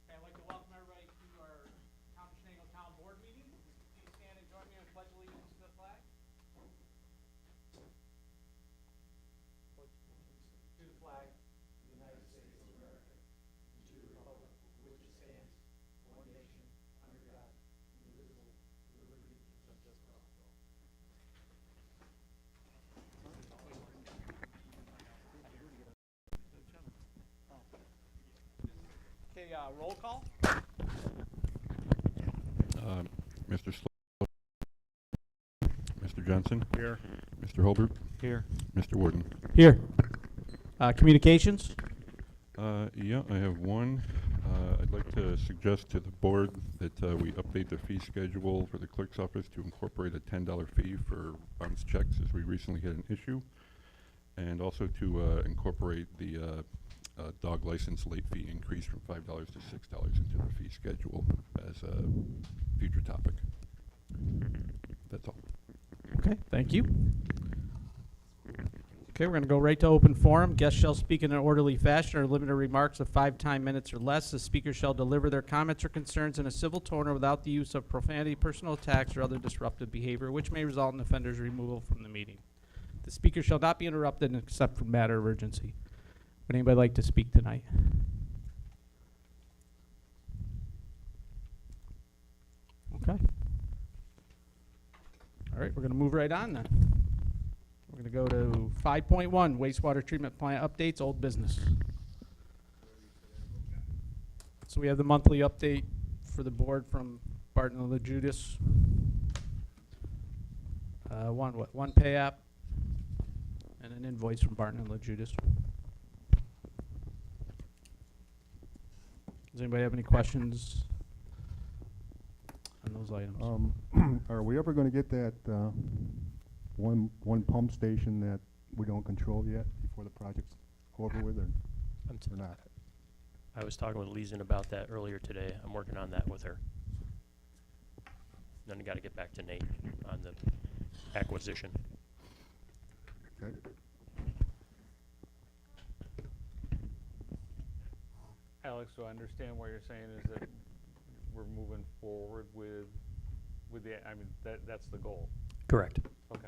I'd like to welcome everybody to our Town of Shenango Town Board meeting. Please stand and join me in the pledge of allegiance to the flag. To the flag of the United States of America, and to the republic for which it stands, one nation, under God, indivisible, with liberty and justice for all. Okay, roll call. Mr. Mr. Johnson? Here. Mr. Holbert? Here. Mr. Warden? Here. Communications. Yeah, I have one. I'd like to suggest to the board that we update the fee schedule for the clerk's office to incorporate a $10 fee for bounce checks, as we recently had an issue, and also to incorporate the dog license late fee increase from $5 to $6 into the fee schedule as a future topic. That's all. Okay, thank you. Okay, we're going to go right to open forum. Guests shall speak in an orderly fashion or limited remarks of 5 minutes or less. The speaker shall deliver their comments or concerns in a civil tone or without the use of profanity, personal attacks, or other disruptive behavior, which may result in offender's removal from the meeting. The speaker shall not be interrupted except for matter of urgency. Would anybody like to speak tonight? Okay. All right, we're going to move right on then. We're going to go to 5.1, wastewater treatment plant updates, old business. So we have the monthly update for the board from Barton and LaJudas. One pay app and an invoice from Barton and LaJudas. Does anybody have any questions on those items? Are we ever going to get that one pump station that we don't control yet before the project's over with, or not? I was talking with Leeson about that earlier today. I'm working on that with her. Then I got to get back to Nate on the acquisition. Okay. Alex, so I understand what you're saying is that we're moving forward with the, I mean, that's the goal. Correct. Okay.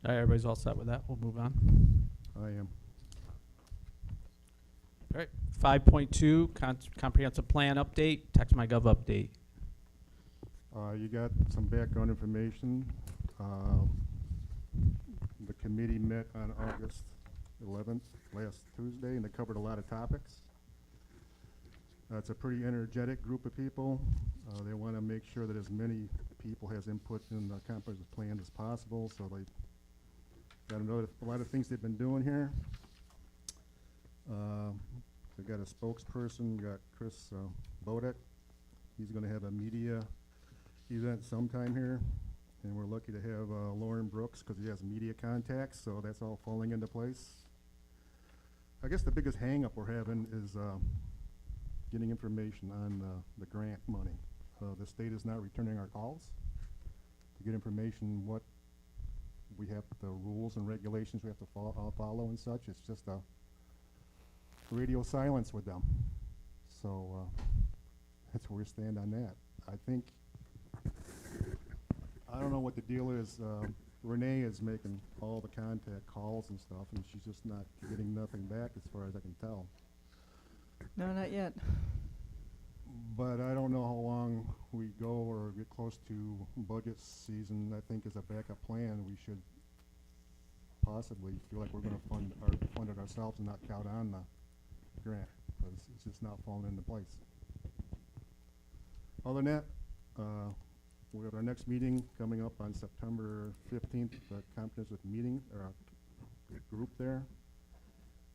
All right, everybody's all set with that. We'll move on. I am. All right, 5.2, comprehensive plan update, TextMyGov update. You got some background information. The committee met on August 11th, last Tuesday, and they covered a lot of topics. It's a pretty energetic group of people. They want to make sure that as many people has input in the comprehensive plan as possible, so they got a lot of things they've been doing here. They've got a spokesperson, got Chris Bodek. He's going to have a media event sometime here, and we're lucky to have Lauren Brooks because he has media contacts, so that's all falling into place. I guess the biggest hang up we're having is getting information on the grant money. The state is not returning our calls to get information what we have, the rules and regulations we have to follow and such. It's just a radio silence with them. So that's where we stand on that. I think, I don't know what the deal is. Renee is making all the contact calls and stuff, and she's just not getting nothing back as far as I can tell. No, not yet. But I don't know how long we go or get close to budget season. I think as a backup plan, we should possibly feel like we're going to fund it ourselves and not count on the grant, because it's just not falling into place. Other than that, We have our next meeting coming up on September 15th, the comprehensive meeting, or group there.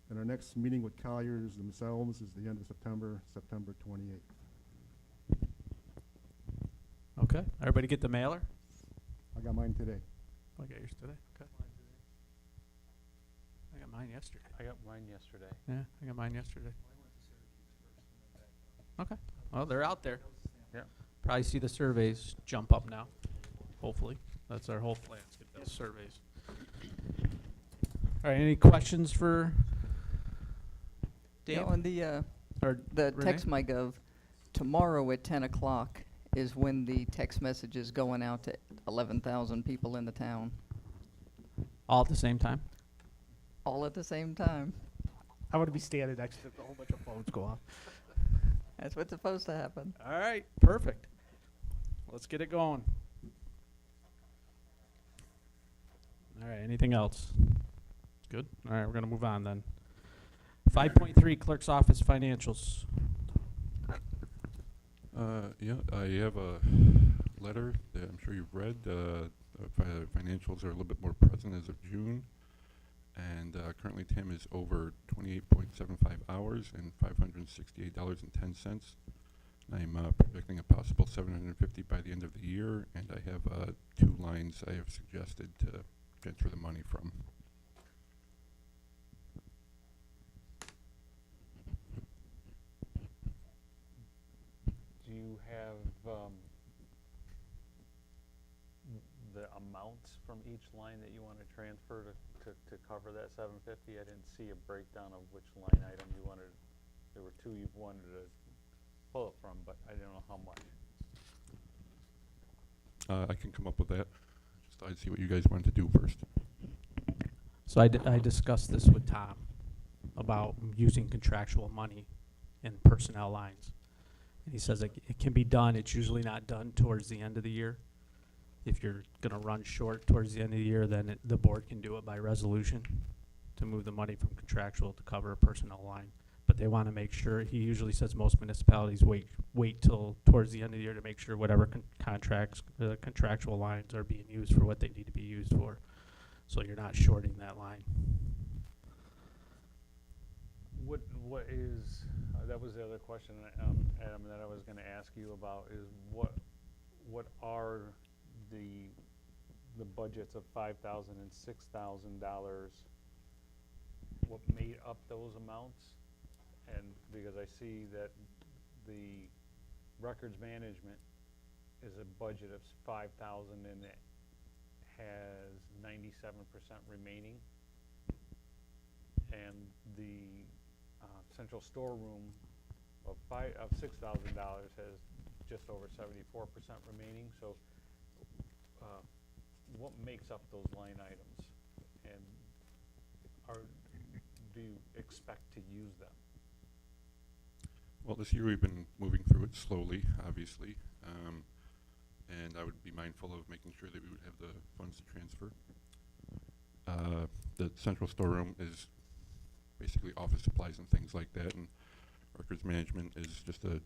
And our next meeting with Colliers themselves is the end of September, September 28th. Okay, everybody get the mailer? I got mine today. I got yours today, okay. I got mine yesterday. I got mine yesterday. Yeah, I got mine yesterday. Okay, well, they're out there. Yeah. Probably see the surveys jump up now, hopefully. That's our whole plan, is get those surveys. All right, any questions for Dave? Yeah, on Or the Renee? Text My Gov, tomorrow at 10 o'clock is when the text message is going out to 11,000 people in the town, All at the same time? all at the same time. I want to be standing next to a whole bunch of phones go off. That's what's supposed to happen. All right, perfect. Let's get it going. All right, anything else? Good. All right, we're going to move on then. 5.3 Clerk's Office Financials. Yeah, I have a letter that I'm sure you've read. Financials are a little bit more present as of June. And currently Tim is over 28.75 hours and $568.10. I'm projecting a possible 750 by the end of the year, and I have 2 lines I have suggested to transfer the money from. Do you have the amounts from each line that you want to transfer to cover that 750? I didn't see a breakdown of which line item you wanted. There were 2 you wanted to pull it from, but I didn't know how much. I can come up with that. Just I'd see what you guys wanted to do first. So I discussed this with Tom about using contractual money in personnel lines. And he says it can be done. It's usually not done towards the end of the year. If you're going to run short towards the end of the year, then the board can do it by resolution to move the money from contractual to cover a personnel line. But they want to make sure, he usually says most municipalities wait till towards the end of the year to make sure whatever contractual lines are being used for what they need to be used for. So you're not shorting that line. What is that was the other question, Adam, that I was going to ask you about is what are the budgets of $5,000 and $6,000? What made up those amounts? And because I see that the records management is a budget of $5,000 and it has 97% remaining, and the central storeroom of $6,000 has just over 74% remaining. So, what makes up those line items, and do you expect to use them? Well, this year we've been moving through it slowly, obviously, and I would be mindful of making sure that we would have the funds to transfer. The central storeroom is basically office supplies and things like that, and records management is just a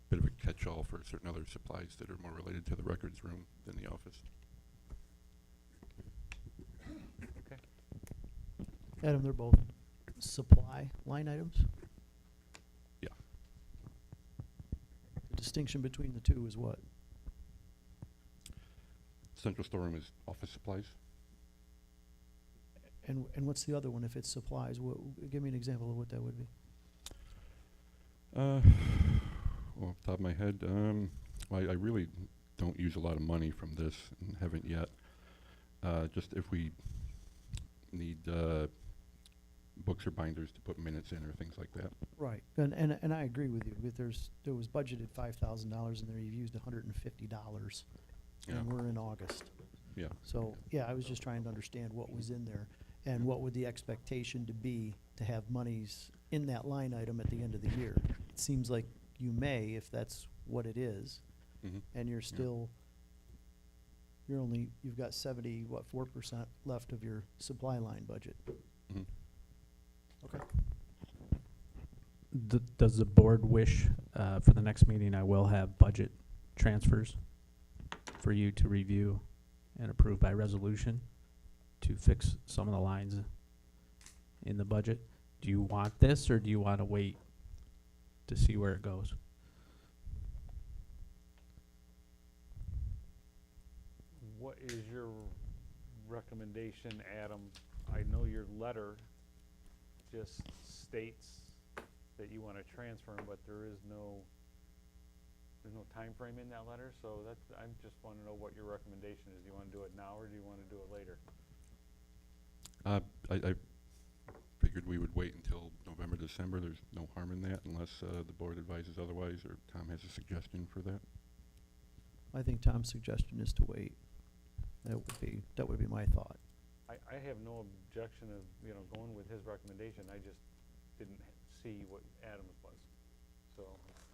bit of a catch-all for certain other supplies that are more related to the records room than the office. Okay. Adam, they're both supply line items? Yeah. The distinction between the two is what? Central storeroom is office supplies. And what's the other one if it's supplies? Give me an example of what that would be. Well, off the top of my head, I really don't use a lot of money from this and haven't yet. Just if we need books or binders to put minutes in or things like that. Right, and I agree with you. There was budgeted $5,000 in there. You've used $150, Yeah. and we're in August. Yeah. So yeah, I was just trying to understand what was in there, and what would the expectation to be to have monies in that line item at the end of the year. It seems like you may, if that's what it is, Mm-hmm. and you're still, you've got 4% left of your supply line budget. Mm-hmm. Okay. Does the board wish, for the next meeting, I will have budget transfers for you to review and approve by resolution to fix some of the lines in the budget. Do you want this, or do you want to wait to see where it goes? What is your recommendation, Adam? I know your letter just states that you want to transfer 'em, but there's no time frame in that letter, so I just want to know what your recommendation is. Do you want to do it now, or do you want to do it later? I figured we would wait until November, December. There's no harm in that unless the board advises otherwise, or Tom has a suggestion for that. I think Tom's suggestion is to wait. That would be my thought. I have no objection of, going with his recommendation. I just didn't see what Adams was. So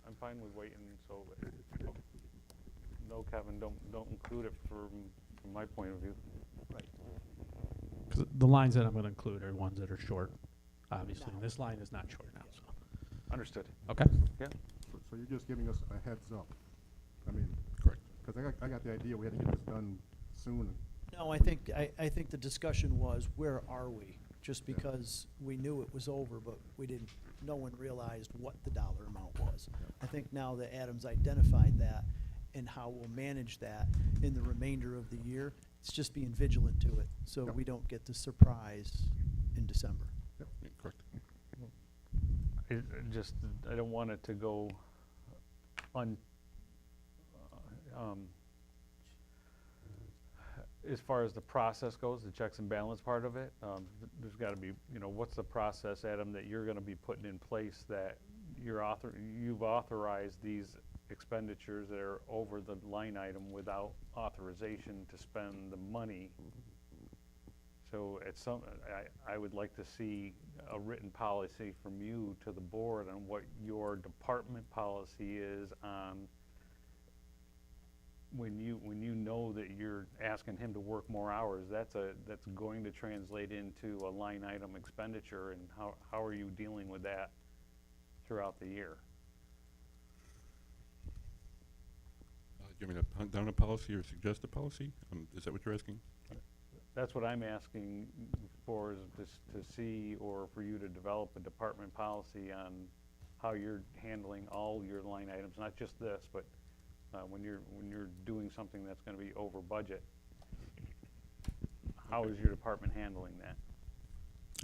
I'm fine with waiting, so, no, Kevin, don't include it from my point of view. Right. 'Cause the lines that I'm going to include are ones that are short, obviously. And this line is not short now, so. Understood. Okay. So you're just giving us a heads up? I mean, Correct. because I got the idea we had to get this done soon. No, I think the discussion was, where are we? Just Yeah. because we knew it was over, but no one realized what the dollar amount was. I think now that Adam's identified that and how we'll manage that in the remainder of the year, it's just being vigilant to it, so Yep. we don't get the surprise in December. Yeah, correct. I don't want it to go as far as the process goes, the checks and balance part of it, there's got to be, what's the process, Adam, that you're going to be putting in place that you've authorized these expenditures that are over the line item without authorization to spend the money. So I would like to see a written policy from you to the board on what your department policy is on when you know that you're asking him to work more hours. That's going to translate into a line item expenditure, and how are you dealing with that throughout the year? Do you want me to hunt down a policy or suggest a policy? Is that what you're asking? That's what I'm asking for, is just to see, or for you to develop a department policy on how you're handling all your line items, not just this, but when you're doing something that's going to be over budget. How is your department handling that?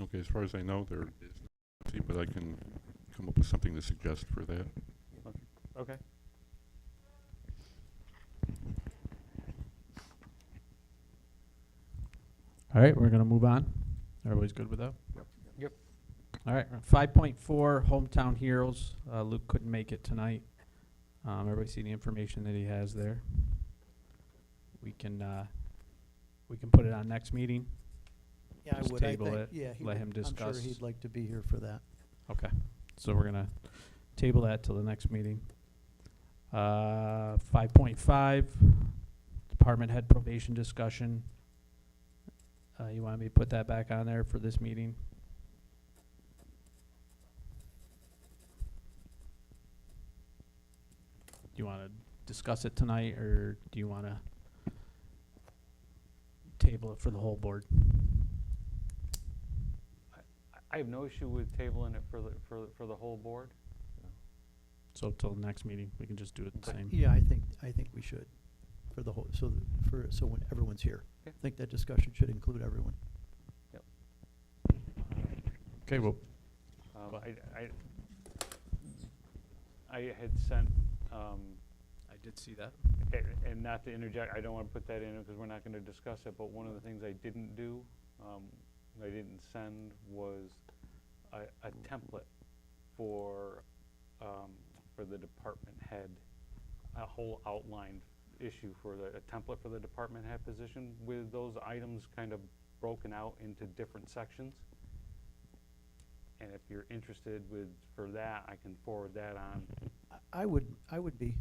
Okay, as far as I know, there is no policy, but I can come up with something to suggest for that. Okay. All right, we're going to move on. Everybody's good with that? Yep. All right, 5.4, Hometown Heroes. Luke couldn't make it tonight. Everybody see the information that he has there? We can put it on next meeting. Yeah, I Just would, I table think, it, yeah, let him I'm discuss. sure he'd like to be here for that. Okay, so we're gonna table that till the next meeting. 5.5, department head probation discussion. You want me to put that back on there for this meeting? Do you want to discuss it tonight, or do you want to table it for the whole board? I have no issue with tabling it for the whole board. So till the next meeting, we can just do it the same. Yeah, I think we should, for the whole, so when everyone's here. Okay. I think that discussion should include everyone. Okay, well, I had sent, I did see that. and not to interject, I don't want to put that in because we're not going to discuss it, but one of the things I didn't do, I didn't send, was a template for the department head, a whole outlined issue for a template for the department head position with those items kind of broken out into different sections. And if you're interested for that, I can forward that on. I would be,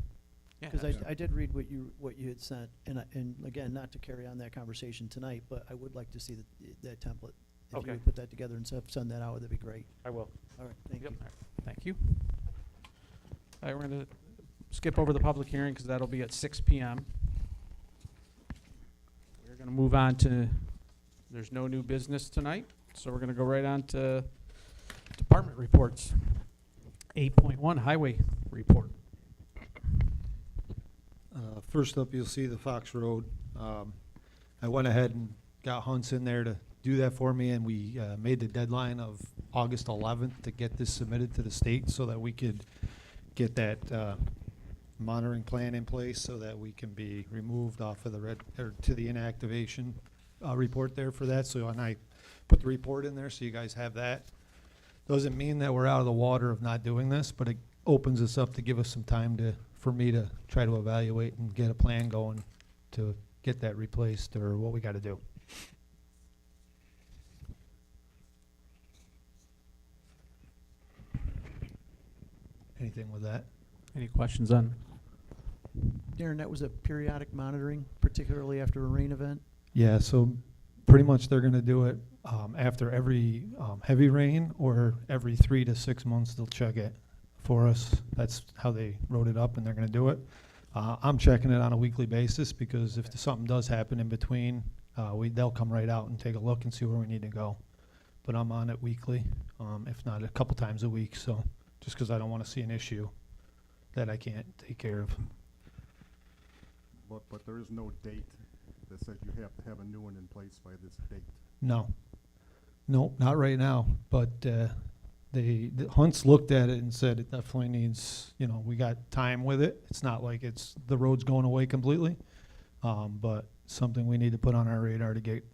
Yeah, because I did read what you had sent, and again, not to carry on that conversation tonight, but I would like to see that template. If you Okay. would put that together and send that out, that'd be great. I will. All right, thank Yep. you. Thank you. All right, we're going to skip over the public hearing because that'll be at 6 p.m. We're gonna move on to, there's no new business tonight, so we're gonna go right on to department reports. 8.1 Highway Report. First up, you'll see the Fox Road. I went ahead and got Hunts in there to do that for me, and we made the deadline of August 11th to get this submitted to the state so that we could get that monitoring plan in place so that we can be removed off of the red, or to the inactivation report there for that. So, and I put the report in there so you guys have that. Doesn't mean that we're out of the water of not doing this, but it opens us up to give us some time for me to try to evaluate and get a plan going to get that replaced or what we got to do. Anything with that? Any questions on? Darren, that was a periodic monitoring, particularly after a rain event? Yeah, so pretty much they're gonna do it after every heavy rain or every 3 to 6 months they'll check it for us. That's how they wrote it up and they're gonna do it. I'm checking it on a weekly basis because if something does happen in between, they'll come right out and take a look and see where we need to go. But I'm on it weekly, if not a couple times a week, so just because I don't want to see an issue that I can't take care of. But there is no date that says you have to have a new one in place by this date. No, not right now, but the Hunts looked at it and said it definitely needs, we got time with it. It's not like the road's going away completely, but something we need to put on our radar to get.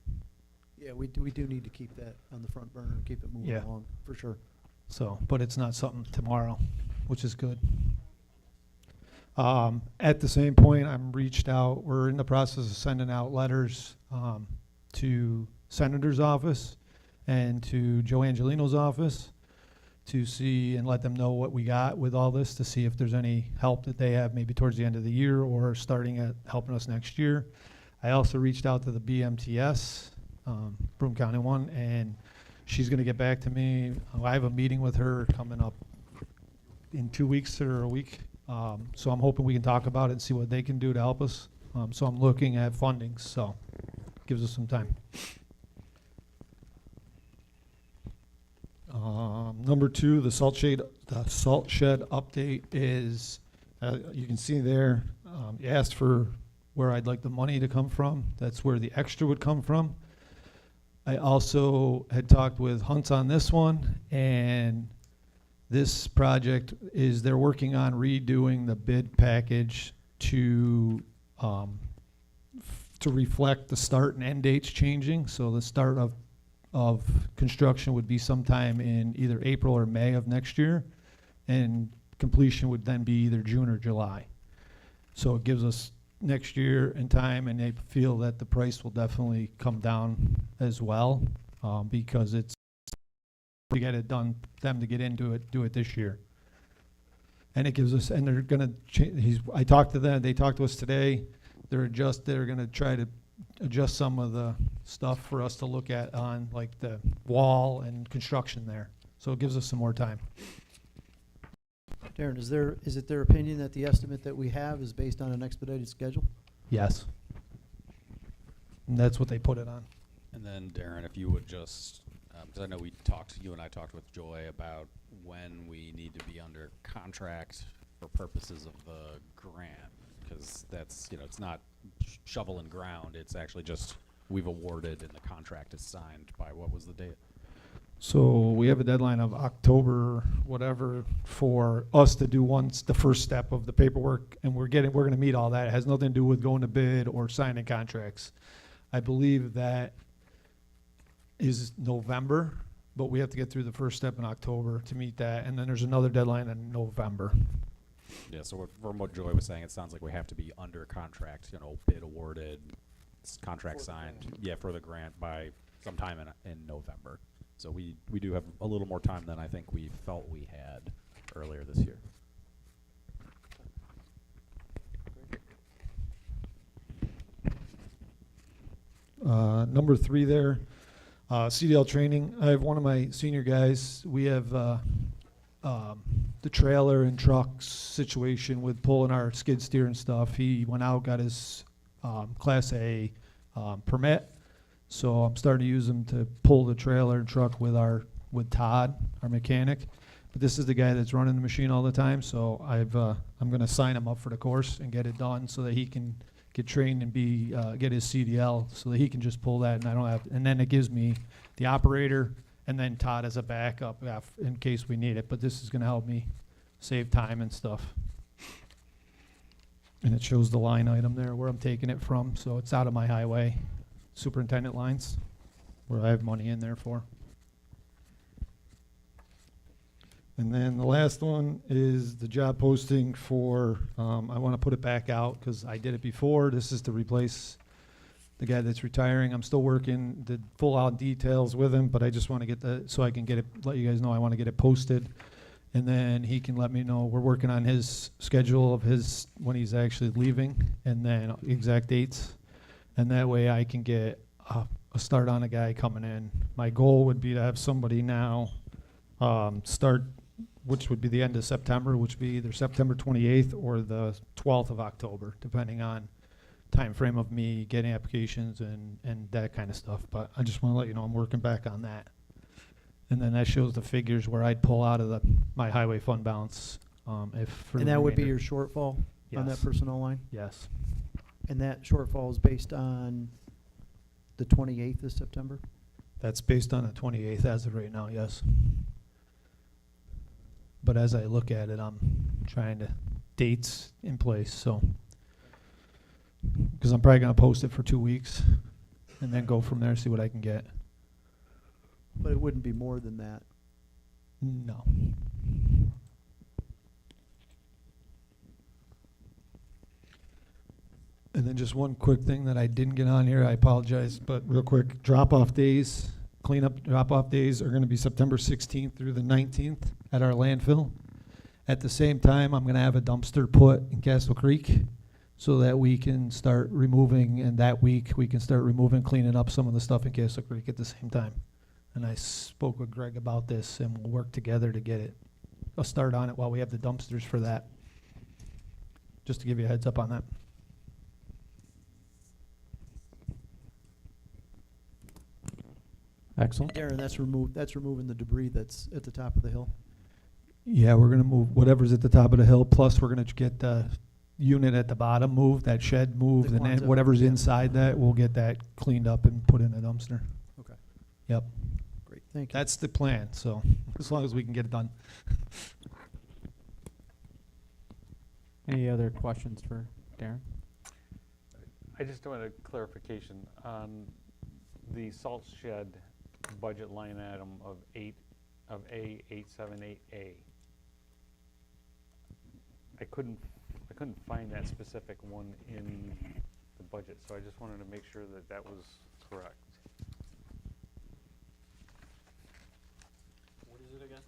Yeah, we do need to keep that on the front burner and keep it moving Yeah. along, for sure. So, but it's not something tomorrow, which is good. At the same point, we're in the process of sending out letters to Senator's office and to Joe Angelino's office to see and let them know what we got with all this, to see if there's any help that they have maybe towards the end of the year or starting at helping us next year. I also reached out to the BMTS, Broome County one, and she's going to get back to me. I have a meeting with her coming up in 2 weeks or a week. So I'm hoping we can talk about it and see what they can do to help us. So I'm looking at funding, so gives us some time. Number 2, the salt shed update is, you can see there, you asked for where I'd like the money to come from. That's where the extra would come from. I also had talked with Hunts on this one, and this project is they're working on redoing the bid package to reflect the start and end dates changing. So the start of construction would be sometime in either April or May of next year, and completion would then be either June or July. So it gives us next year in time, and they feel that the price will definitely come down as well, because we get it done, them to get into it, do it this year. And it gives us, and they're gonna I talked to them, they talked to us today, they're gonna try to adjust some of the stuff for us to look at on like the wall and construction there. So it gives us some more time. Darren, is it their opinion that the estimate that we have is based on an expedited schedule? Yes. And that's what they put it on. And then Darren, if you would just, because I know you and I talked with Joy about when we need to be under contract for purposes of the grant, because that's, it's not shovel and ground, it's actually just we've awarded and the contract is signed by, what was the date? So we have a deadline of October, whatever, for us to do the first step of the paperwork, and we're gonna meet all that. It has nothing to do with going to bid or signing contracts. I believe that is November, but we have to get through the first step in October to meet that, and then there's another deadline in November. Yeah, so from what Joy was saying, it sounds like we have to be under contract, bid awarded, contract signed, for the grant by sometime in November. So we do have a little more time than I think we felt we had earlier this year. Number 3 there, CDL training. I have one of my senior guys. We have the trailer and trucks situation with pulling our skid steer and stuff. He went out, got his Class A permit. So I'm starting to use them to pull the trailer and truck with Todd, our mechanic. But this is the guy that's running the machine all the time, so I'm gonna sign him up for the course and get it done so that he can get trained and get his CDL, so that he can just pull that and I don't have, and then it gives me the operator and then Todd as a backup in case we need it. But this is gonna help me save time and stuff. And it shows the line item there where I'm taking it from, so it's out of my highway superintendent lines, where I have money in there for. And then the last one is the job posting for, I want to put it back out because I did it before. This is to replace the guy that's retiring. I'm still working the full out details with him, but I just want to get so I can get it, let you guys know I want to get it posted. And then he can let me know, we're working on his schedule of when he's actually leaving, and then exact dates. And that way I can get a start on a guy coming in. My goal would be to have somebody now start, which would be the end of September, which would be either September 28th or the 12th of October, depending on time frame of me getting applications and that kind of stuff. But I just want to let you know I'm working back on that. And then that shows the figures where I'd pull out of my highway fund balance. And that would be your shortfall on that Yes. personnel line? Yes. And that shortfall is based on the 28th of September? That's based on the 28th as of right now, yes. But as I look at it, I'm trying to dates in place, so. Because I'm probably going to post it for 2 weeks and then go from there, see what I can get. But it wouldn't be more than that. No. And then just one quick thing that I didn't get on here, I apologize, but real quick, drop-off days, cleanup drop-off days are gonna be September 16th through the 19th at our landfill. At the same time, I'm gonna have a dumpster put in Castle Creek so that we can start removing, and that week, we can start removing, cleaning up some of the stuff in Castle Creek at the same time. And I spoke with Greg about this, and we'll work together to get a start on it while we have the dumpsters for that. Just to give you a heads up on that. Excellent. Darren, that's removing the debris that's at the top of the hill. Yeah, we're gonna move whatever's at the top of the hill, plus we're gonna get the unit at the bottom moved, that shed moved, The and then Quonset, whatever's yeah. inside that, we'll get that cleaned up and put in a dumpster. Okay. Yep, Great, thank you. that's the plan, so, as long as we can get it done. Any other questions for Darren? I just wanted a clarification on the salt shed budget line item of A878A. I couldn't find that specific one in the budget, so I just wanted to make sure that that was correct. What is it again?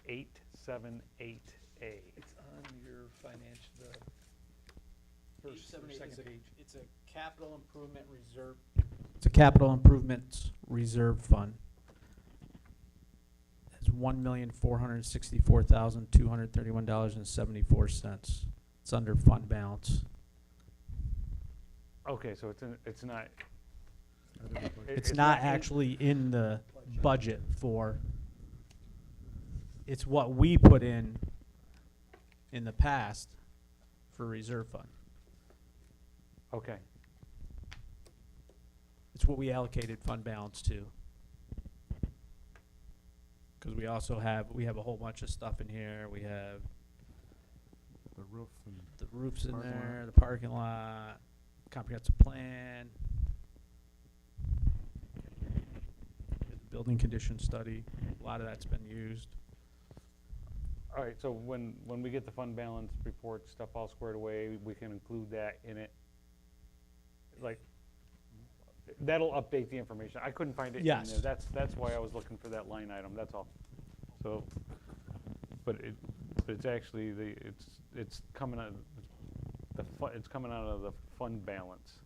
A878A. It's on your financial, first or second page. It's a capital improvement reserve. It's a capital improvements reserve fund. It's $1,464,231.74. It's under fund balance. Okay, so it's not. It's not actually in the budget for, it's what we put in the past for reserve fund. Okay, It's what we allocated fund balance to. Because we also have a whole bunch of stuff in here. We have The roof and the roofs in Parking there, lot. the parking lot, comprehensive plan, the building condition study. A lot of that's been used. all right, so when we get the fund balance report, stuff all squared away, we can include that in it? Like, that'll update the information. I couldn't find it in there. Yes. That's why I was looking for that line item, that's all. So, but it's actually it's coming out, it's coming out of the fund balance,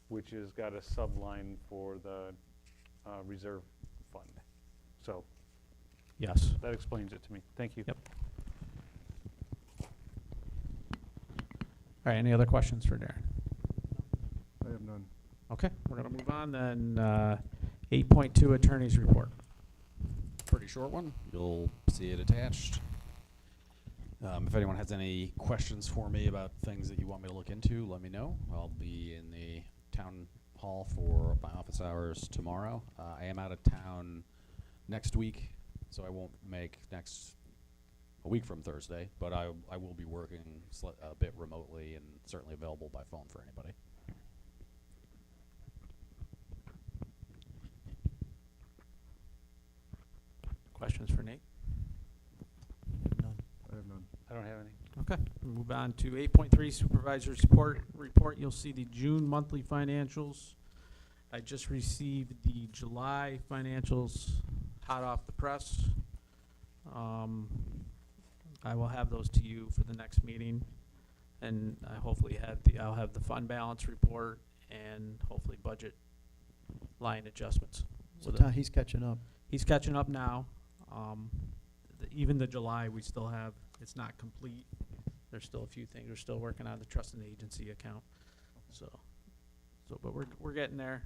which has got a subline for the reserve fund. So, Yes. that explains it to me. Thank you. Yep. All right, any other questions for Darren? I have none. Okay, we're gonna move on then. 8.2 Attorney's Report. Pretty short one. You'll see it attached. If anyone has any questions for me about things that you want me to look into, let me know. I'll be in the town hall for my office hours tomorrow. I am out of town next week, so I won't make a week from Thursday, but I will be working a bit remotely and certainly available by phone for anybody. Questions for Nate? None. I have none. I don't have any. Okay, we'll move on to 8.3 Supervisor's Report. You'll see the June monthly financials. I just received the July financials hot off the press. I will have those to you for the next meeting, and I hopefully I'll have the fund balance report and hopefully budget line adjustments. So with it. he's catching up. He's catching up now. Even the July, we still have, it's not complete. There's still a few things. We're still working on the trust and agency account. But we're getting there.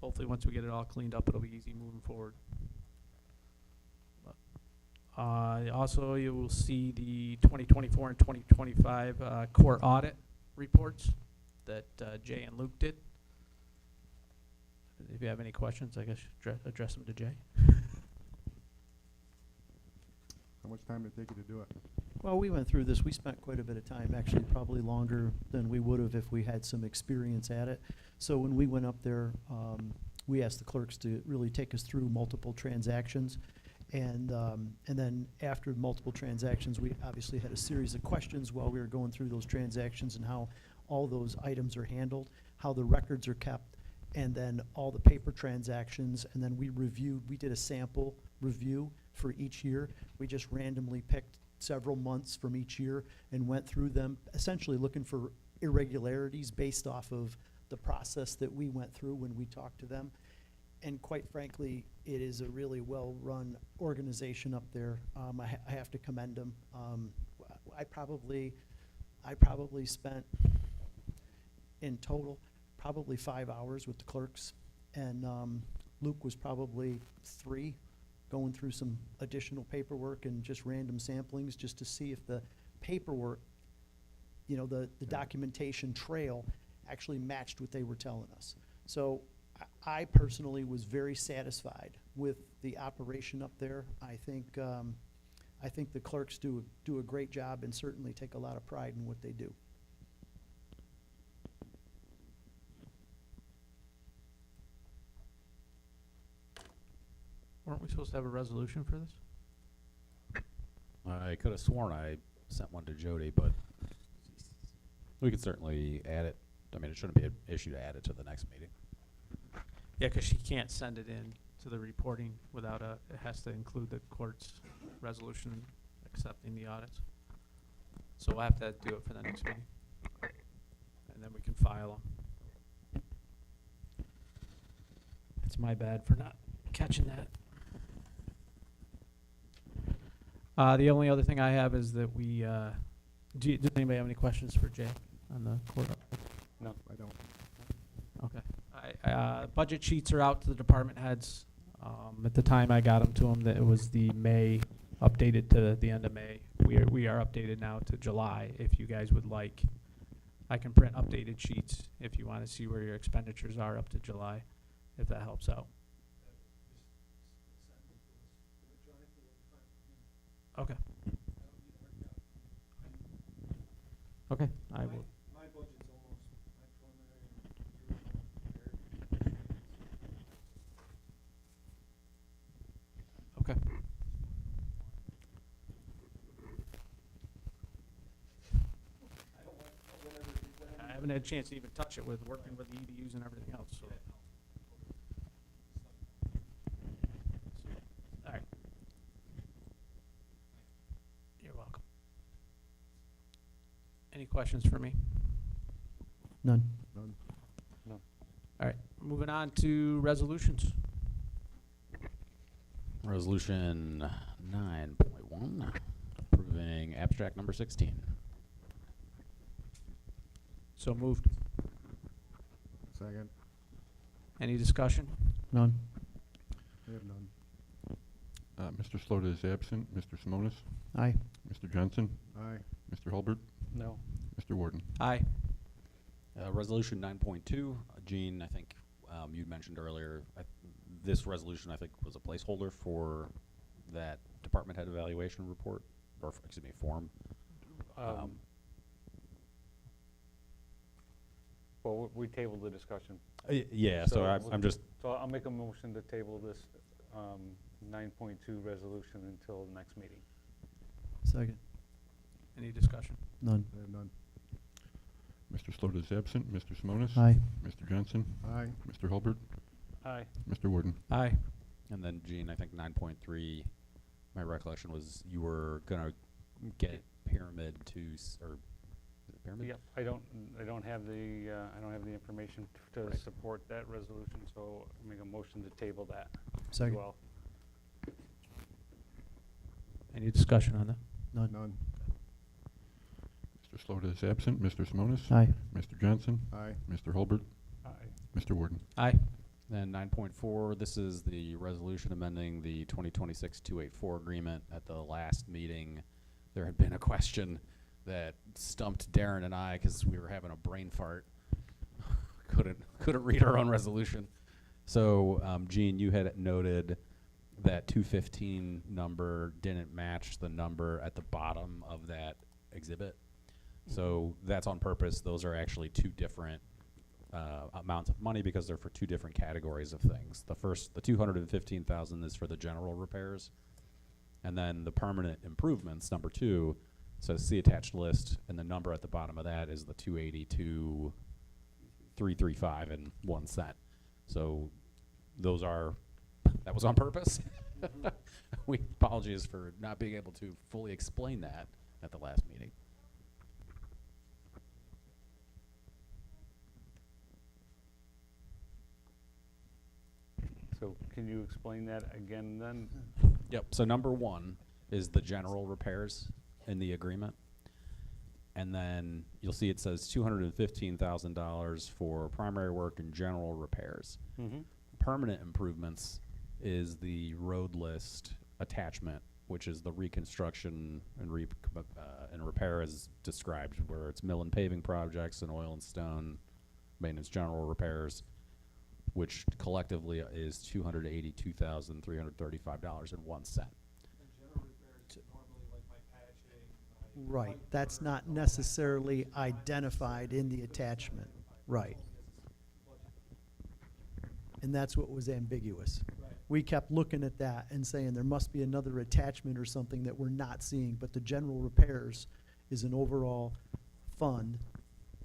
Hopefully, once we get it all cleaned up, it'll be easy moving forward. Also, you will see the 2024 and 2025 core audit reports that Jay and Luke did. If you have any questions, I guess address them to Jay. How much time did it take you to do it? Well, we went through this. We spent quite a bit of time, actually probably longer than we would have if we had some experience at it. So when we went up there, we asked the clerks to really take us through multiple transactions. And then after multiple transactions, we obviously had a series of questions while we were going through those transactions and how all those items are handled, how the records are kept, and then all the paper transactions. And then we did a sample review for each year. We just randomly picked several months from each year and went through them, essentially looking for irregularities based off of the process that we went through when we talked to them. And quite frankly, it is a really well-run organization up there. I have to commend them. I probably spent in total probably 5 hours with the clerks, and Luke was probably 3, going through some additional paperwork and just random samplings just to see if the paperwork, the documentation trail actually matched what they were telling us. So I personally was very satisfied with the operation up there. I think the clerks do a great job and certainly take a lot of pride in what they do. Weren't we supposed to have a resolution for this? I could have sworn I sent one to Jody, but we could certainly add it. I mean, it shouldn't be an issue to add it to the next meeting. Yeah, because she can't send it in to the reporting without it has to include the court's resolution accepting the audits. So we'll have to do it for the next meeting. And then we can file them. It's my bad for not catching that. The only other thing I have is that does anybody have any questions for Jay on the court? No. I don't. Okay. Budget sheets are out to the department heads. At the time I got them to them, that it was the May, updated to the end of May. We are updated now to July. If you guys would like, I can print updated sheets if you want to see where your expenditures are up to July, if that helps out. Okay. Okay, I will. Okay. I haven't had a chance to even touch it with working with the EDUs and everything else, so. All right. You're welcome. Any questions for me? None. None. All right, moving on to resolutions. Resolution 9.1, approving abstract number 16. So moved. Second. Any discussion? None. I have none. Mr. Slota is absent. Mr. Simonis? Aye. Mr. Johnson? Aye. Mr. Hulbert? No. Mr. Warden? Aye. Resolution 9.2, Gene, I think you'd mentioned earlier, this resolution, I think, was a placeholder for that department head evaluation report, or, excuse me, form. Well, we tabled the discussion. Yeah, so we'll- I'm just, So I'll make a motion to table this 9.2 resolution until next meeting. Second. Any discussion? None. I have none. Mr. Slota is absent. Mr. Simonis? Aye. Mr. Johnson? Aye. Mr. Hulbert? Aye. Mr. Warden? Aye. and then Gene, I think 9.3, my recollection was you were gonna get Pyramid to, or, is it Pyramid? Yep, I don't have the information to Right. support that resolution, so I make a motion to table that as Second. well. Any discussion on that? None. None. Mr. Slota is absent. Mr. Simonis? Aye. Mr. Johnson? Aye. Mr. Hulbert? Aye. Mr. Warden? Aye. Then 9.4, this is the resolution amending the 2026-284 agreement. At the last meeting, there had been a question that stumped Darren and I because we were having a brain fart. couldn't read our own resolution. So, Gene, you had noted that 215 number didn't match the number at the bottom of that exhibit. So that's on purpose. Those are actually two different amounts of money because they're for two different categories of things. The 215,000 is for the general repairs, and then the permanent improvements, number 2, says see attached list, and the number at the bottom of that is the 282,335 and 1 cent. So that was on purpose. We apologize for not being able to fully explain that at the last meeting. So can you explain that again then? Yep, so number 1 is the general repairs in the agreement. And then you'll see it says $215,000 for primary work and general repairs. Mm-hmm. Permanent improvements is the road list attachment, which is the reconstruction and repair as described, where it's mill and paving projects and oil and stone, maintenance general repairs, which collectively is $282,335.01. Right, that's not necessarily identified in the attachment, right. And that's what was ambiguous. We kept looking at that and saying there must be another attachment or something that we're not seeing, but the general repairs is an overall fund,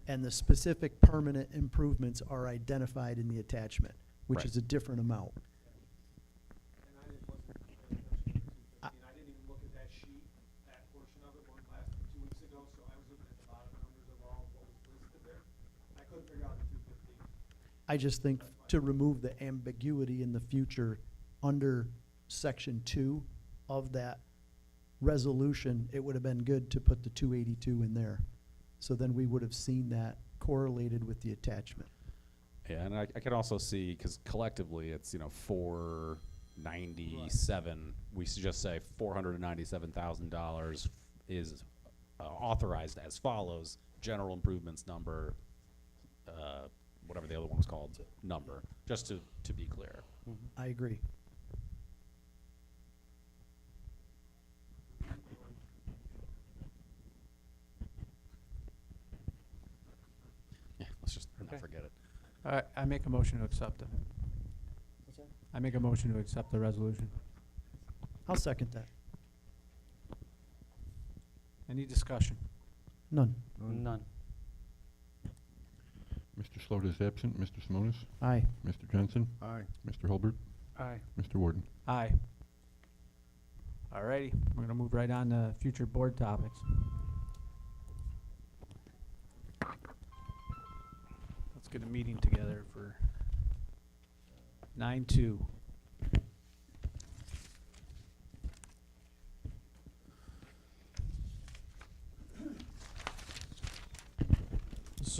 and the specific permanent improvements are identified in the attachment, which Right. is a different amount. I didn't even look at that sheet, that portion of it, one last 2 weeks ago, so I was looking at the bottom numbers of all what was listed there. I couldn't figure out the 215. I just think to remove the ambiguity in the future under section 2 of that resolution, it would have been good to put the 282 in there. So then we would have seen that correlated with the attachment. Yeah, and I can also see, because collectively it's, 497, we should just say $497,000 is authorized as follows, general improvements number, whatever the other one was called, number, just to be clear. I agree. Yeah, let's just Okay. not forget it. I make a motion to accept it. I make a motion to accept the resolution. I'll second that. Any discussion? None. None. Mr. Slota is absent. Mr. Simonis? Aye. Mr. Johnson? Aye. Mr. Hulbert? Aye. Mr. Warden? Aye. Alrighty, we're gonna move right on to future board topics. Let's get a meeting together for 9/2.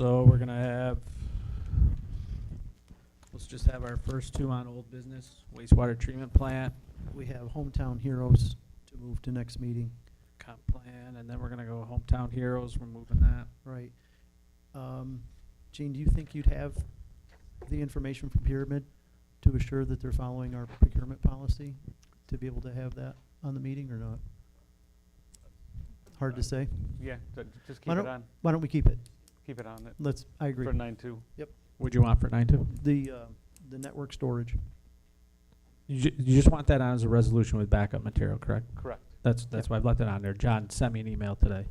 So we're gonna have, let's just have our first two on old business, wastewater treatment plant, We have Hometown Heroes to move to next meeting, comp plan, and then we're gonna go hometown heroes, we're moving that. right? Gene, do you think you'd have the information from Pyramid to assure that they're following our procurement policy, to be able to have that on the meeting or not? Hard to say. Yeah, just Why keep it don't- on, Why don't we keep it? keep it on it I agree. for 9/2. What'd you want for 9/2? The network storage. You just want that on as a resolution with backup material, correct? Correct. That's why I've left it on there. John sent me an email today,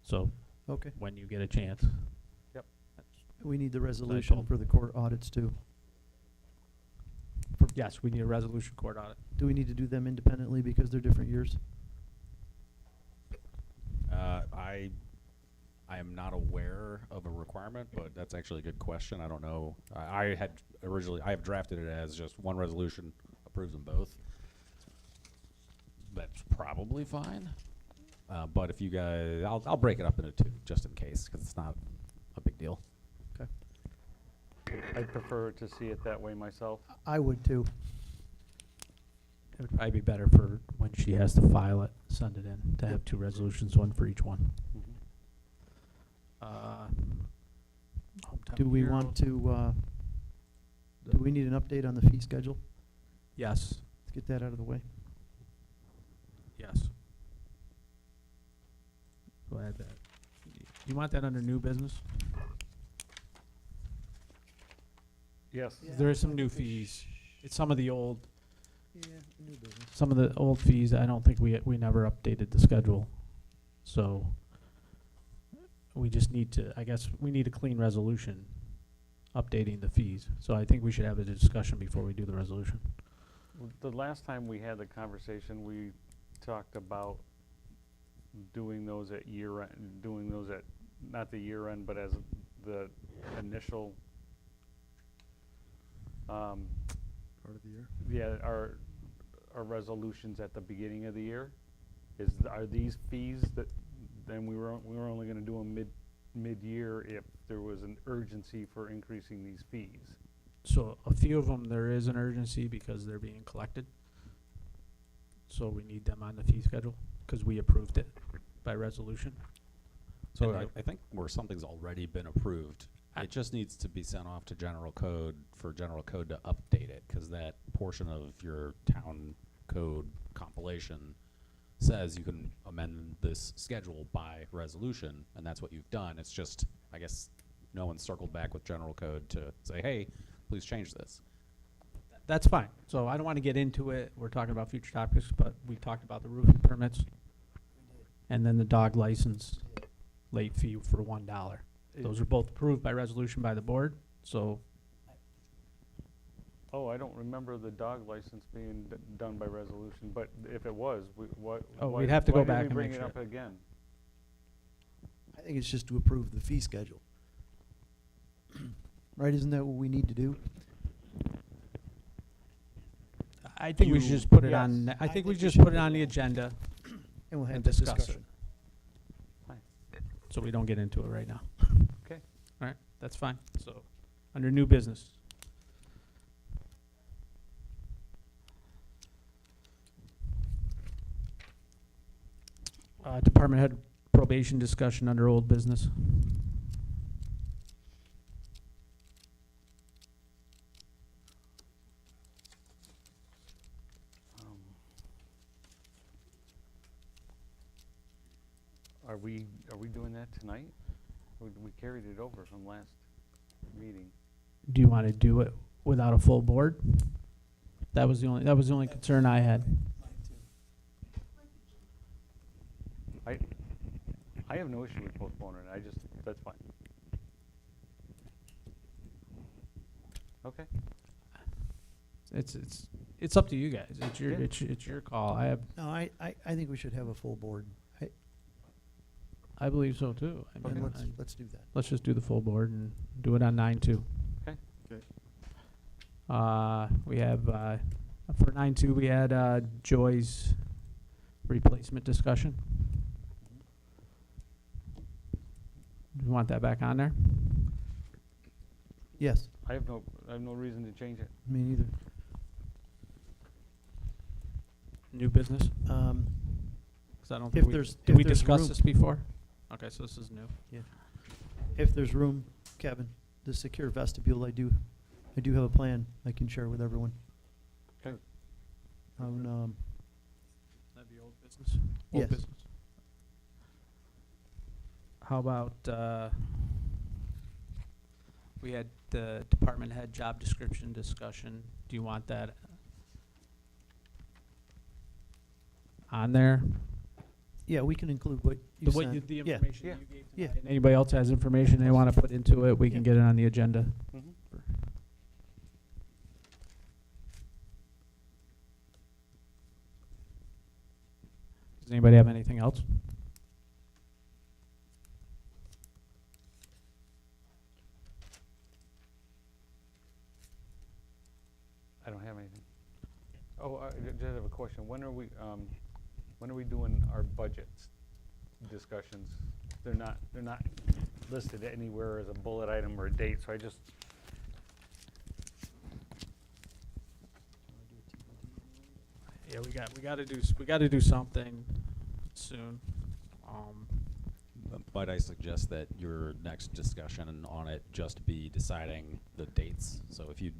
so Okay. when you get a chance. We need the resolution told- for the court audits too. Yes, we need a resolution court audit. Do we need to do them independently because they're different years? I am not aware of a requirement, but that's actually a good question. I don't know. I have drafted it as just one resolution, approves them both. That's probably fine. But if you guys, I'll break it up into two, just in case, because it's not a big deal. I'd prefer to see it that way myself. I would too. It would probably be better for when she has to file it, send it in, to have two resolutions, one for each one. Hometown Do we hero. want to, do we need an update on the fee schedule? Yes, Let's get that out of the way. yes. Go ahead, that. You want that under new business? Yes. There is some new fees. It's some of the old, Yeah, new business. some of the old fees, I don't think we never updated the schedule. So we just need to, I guess, we need a clean resolution updating the fees. So I think we should have a discussion before we do the resolution. The last time we had the conversation, we talked about doing those at year end, doing those at, not the year end, but as the initial, Part of the year. yeah, our resolutions at the beginning of the year. Are these fees that, then we were only gonna do them mid-year if there was an urgency for increasing these fees. So a few of them, there is an urgency because they're being collected. So we need them on the fee schedule because we approved it by resolution. So And I think where something's already been approved, it just needs to be sent off to general code for general code to update it, because that portion of your town code compilation says you can amend this schedule by resolution, and that's what you've done. It's just, I guess, no one circled back with general code to say, hey, please change this. That's fine. So I don't want to get into it. We're talking about future topics, but we talked about the roofing permits. And then the dog license late fee for $1. Those are both approved by resolution by the board, so Oh, I don't remember the dog license being done by resolution, but if it was, Oh, we'd have to go back and why did we make bring it sure. up again? I think it's just to approve the fee schedule. Right, isn't that what we need to do? I think we should You- just put it yes. on, I I think think we we just should put it put on it the on. agenda And we'll have and that discuss it. discussion. So we don't get into it right now. Okay. All right, that's fine. So, under new business. Department head probation discussion under old business. Are we doing that tonight? We carried it over from last meeting. Do you want to do it without a full board? That was the only concern I had. I have no issue with postponing it, that's fine. Okay. It's up to you guys. It's your, Yeah. it's your call. I No, I think we should have a full board. I believe so too. I And mean, let's do that. let's just do the full board and do it on 9/2. Okay. Okay. We have, for 9/2, we had, Joy's replacement discussion. Do you want that back on there? Yes, I have no reason to change it. me neither. New business? Um, 'Cause I don't If think we, there's- did if we there's discuss room- this before? Okay, so this is new. If there's room, Kevin, the secure vestibule, I do have a plan I can share with everyone. Okay. On, That'd be old business? Old Yes. business. How about, we had the department head job description discussion. Do you want that on there? yeah, we can include what you The sent. the Yeah. information Yeah. that you gave Yeah. tonight. And anybody else has information they wanna put into it, we can Yeah. get it on the agenda. Mhm. Does anybody have anything else? I don't have anything. Oh, I just have a question. When are we doing our budgets discussions? They're not listed anywhere as a bullet item or a date, so I just, Yeah, we gotta do something soon. Might I suggest that your next discussion on it just be deciding the dates? So if you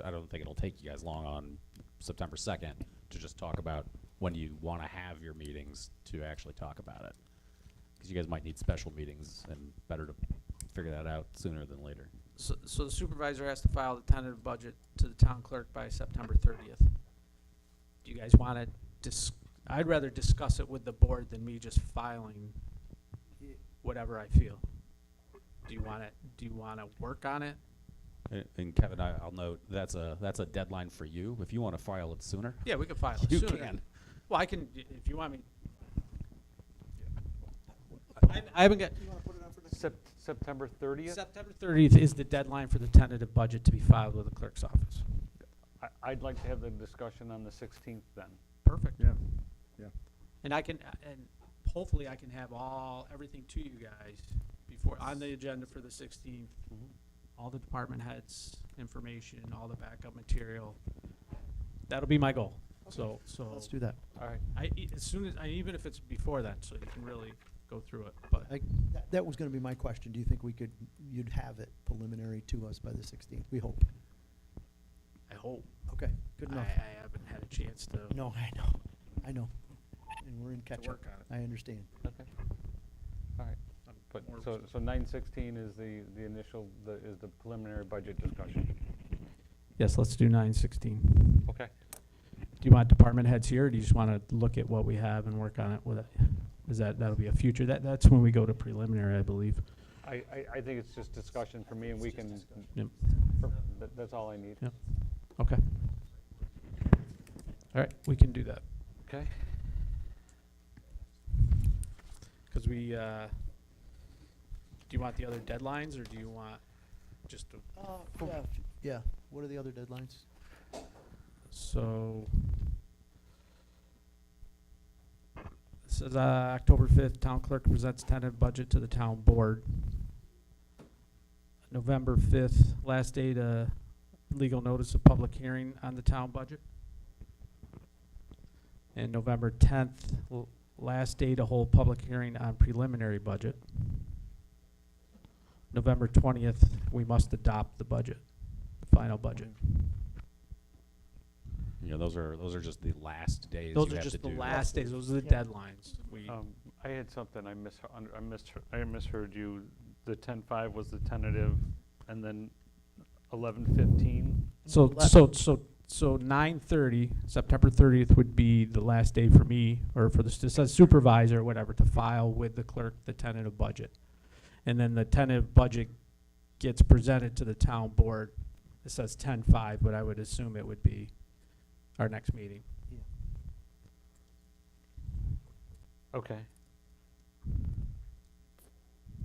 I don't think it'll take you guys long on September 2nd to just talk about when you want to have your meetings to actually talk about it. Because you guys might need special meetings, and better to figure that out sooner than later. So the supervisor has to file the tentative budget to the town clerk by September 30th. Do you guys wanna I'd rather discuss it with the board than me just filing whatever I feel. Do you wanna work on it? And Kevin, I'll note, that's a deadline for you. If you want to file it sooner, Yeah, we can file it you sooner. can. Well, I can, if you want me. I haven't got, September 30th? September 30th is the deadline for the tentative budget to be filed with the clerk's office. I'd like to have the discussion on the 16th then. Perfect. Yeah. And and hopefully I can have everything to you guys before, on the agenda for the 16th. All the department heads' information, all the backup material. That'll be my goal. So Let's do that. All right. as soon as, even if it's before that, so you can really go through it, but. That was gonna be my question. Do you think you'd have it preliminary to us by the 16th? We hope. I hope. Okay, good enough. I haven't had a chance to. No, I know. And we're in catch-up. work on it. I understand. Okay. All right. But, so 9/16 is the initial, is the preliminary budget discussion. Yes, let's do 9/16. Okay. Do you want department heads here, or do you just want to look at what we have and work on it with it? That'll be a future, that's when we go to preliminary, I believe. I think it's just discussion for me, and we can, Yep. that's all I need. Yep. Okay. All right, we can do that. Okay. Because we, do you want the other deadlines, or do you want just to, Yeah. What are the other deadlines? so. This is October 5th, town clerk presents tentative budget to the town board. November 5th, last day to legal notice of public hearing on the town budget. And November 10th, last day to hold public hearing on preliminary budget. November 20th, we must adopt the budget, the final budget. You know, those are just the last days Those you are have to just the do. last days, those are the Yeah. deadlines. I had something, I misheard you. The 10/5 was the tentative, and then 11/15. So 9/30, September 30th would be the last day for me, or for the supervisor or whatever, to file with the clerk the tentative budget. And then the tentative budget gets presented to the town board. It says 10/5, but I would assume it would be our next meeting. Okay.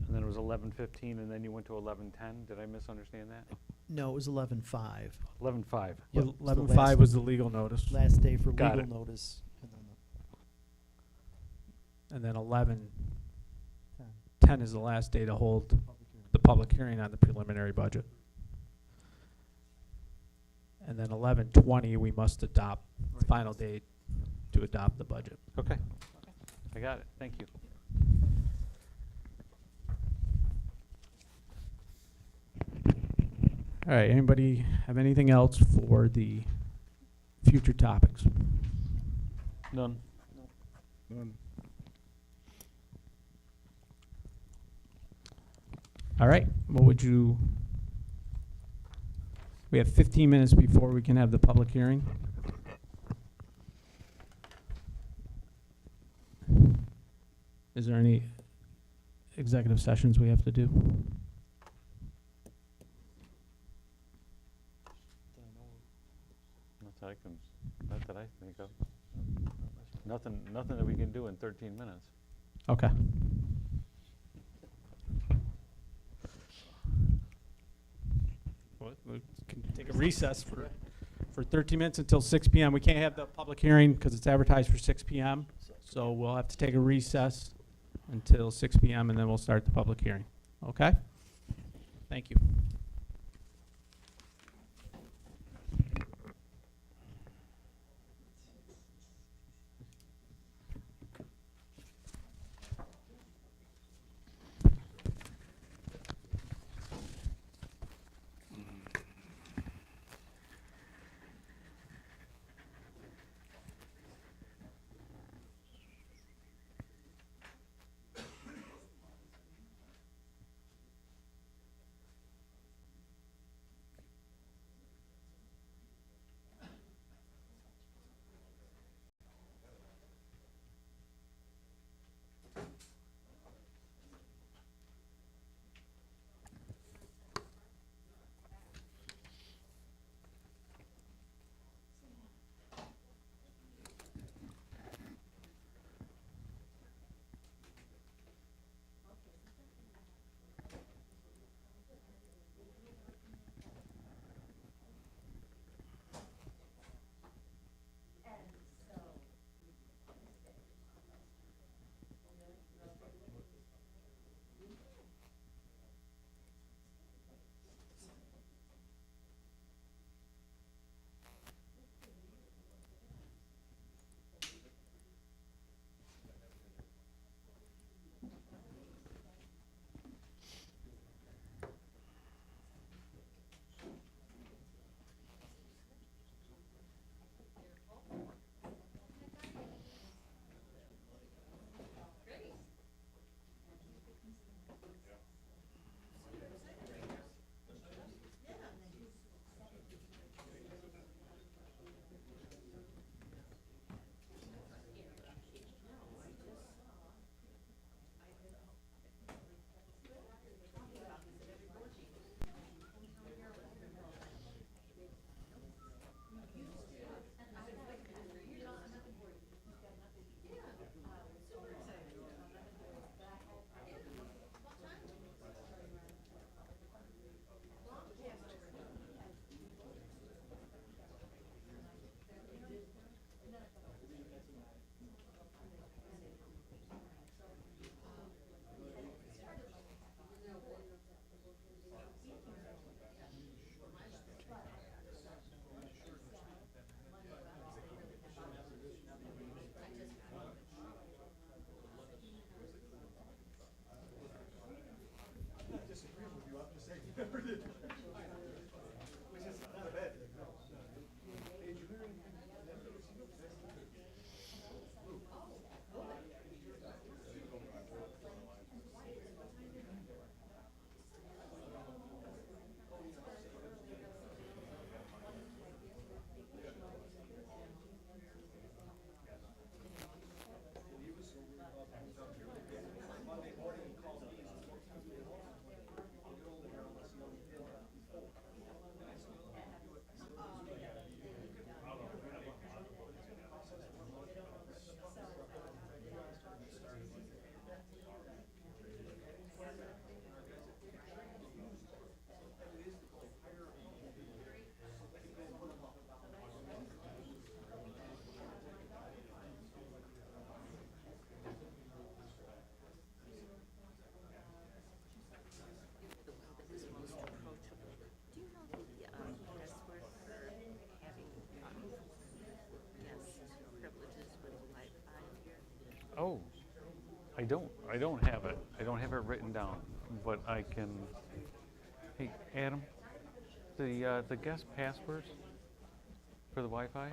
And then it was 11/15, and then you went to 11/10. Did I misunderstand that? No, it was 11/5. 11/5. Yep, it's the 11/5 last- was the legal notice, Last day for Got legal it. notice. And then and then 11/10 10. is the last day to hold the public hearing on the preliminary budget. And then 11/20, we must adopt, final date to adopt the budget. Okay. I got it. Thank you. All right, anybody have anything else for the future topics? None. None. All right, what would you, we have 15 minutes before we can have the public hearing. Is there any executive sessions we have to do? Not that I think of. Nothing that we can do in 13 minutes. Okay. Well, we can take a recess for 13 minutes until 6 PM. We can't have the public hearing because it's advertised for 6 PM. So we'll have to take a recess until 6 PM and then we'll start the public hearing. Okay? Thank you. don't have it. I don't have it written down, but I can. Hey, Adam, the guest passwords for the Wi-Fi?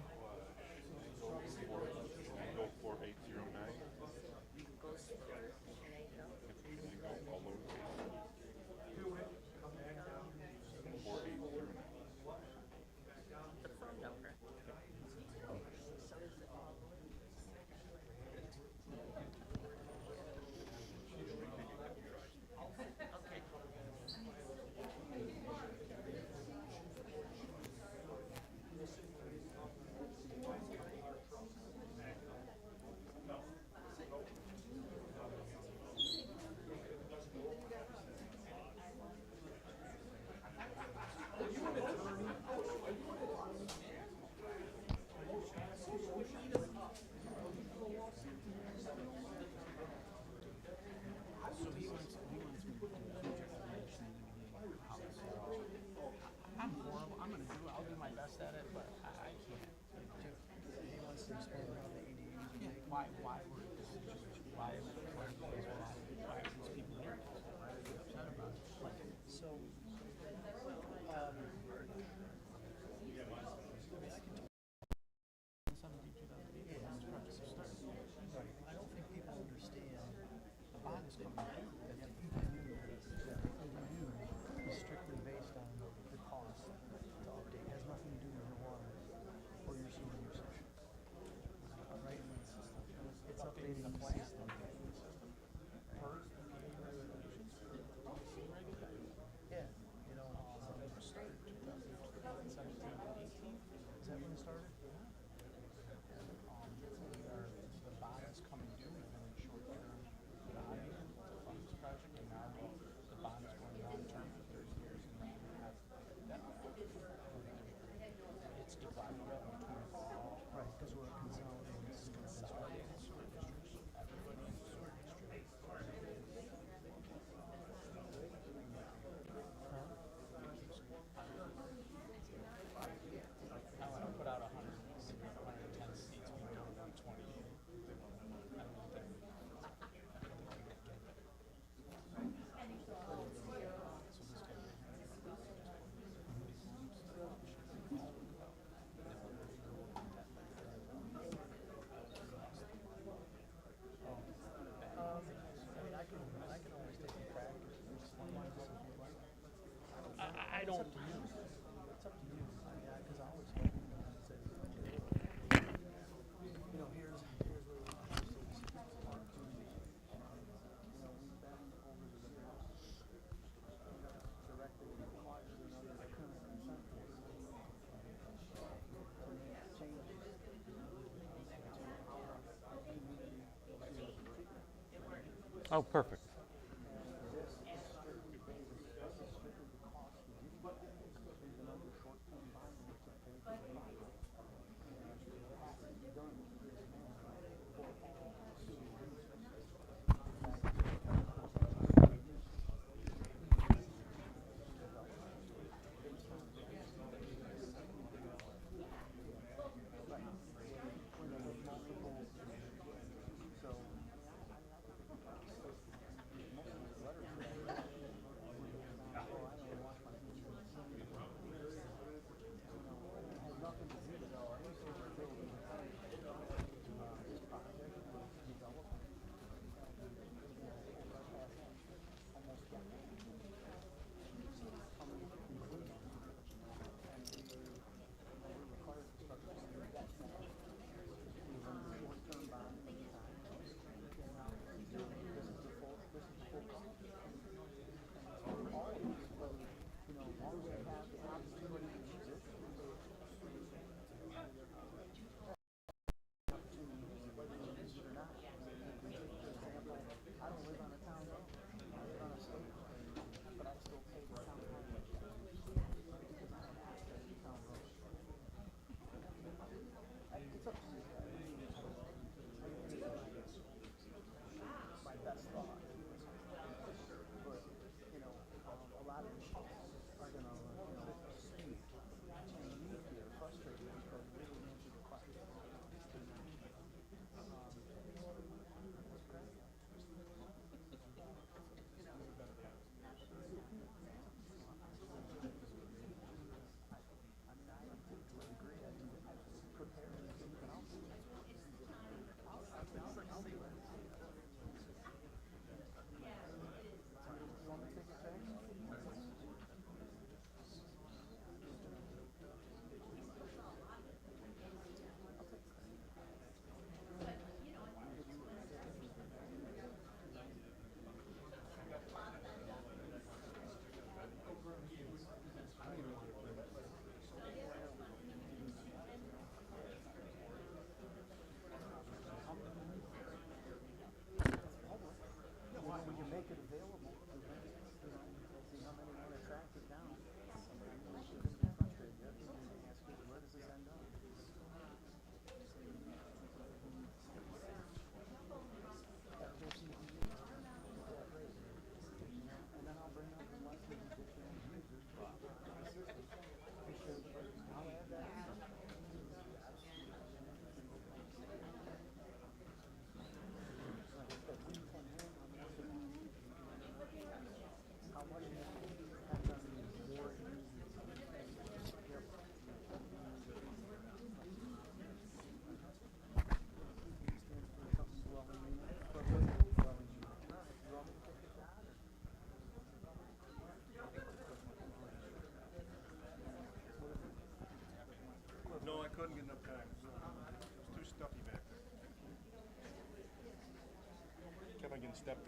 Oh, perfect.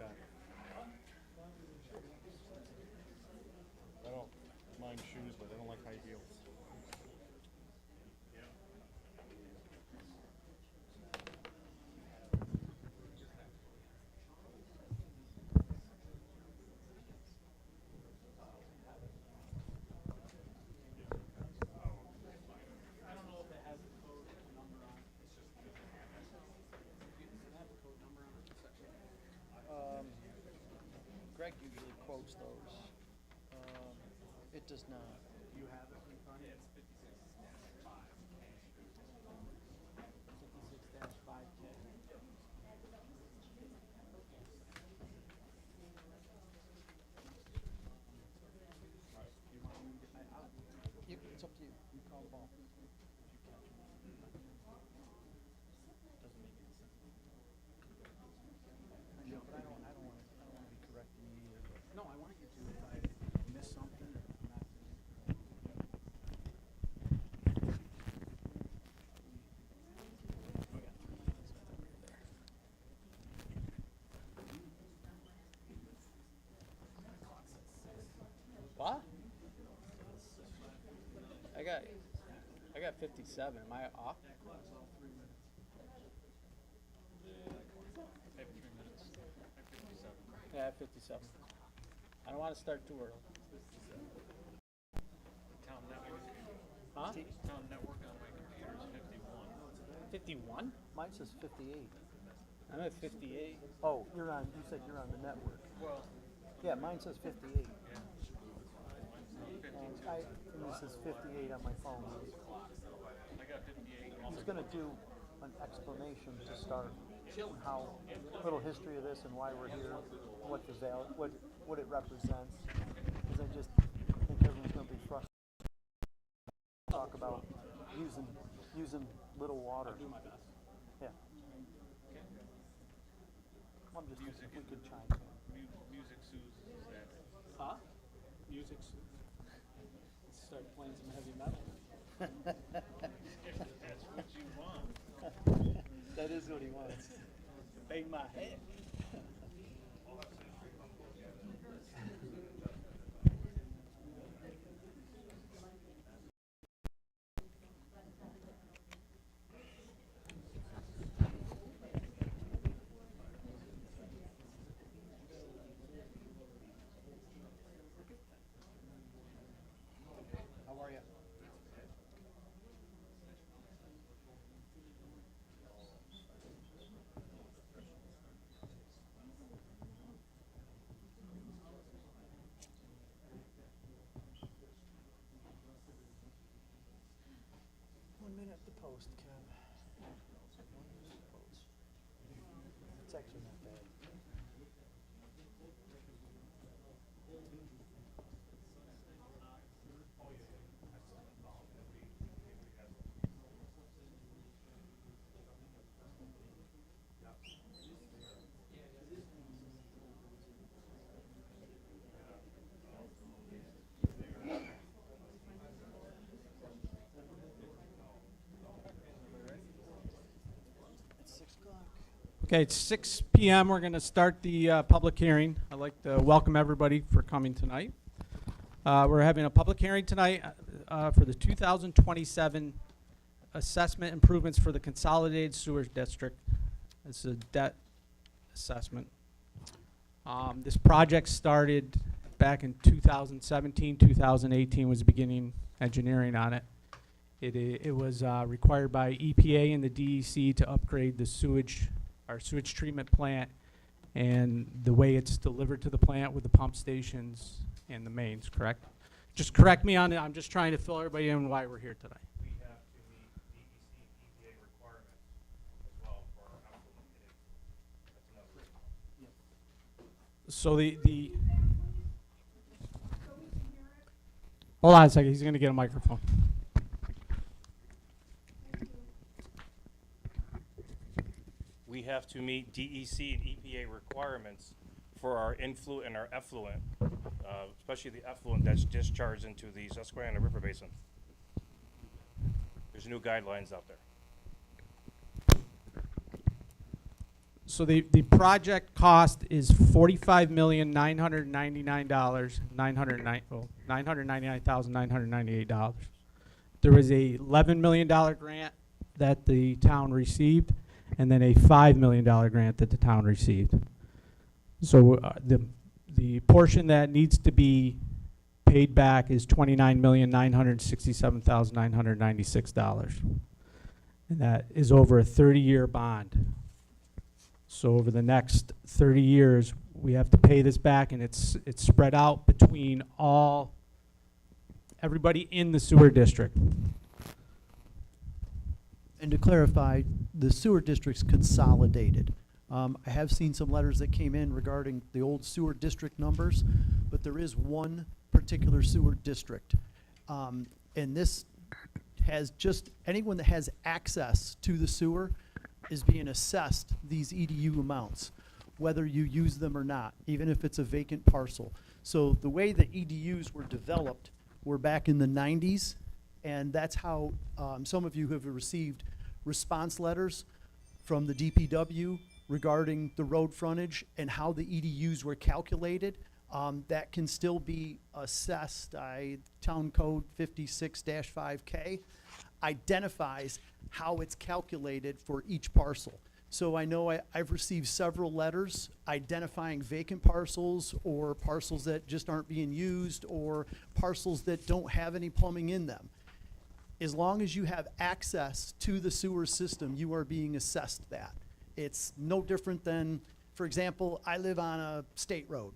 that. I don't mind shoes, but I don't like high heels. Greg usually quotes those. It does not. You have it in front of you? It's up to you. You call the ball. No, but I don't want to be correcting you either. No, I want you to, if I miss something or I'm not. What? I got 57. Am I off? Yeah, I have 57. I don't want to start too early. Town network. Huh? Town network on my computer is 51. 51? Mine says 58. I'm at 58. Oh, you said you're on the network. Well, Yeah, mine says 58. yeah. And it says 58 on my phone. I got 58. I was gonna do an explanation to start, how, little history of this and why we're here, what the what it represents. Because I just think everyone's gonna be frustrated. Talk about using little water. I'll do my best. Yeah. I'm just thinking if we could chime in. Music Suze is that. Huh? Music. Let's start playing some heavy metal. That's what you want. That is what he wants. Bang my head. How are you? One minute to post, Kev. 1 minute to post. It's actually not bad. It's 6 o'clock. Okay, it's 6 PM. We're going to start the public hearing. I'd like to welcome everybody for coming tonight. We're having a public hearing tonight for the 2027 assessment improvements for the Consolidated Sewer District. It's a debt assessment. This project started back in 2017, 2018 was beginning engineering on it. It was required by EPA and the DEC to upgrade the our sewage treatment plant and the way it's delivered to the plant with the pump stations and the mains, correct? Just correct me on it. I'm just trying to fill everybody in why we're here tonight. We have to meet DEC and EPA requirements as well for our effluent hitting. That's another. So the hold on a second. He's going to get a microphone. We have to meet DEC and EPA requirements for our influent and our effluent, especially the effluent that's discharged into the Susquehanna River Basin. There's new guidelines out there. So the project cost is $45,999,998. There was a $11 million grant that the town received, and then a $5 million grant that the town received. So the portion that needs to be paid back is $29,967,996. And that is over a 30-year bond. So over the next 30 years, we have to pay this back, and it's spread out between everybody in the sewer district. And to clarify, the sewer district's consolidated. I have seen some letters that came in regarding the old sewer district numbers, but there is one particular sewer district. And this has just, anyone that has access to the sewer is being assessed these EDU amounts, whether you use them or not, even if it's a vacant parcel. So the way the EDUs were developed were back in the 90s, and that's how some of you have received response letters from the DPW regarding the road frontage and how the EDUs were calculated. That can still be assessed. Town Code 56-5K identifies how it's calculated for each parcel. So I know I've received several letters identifying vacant parcels or parcels that just aren't being used or parcels that don't have any plumbing in them. As long as you have access to the sewer system, you are being assessed that. It's no different than, for example, I live on a state road.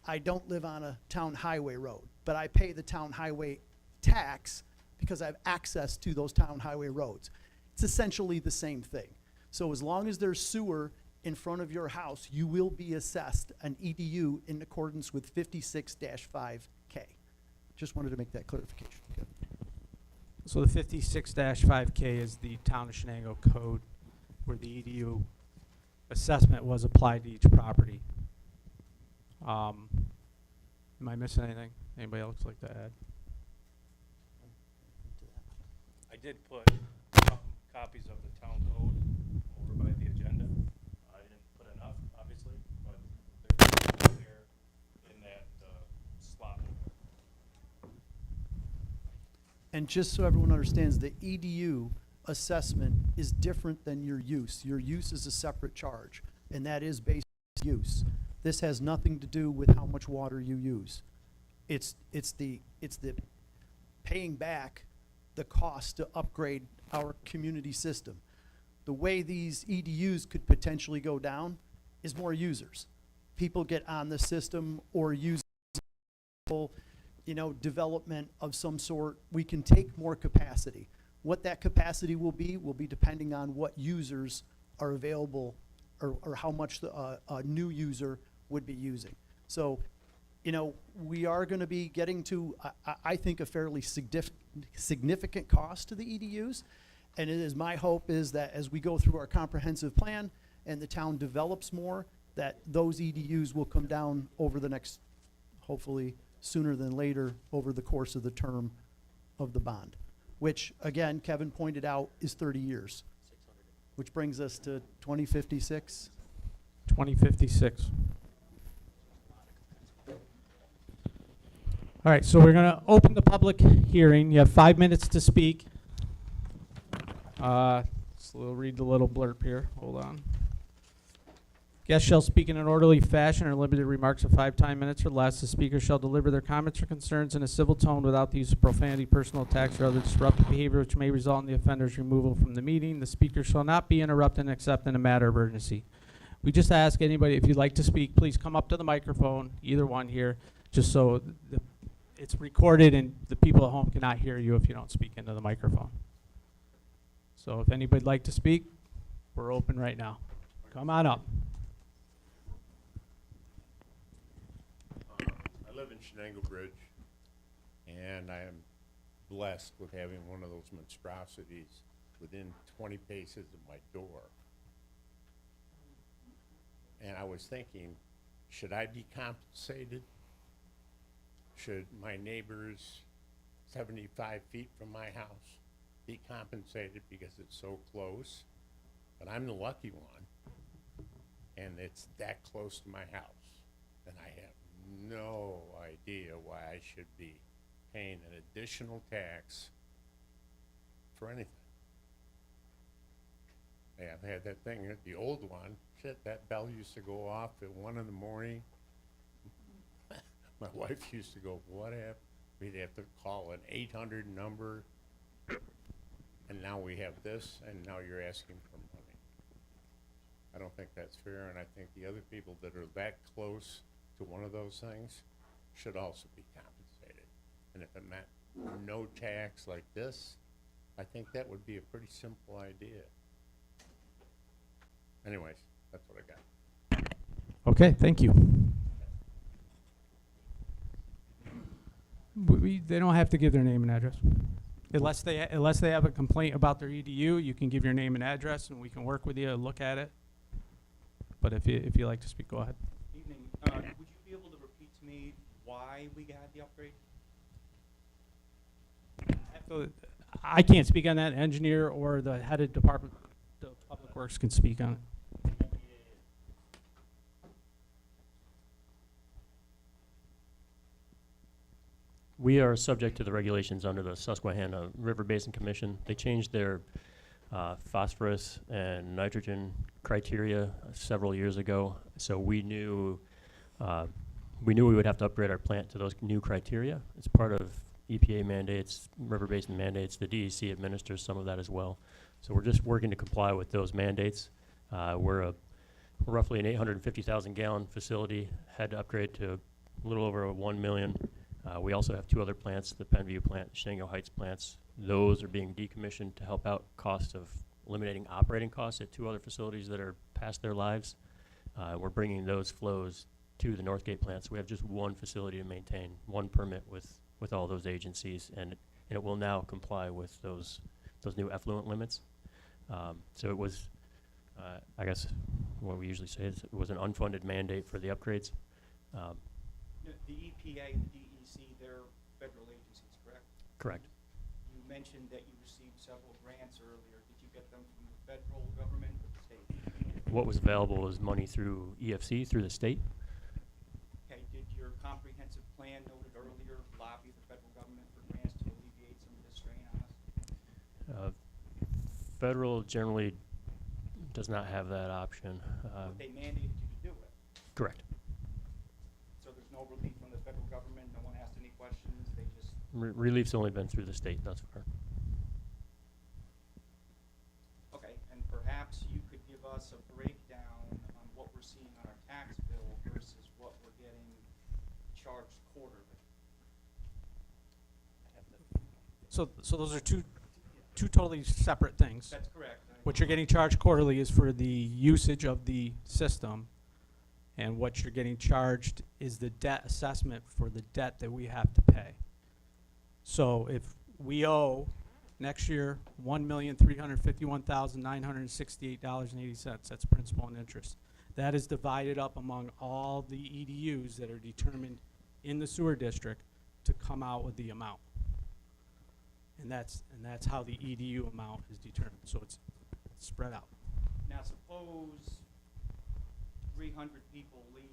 I don't live on a town highway road, but I pay the town highway tax because I have access to those town highway roads. It's essentially the same thing. So as long as there's sewer in front of your house, you will be assessed an EDU in accordance with 56-5K. Just wanted to make that clarification. Okay. So the 56-5K is the town of Shenango code where the EDU assessment was applied to each property. Am I missing anything? Anybody else like to add? I did put copies of the town code over by the agenda. I didn't put enough, obviously, but they're there in that slot. And just so everyone understands, the EDU assessment is different than your use. Your use is a separate charge, and that is based on use. This has nothing to do with how much water you use. It's the paying back the cost to upgrade our community system. The way these EDUs could potentially go down is more users. People get on the system or use, development of some sort. We can take more capacity. What that capacity will be depending on what users are available or how much a new user would be using. So, we are going to be getting to, I think, a fairly significant cost to the EDUs. And it is my hope is that as we go through our comprehensive plan and the town develops more, that those EDUs will come down over the next, hopefully sooner than later, over the course of the term of the bond, which, again, Kevin pointed out, is 30 years, which brings us to 2056. 2056. All right, so we're going to open the public hearing. You have 5 minutes to speak. Read the little blurb here. Hold on. Guests shall speak in an orderly fashion or limited remarks of 5 minutes or less. The speaker shall deliver their comments or concerns in a civil tone without the use of profanity, personal attacks, or other disruptive behavior which may result in the offender's removal from the meeting. The speaker shall not be interrupted except in a matter of urgency. We just ask anybody, if you'd like to speak, please come up to the microphone, either one here, just so it's recorded and the people at home cannot hear you if you don't speak into the microphone. So if anybody'd like to speak, we're open right now. Come on up. I live in Shenango Bridge, and I am blessed with having one of those monstrosities within 20 paces of my door. And I was thinking, should I be compensated? Should my neighbors 75 feet from my house be compensated because it's so close? But I'm the lucky one. and it's that close to my house, then I have no idea why I should be paying an additional tax for anything. Yeah, I've had that thing, the old one, shit, that bell used to go off at 1 in the morning. My wife used to go, what happened? We'd have to call an 800 number, and now we have this, and now you're asking for money. I don't think that's fair, and I think the other people that are that close to one of those things should also be compensated. And if it meant no tax like this, I think that would be a pretty simple idea. Anyways, that's what I got. Okay, thank you. They don't have to give their name and address. Unless they have a complaint about their EDU, you can give your name and address and we can work with you, look at it. But if you like to speak, go ahead. Evening. Would you be able to repeat to me why we got the upgrade? I can't speak on that. Engineer or the head of department, the public works can speak on it. We are subject to the regulations under the Susquehanna River Basin Commission. They changed their phosphorus and nitrogen criteria several years ago. So we knew we would have to upgrade our plant to those new criteria. It's part of EPA mandates, River Basin mandates. The DEC administers some of that as well. So we're just working to comply with those mandates. We're roughly an 850,000 gallon facility, had to upgrade to a little over 1 million. We also have 2 other plants, the Penview plant, the Shenango Heights plants. Those are being decommissioned to help out costs of eliminating operating costs at 2 other facilities that are past their lives. We're bringing those flows to the Northgate plant. So we have just 1 facility to maintain, 1 permit with all those agencies, and it will now comply with those new effluent limits. So it was, I guess, what we usually say is it was an unfunded mandate for the upgrades. The EPA and the DEC, they're federal agencies, correct? Correct. You mentioned that you received several grants earlier. Did you get them from the federal government or the state? What was available was money through EFC, through the state. Okay, did your comprehensive plan noted earlier lobby the federal government for grants to alleviate some of this strain on us? Federal generally does not have that option. But they mandated you to do it. Correct. So there's no relief from the federal government, no one asked any questions, they just... Relief's only been through the state thus far. Okay, and perhaps you could give us a breakdown on what we're seeing on our tax bill versus what we're getting charged quarterly. So those are two totally separate things. That's correct. What you're getting charged quarterly is for the usage of the system, and what you're getting charged is the debt assessment for the debt that we have to pay. So if we owe next year $1,351,968.80, that's principal and interest. That is divided up among all the EDUs that are determined in the sewer district to come out with the amount. And that's how the EDU amount is determined. So it's spread out. Now suppose 300 people leave,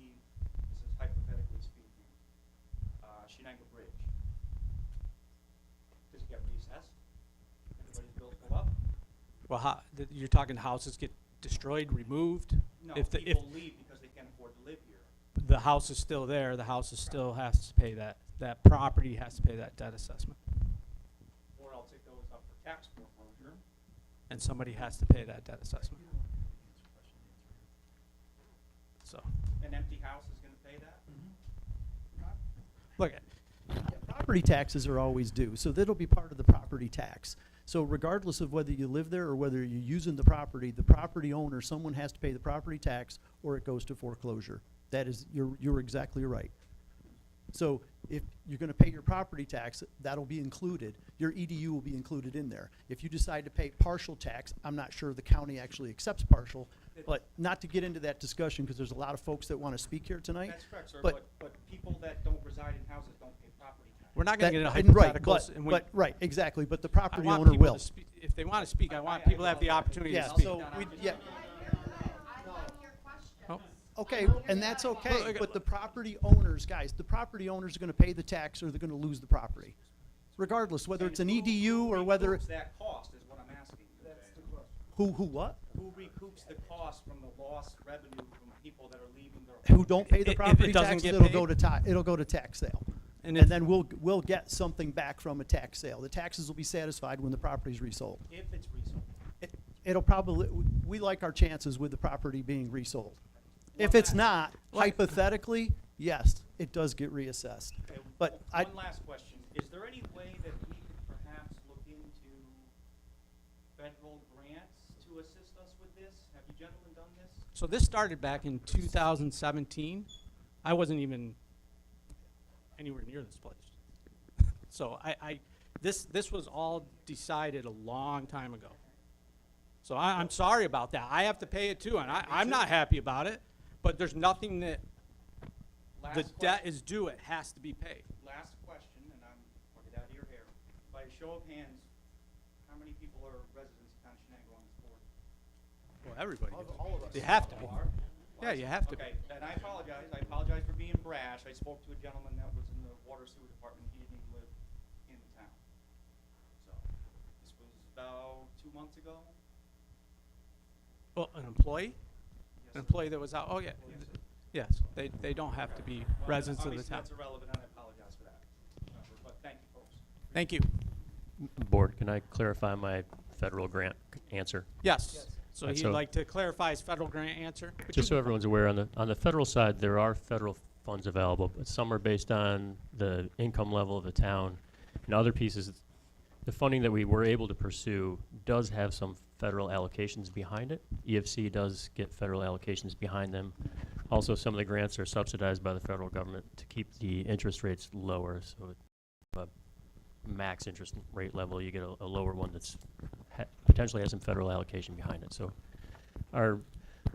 this is hypothetically speaking, Shenango Bridge. Does it get reassessed? Everybody's bills go up? Well, you're talking houses get destroyed, removed? No, If people leave because they can't afford to live here. The house is still there, the house is still has to pay that property has to pay that debt assessment. Or else it goes up for tax foreclosure. And somebody has to pay that debt assessment. So, An empty house is gonna pay that? look, Property taxes are always due, so that'll be part of the property tax. So regardless of whether you live there or whether you're using the property owner, someone has to pay the property tax or it goes to foreclosure. That is, you're exactly right. So if you're gonna pay your property tax, that'll be included. Your EDU will be included in there. If you decide to pay partial tax, I'm not sure the county actually accepts partial, but not to get into that discussion, because there's a lot of folks that wanna speak here tonight. That's correct, sir, But- but people that don't reside in houses don't pay property tax. we're not gonna get into And right, hypotheticals. and we- right, exactly, but the I property want owner people will. to speak. If they want to speak, I want people to have the opportunity to Yeah, speak. so, yeah, Oh. Okay, and that's okay, but the property owners, guys, the property owners are gonna pay the tax or they're gonna lose the property. Regardless, whether it's an EDU or whether, Who recoups that cost is what I'm asking. who what? Who recoups the cost from the lost revenue from people that are leaving their? Who don't pay the If it property doesn't taxes, get it'll paid? go to it'll go to tax sale. And And if, then we'll get something back from a tax sale. The taxes will be satisfied when the property's resold. If it's resold. It'll probably, we like our chances with the property being resold. If it's not, hypothetically, yes, it does get reassessed. Okay, But one last question. Is there any way that we could perhaps look into federal grants to assist us with this? Have you gentlemen done this? so this started back in 2017. I wasn't even anywhere near this place. So this was all decided a long time ago. So I'm sorry about that. I have to pay it too, and I'm not happy about it, but there's nothing that, the Last debt question. is due, it has to be paid. Last question, and I'll get out of your hair. By a show of hands, how many people are residents of Town of Shenango on this board? Well, everybody, all of us. you have to be. Are? Yeah, you have to be. Okay, and I apologize. I apologize for being brash. I spoke to a gentleman that was in the water sewer department. He didn't even live in the town. So, this was about 2 months ago. Well, an employee? An employee that was out, oh, yeah. Yes, they don't have to be Well, residents of the obviously town. that's irrelevant, and I apologize for that. But thank you, folks. Thank you. Board, can I clarify my federal grant answer? Yes. So Right, he'd so- like to clarify his federal grant answer? Would Just so you- everyone's aware, on the federal side, there are federal funds available, but some are based on the income level of the town. And other pieces, the funding that we were able to pursue does have some federal allocations behind it. EFC does get federal allocations behind them. Also, some of the grants are subsidized by the federal government to keep the interest rates lower. So a max interest rate level, you get a lower one that's potentially has some federal allocation behind it. So our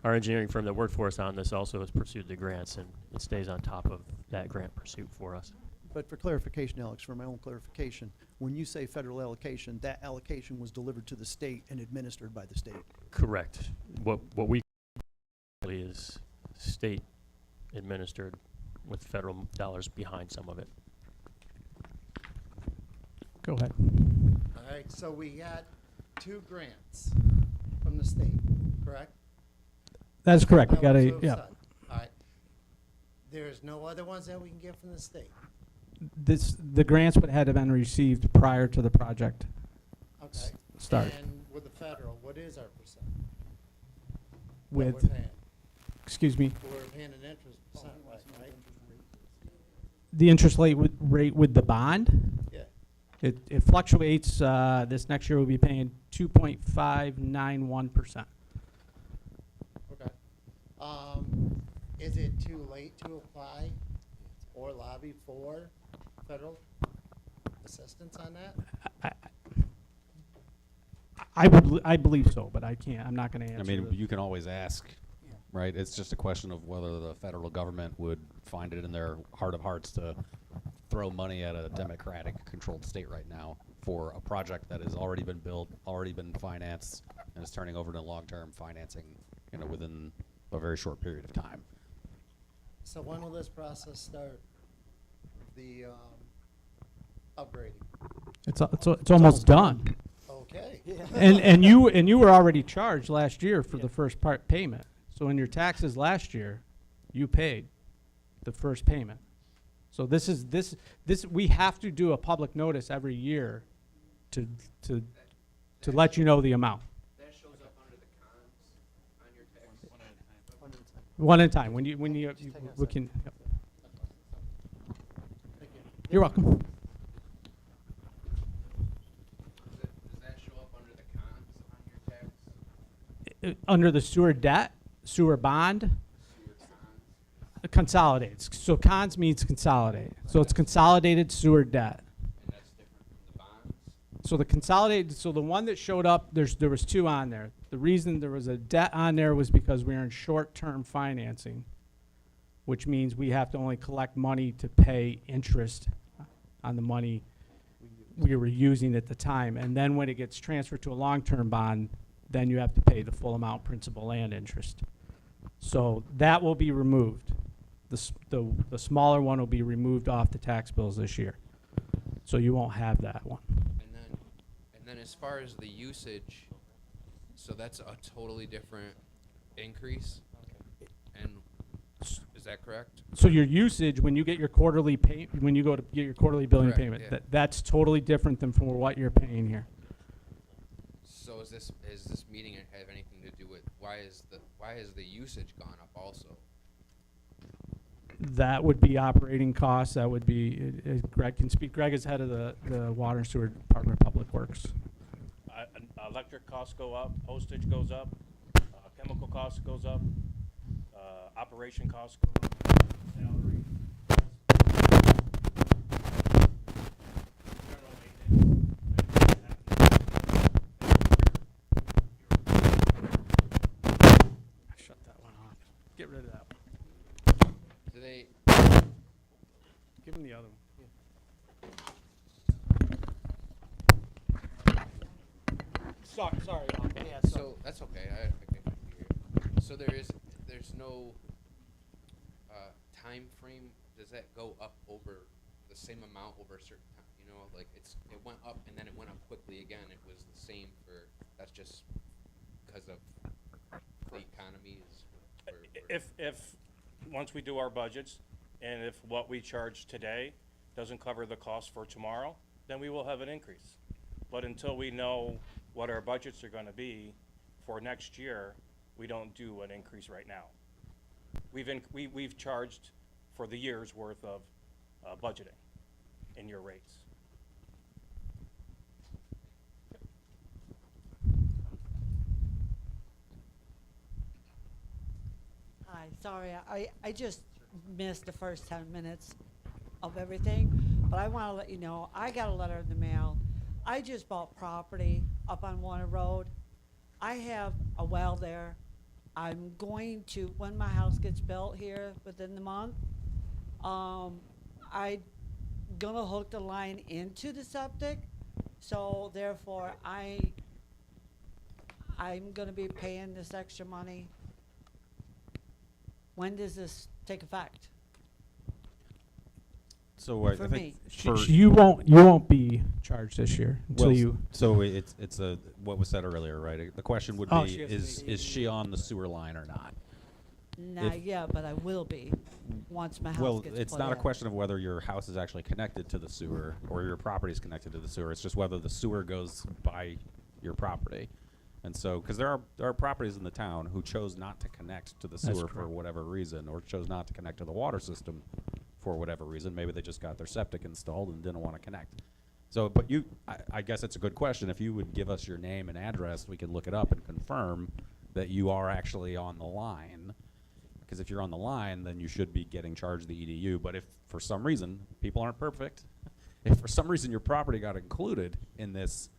engineering firm that worked for us on this also has pursued the grants, and it stays on top of that grant pursuit for us. But for clarification, Alex, for my own clarification, when you say federal allocation, that allocation was delivered to the state and administered by the state. Correct. What we is state administered with federal dollars behind some of it. Go ahead. All right, so we got 2 grants from the state, correct? That's correct. We That got was a, those yeah. side. All right. There's no other ones that we can get from the state? The grants would had been received prior to the project Okay. start. And with the federal, what is our percent? that With, we're paying? excuse me, We're paying an interest percent, right? the interest rate with the bond? Yeah. It fluctuates, this next year we'll be paying 2.591%. Okay. Is it too late to apply or lobby for federal assistance on that? I believe so, but I can't, I'm not gonna answer. I mean, the- you can always ask, right? It's just a question of whether the federal government would find it in their heart of hearts to throw money at a Democratic-controlled state right now for a project that has already been built, already been financed, and is turning over to long-term financing, you know, within a very short period of time. So when will this process start? The upgrading? It's almost done. Okay. And you were already charged last year for the first part payment. So in your taxes last year, you paid the first payment. So this we have to do a public notice every year to let you know the amount. That shows up under the cons on your tax. One at a time. When you we can. Yep. You're welcome. Does that show up under the cons on your tax? Under the sewer debt, sewer bond, consolidates. So cons means consolidate. So it's consolidated sewer debt. And that's different from the bonds? So the consolidated, so the one that showed up, there was 2 on there. The reason there was a debt on there was because we are in short-term financing, which means we have to only collect money to pay interest on the money we were using at the time. And then when it gets transferred to a long-term bond, then you have to pay the full amount, principal and interest. So that will be removed. The smaller one will be removed off the tax bills this year. So you won't have that one. And then as far as the usage, so that's a totally different increase? And is that correct? So your usage, when you get your quarterly pay, when you go to get your quarterly billing Correct, payment, yeah. that's totally different than from what you're paying here. So is this meeting have anything to do with, why is the usage gone up also? That would be operating costs, that would be, Greg can speak, Greg is head of the Water and Sewer Department of Public Works. Electric costs go up, postage goes up, chemical costs goes up, operation costs go up, salary. Shut that one off. Get rid of that one. Do they, Give him the other one. Sorry, yeah, so, that's okay, I can hear you. So there's no, time frame, does that go up over the same amount over a certain time? You know, like it went up and then it went up quickly again, it was the same for, that's just because of the economy is. If, once we do our budgets, and if what we charge today doesn't cover the cost for tomorrow, then we will have an increase. But until we know what our budgets are gonna be for next year, we don't do an increase right now. We've charged for the year's worth of budgeting in your rates. Hi, sorry, I just missed the first 10 minutes of everything, but I want to let you know, I got a letter in the mail. I just bought property up on Warner Road. I have a well there. I'm going to, when my house gets built here within the month, I'm gonna hook the line into the septic, so therefore I'm gonna be paying this extra money. When does this take effect? So I For think me. You won't be charged this year until you. So it's what was said earlier, right? The question would Oh, be, she has to is she on the sewer line or not? Not yet, but I will be, once my house Well, gets it's put not a in. question of whether your house is actually connected to the sewer or your property is connected to the sewer. It's just whether the sewer goes by your property. And so, because there are properties in the town who chose not to connect to the That's sewer for correct. whatever reason, or chose not to connect to the water system for whatever reason. Maybe they just got their septic installed and didn't want to connect. So, but I guess it's a good question. If you would give us your name and address, we can look it up and confirm that you are actually on the line. Because if you're on the line, then you should be getting charged the EDU. But if for some reason, people aren't perfect, if for some reason your property got included in this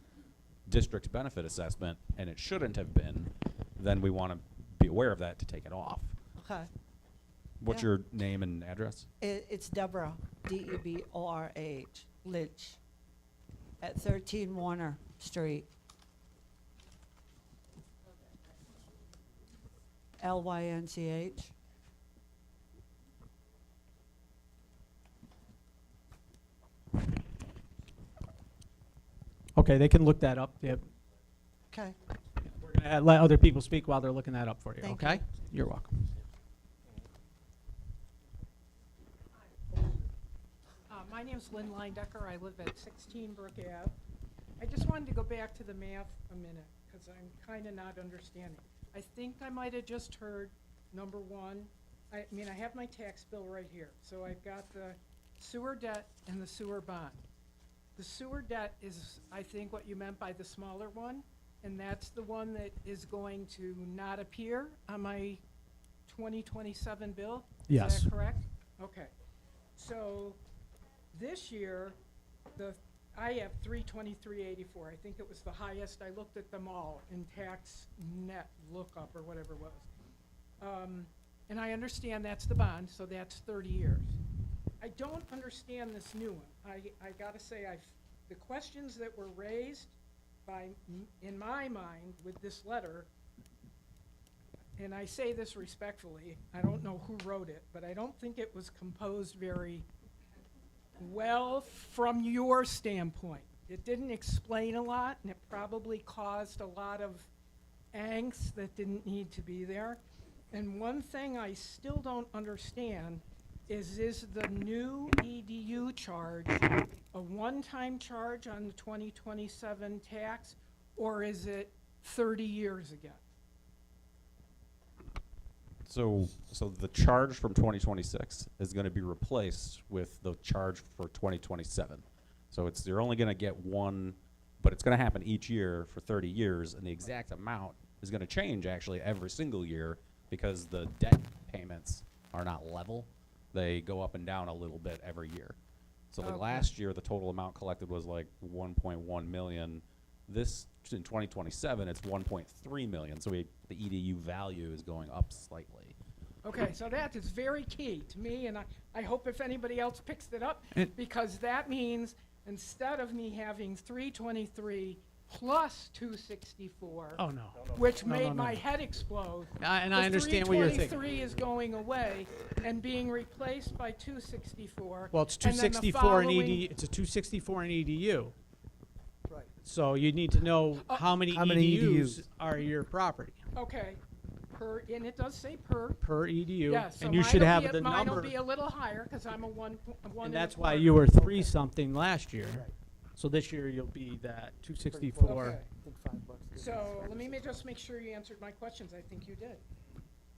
district benefit assessment and it shouldn't have been, then we want to be aware of that to take it off. Okay. What's Yeah. your name and address? It's Deborah, D-E-B-O-R-A-H, Lynch, at 13 Warner Street. L-Y-N-C-H. Okay, they can look that up. Yep. Okay. We're gonna let other people speak while they're looking that up for you. Thank okay? you. You're welcome. My name's Lynn Leindecker. I live at 16 Brook Ave. I just wanted to go back to the math a minute, because I'm kind of not understanding. I think I might have just heard, number one, I mean, I have my tax bill right here. So I've got the sewer debt and the sewer bond. The sewer debt is, I think, what you meant by the smaller one, and that's the one that is going to not appear on my 2027 bill? Yes. Is that correct? Okay. So this year, I have 323.84. I think it was the highest. I looked at them all in tax net lookup or whatever it was. And I understand that's the bond, so that's 30 years. I don't understand this new one. I gotta say, the questions that were raised in my mind with this letter, and I say this respectfully, I don't know who wrote it, but I don't think it was composed very well from your standpoint. It didn't explain a lot, and it probably caused a lot of angst that didn't need to be there. And one thing I still don't understand is the new EDU charge a one-time charge on the 2027 tax, or is it 30 years again? So the charge from 2026 is going to be replaced with the charge for 2027. So you're only going to get one, but it's going to happen each year for 30 years, and the exact amount is going to change actually every single year because the debt payments are not level. They go up and down a little bit every year. So like last year, the total amount collected was like 1.1 million. This, in 2027, it's 1.3 million. So the EDU value is going up slightly. Okay, so that is very key to me, and I hope if anybody else picks it up, because that means instead of me having 323 plus 264, Oh, no. which No, made no, my no. head explode. And I understand what you're thinking. 323 is going away and being replaced by 264. Well, it's and then the 264 in following- it's a 264 in EDU. Right. So you need to know how many EDUs EDUs? are your property Okay, and it does say per. per EDU. Yeah, so And you should have the mine will number. be a little higher, because I'm a one And and that's a why quarter. you were 3-something last year. So this year you'll be that 264. Okay. So let me just make sure you answered my questions. I think you did.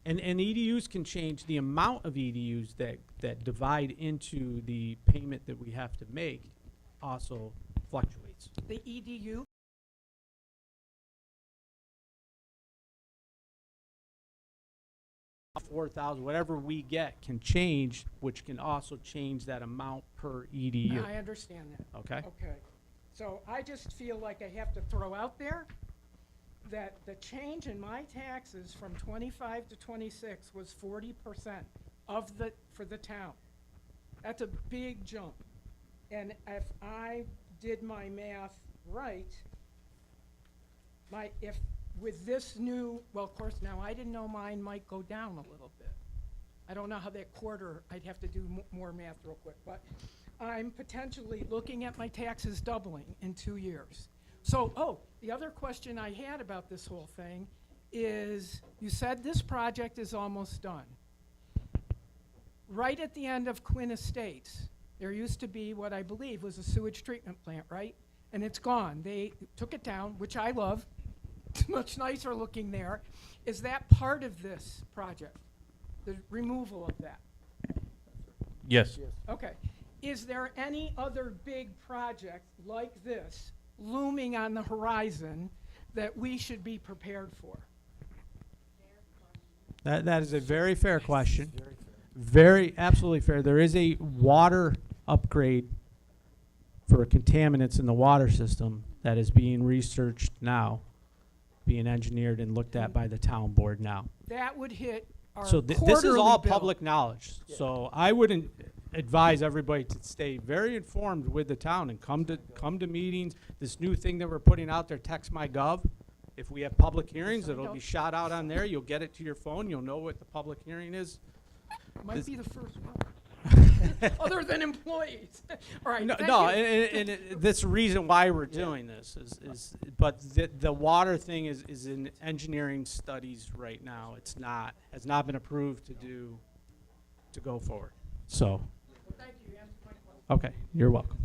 And EDUs can change, the amount of EDUs that divide into the payment that we have to make also fluctuates. The EDU, 4,000, whatever we get can change, which can also change that amount per EDU. I understand that. Okay? Okay. So I just feel like I have to throw out there that the change in my taxes from 25 to 26 was 40% for the town. That's a big jump. And if I did my math right, with this new, well, of course, now I didn't know mine might go down a little bit. I don't know how that quarter, I'd have to do more math real quick, but I'm potentially looking at my taxes doubling in 2 years. So, the other question I had about this whole thing is, you said this project is almost done. Right at the end of Quinn Estates, there used to be what I believe was a sewage treatment plant, right? And it's gone. They took it down, which I love. It's much nicer looking there. Is that part of this project, the removal of that? Yes. Okay. Is there any other big project like this looming on the horizon that we should be prepared for? That is a very fair question. Very, absolutely fair. There is a water upgrade for contaminants in the water system that is being researched now, being engineered and looked at by the town board now. That would hit our So this is quarterly all bill. public knowledge. So I wouldn't advise everybody to stay very informed with the town and come to meetings. This new thing that we're putting out there, Text My Gov. If we have public hearings, it'll be shot out on there. You'll get it to your phone. You'll know what the public hearing is. Might be the first one. Other than employees. All right, No, thank no, you. and that's the reason why we're doing this but the water thing is in engineering studies right now. Has not been approved to go forward. So, Well, thank you. You answered my question. okay, you're welcome.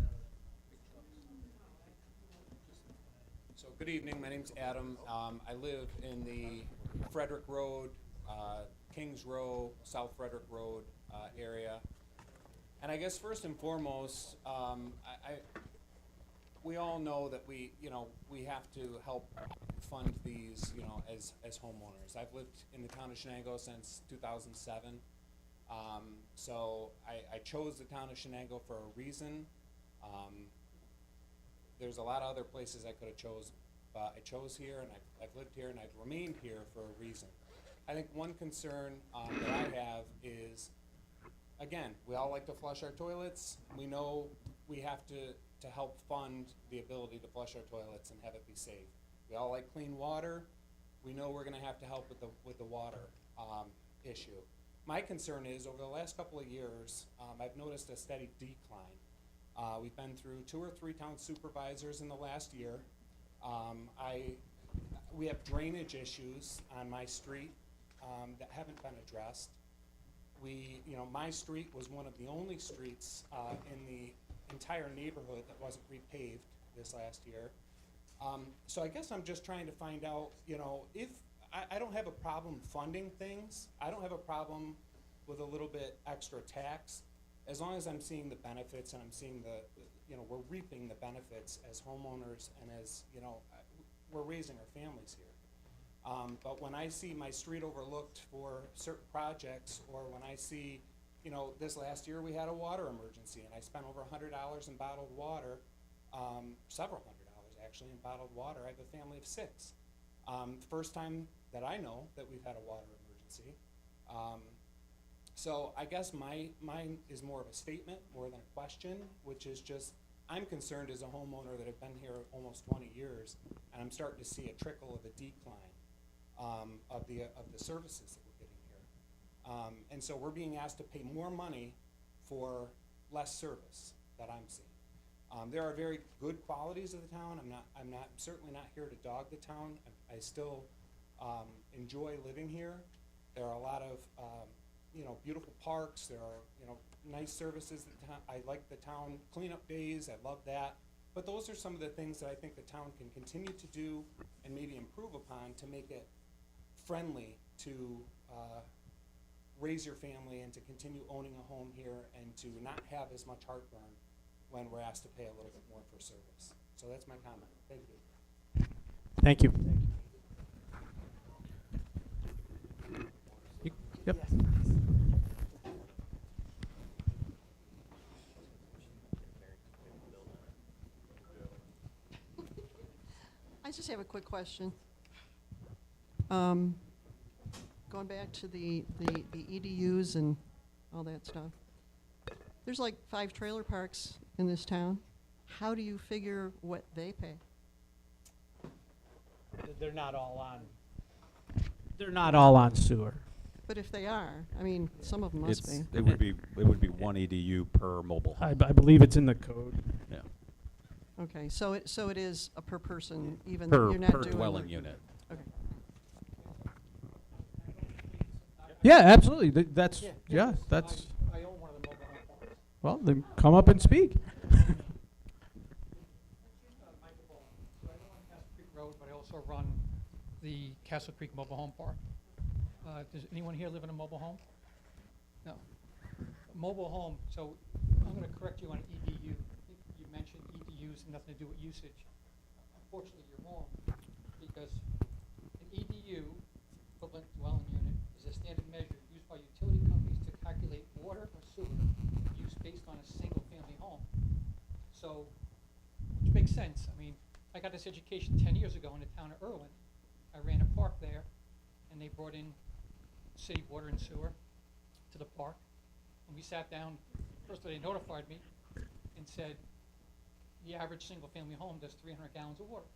So good evening, my name's Adam. I live in the Frederick Road, Kings Row, South Frederick Road area. And I guess first and foremost, we all know that we have to help fund these, as homeowners. I've lived in the town of Shenango since 2007. So I chose the town of Shenango for a reason. There's a lot of other places I could have chose, but I chose here, and I've lived here, and I've remained here for a reason. I think one concern that I have is, again, we all like to flush our toilets. We know we have to help fund the ability to flush our toilets and have it be safe. We all like clean water. We know we're gonna have to help with the water, issue. My concern is, over the last couple of years, I've noticed a steady decline. We've been through 2 or 3 town supervisors in the last year. We have drainage issues on my street, that haven't been addressed. My street was one of the only streets, in the entire neighborhood that wasn't repaved this last year. So I guess I'm just trying to find out, if, I don't have a problem funding things. I don't have a problem with a little bit extra tax, as long as I'm seeing the benefits and I'm seeing we're reaping the benefits as homeowners and as, we're raising our families here. But when I see my street overlooked for certain projects, or when I see, this last year we had a water emergency and I spent over $100 in bottled water, several $100 actually in bottled water. I have a family of 6. First time that I know that we've had a water emergency. So I guess mine is more of a statement more than a question, which is just, I'm concerned as a homeowner that have been here almost 20 years, and I'm starting to see a trickle of a decline of the services that we're getting here. And so we're being asked to pay more money for less service that I'm seeing. There are very good qualities of the town. I'm certainly not here to dog the town. I still enjoy living here. There are a lot of beautiful parks. There are nice services. I like the town cleanup days. I love that. But those are some of the things that I think the town can continue to do and maybe improve upon to make it friendly to raise your family and to continue owning a home here and to not have as much heartburn when we're asked to pay a little bit more for service. So that's my comment. Thank you. Thank you. Yep. I just have a quick question. Going back to the EDUs and all that stuff. There's like 5 trailer parks in this town. How do you figure what they pay? They're not all on. They're not all on sewer. But if they are, I mean, some of them must be. It would be 1 EDU per mobile home. I believe it's in the code. Yeah. Okay, so it is a per person, even Per though you're not per doing dwelling unit. Okay. Yeah, absolutely. That's that's. I own one of the mobile home parks. Well, then come up and speak. So I live on Castle Creek Road, but I also run the Castle Creek Mobile Home Park. Does anyone here live in a mobile home? No. A mobile home, so I'm going to correct you on EDU. You mentioned EDUs and nothing to do with usage. Unfortunately, you're wrong, because an EDU, equivalent dwelling unit, is a standard measure used by utility companies to calculate water or sewer use based on a single-family home. So, which makes sense. I mean, I got this education 10 years ago in the town of Irwin. I ran a park there, and they brought in city water and sewer to the park. And we sat down, first they notified me and said, the average single-family home does 300 gallons of water.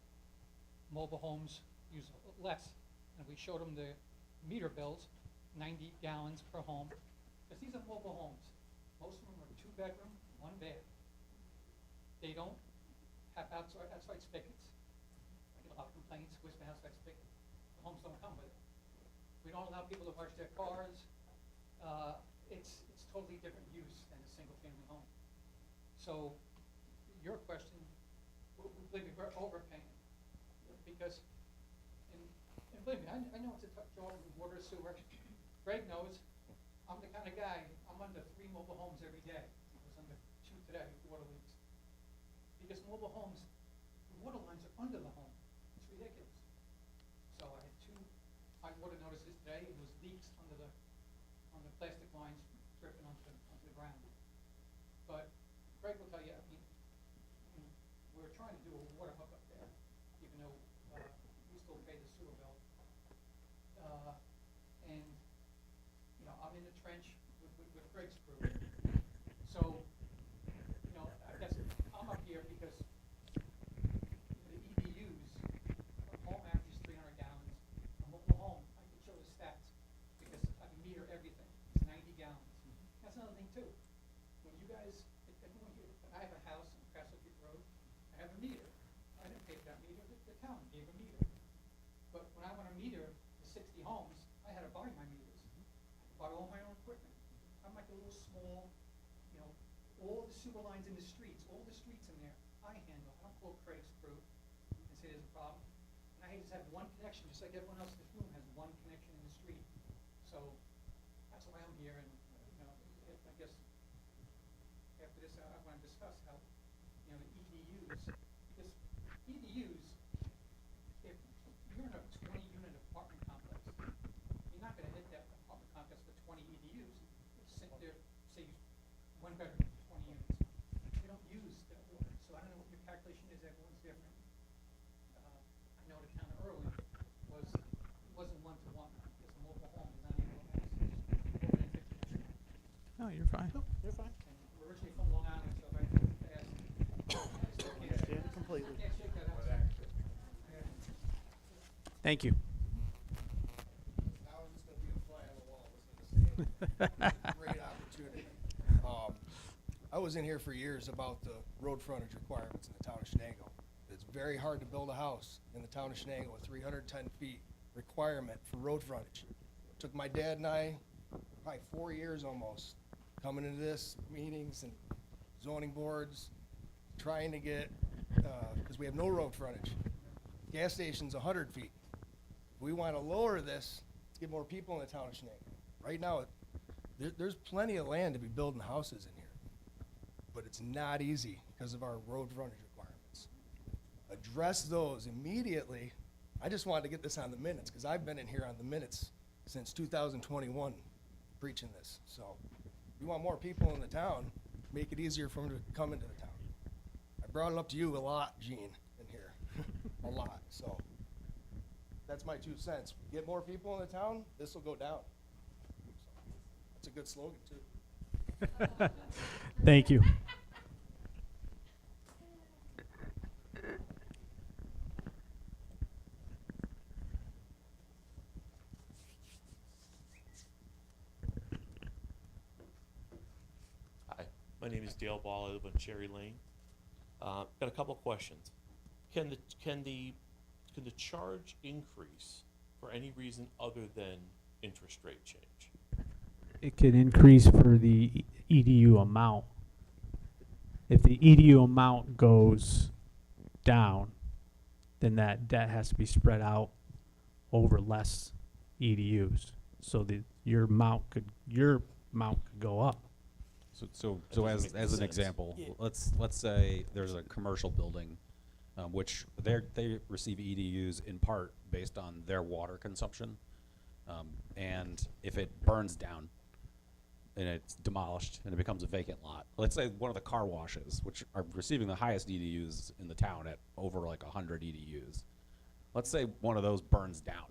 Mobile homes use less. And we showed them the meter bills, 90 gallons per home. Because these are mobile homes. Most of them are 2-bedroom, 1 bath. They don't have outside spigots. I get a lot of complaints, where's my outside spigot? The homes don't come with it. We don't allow people to wash their cars. It's totally different use than a single-family home. So, your question, believe me, we're overpaying, because, and believe me, I know it's a tough job with water, sewer. Greg knows, I'm the kind of guy, I'm under 3 mobile homes every day. I was under 2 today, water leaks. Because mobile homes, the water lines are under the home. It's ridiculous. So I had 2 high water notices today, and there was leaks on the plastic lines dripping onto the ground. But Greg will tell you, I mean, we're trying to do a water hookup there, even though we still pay the sewer bill. And, I'm in the trench with Greg's crew. So, I guess I'm up here because the EDUs, a home averages 300 gallons, a meter to 60 homes, I had to buy my meters. Bought all my own equipment. I'm like a little small, you know, all the sewer lines in the streets, all the streets in there, I handle. I don't call Craig's crew and say there's a problem. And I just have one connection, just like everyone else in this room has one connection in the street. So that's why I'm here, and, you know, I guess after this, I want to discuss how, you know, the EDUs, because EDUs, if you're in a 20-unit apartment complex, you're not gonna hit that apartment complex for 20 EDUs. It's sit there, say, one bedroom, 20 units. They don't use that water, so I don't know what your calculation is, everyone's different. I know the town of Irwin wasn't 1-to-1, because a mobile home is not even over than 50%. No, you're fine. You're fine. And we're originally from Long Island, so I have to ask. Understand it completely. I can't shake that out. Thank you. Now I'm just gonna be a fly on the wall, great opportunity. I was in here for years about the road frontage requirements in the town of Shenango. It's very hard to build a house in the town of Shenango with 310 feet requirement for road frontage. Took my dad and I probably 4 years almost coming into this, meetings and zoning boards, trying to get, because we have no road frontage. Gas station's 100 feet. We want to lower this to get more people in the town of Shenango. Right now, there's plenty of land to be building houses in here, but it's not easy because of our road frontage requirements. Address those immediately. I just wanted to get this on the minutes because I've been in here on the minutes since 2021 preaching this. So if you want more people in the town, make it easier for them to come into the town. I brought it up to you a lot, Gene, in here, a lot. So that's my 2 cents. Get more people in the town, this will go down. That's a good slogan too. Thank you. Hi, my name is Dale Ball. I live on Cherry Lane. Got a couple of questions. Can the charge increase for any reason other than interest rate change? It could increase for the EDU amount. If the EDU amount goes down, then that debt has to be spread out over less EDUs. So your amount could go up. So That as doesn't make an sense. example, let's say there's a commercial building, which they receive EDUs in part based on their water consumption, and if it burns down and it's demolished and it becomes a vacant lot, let's say one of the car washes, which are receiving the highest EDUs in the town at over like 100 EDUs, let's say one of those burns down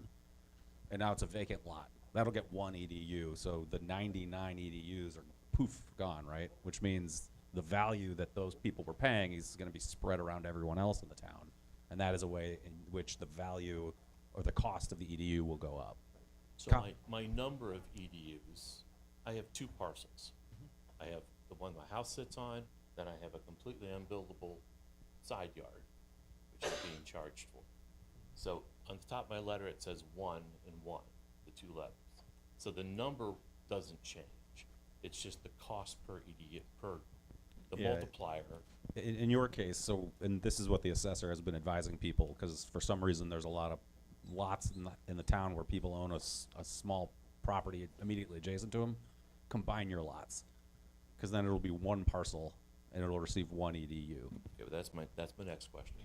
and now it's a vacant lot. That'll get 1 EDU, so the 99 EDUs are poof, gone, right? Which means the value that those people were paying is going to be spread around everyone else in the town. And that is a way in which the value or the cost of the EDU will go up. So my number of EDUs, I have 2 parcels. I have the one my house sits on, then I have a completely unbuildable side yard, which I'm being charged for. So on the top of my letter, it says 1 and 1, the 2 letters. So the number doesn't change. It's just the cost per EDU, the multiplier. In your case, so, and this is what the assessor has been advising people, because for some reason there's a lot of lots in the town where people own a small property immediately adjacent to them. Combine your lots, because then it'll be 1 parcel and it'll receive 1 EDU. Okay, but that's my next question.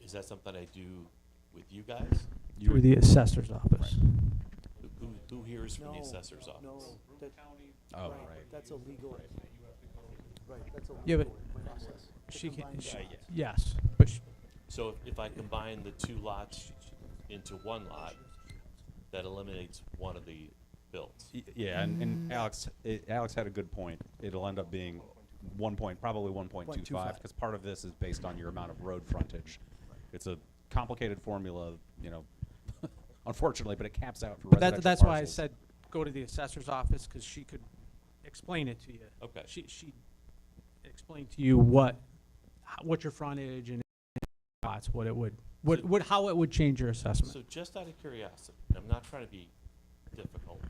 Is that something I do with you guys? Through the assessor's office. Who here is from the assessor's office? No, Oh, right. That's a legal, right, that's a Yeah, legal but process. she can, Combine she- lots. yes, but So if I combine the 2 lots into 1 lot, that eliminates one of the bills. Yeah, and Alex had a good point. It'll end up being probably 1.25, because part of this is based on your amount of road frontage. It's a complicated formula, you know, unfortunately, but it caps out for But residential that's why I parcels. said go to the assessor's office, because she could explain it to you. Okay. She explained to you what your frontage and lots, what it would how it would change your assessment. So just out of curiosity, I'm not trying to be difficult,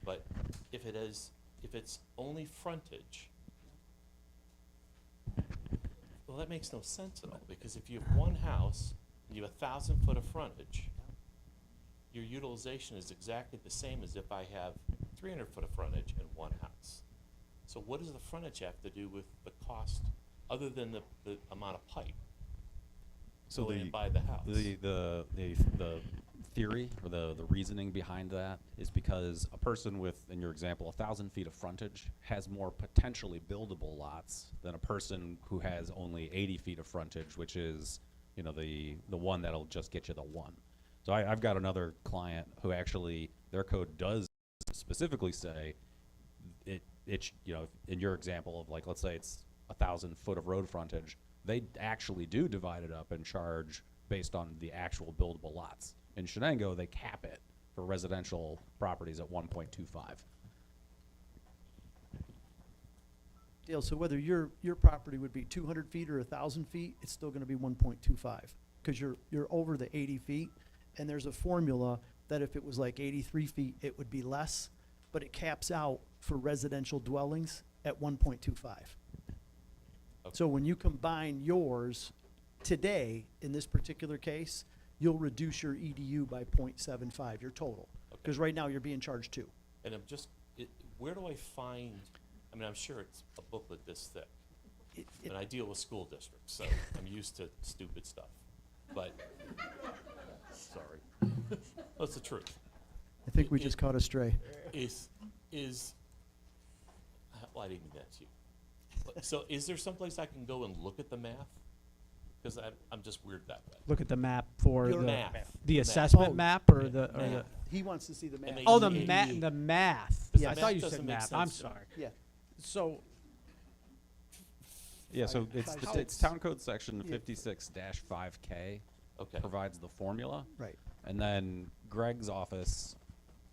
but if it's only frontage, well, that makes no sense at all, because if you have one house, and you have 1,000 foot of frontage, your utilization is exactly the same as if I have 300 foot of frontage in one house. So what does the frontage have to do with the cost, other tthan the amount of pipe? So going in by the house? The theory or the reasoning behind that is because a person with, in your example, 1,000 feet of frontage has more potentially buildable lots than a person who has only 80 feet of frontage, which is, you know, the one that'll just get you the one. So I've got another client who actually, their code does specifically say it you know, in your example of, like, let's say it's 1,000 foot of road frontage, they actually do divide it up and charge based on the actual buildable lots. In Shenango, they cap it for residential properties at 1.25. Dale, so whether your property would be 200 feet or 1,000 feet, it's still gonna be 1.25, because you're over the 80 feet, and there's a formula that if it was like 83 feet, it would be less, but it caps out for residential dwellings at 1.25. So when you combine yours today, in this particular case, you'll reduce your EDU by 0.75, your total. Because right now you're being charged 2. And I'm just, where do I find, I mean, I'm sure it's a booklet this thick. And I deal with school districts, so I'm used to stupid stuff. But, sorry. That's the truth. I think we just caught a stray. Well, I didn't mean that to you. So is there someplace I can go and look at the math? Because I'm just weird that way. Look at the map for Your the math. the The assessment math. map or the Math. He wants to see the map. oh the use math ADU. the math. 'Cause Yeah, I the thought math you said doesn't make map. I'm sense to me. sorry. Yeah. So Yeah, so it's Five Town Code Section Yeah. 56-5K Okay. provides the formula. Right. And then Greg's office,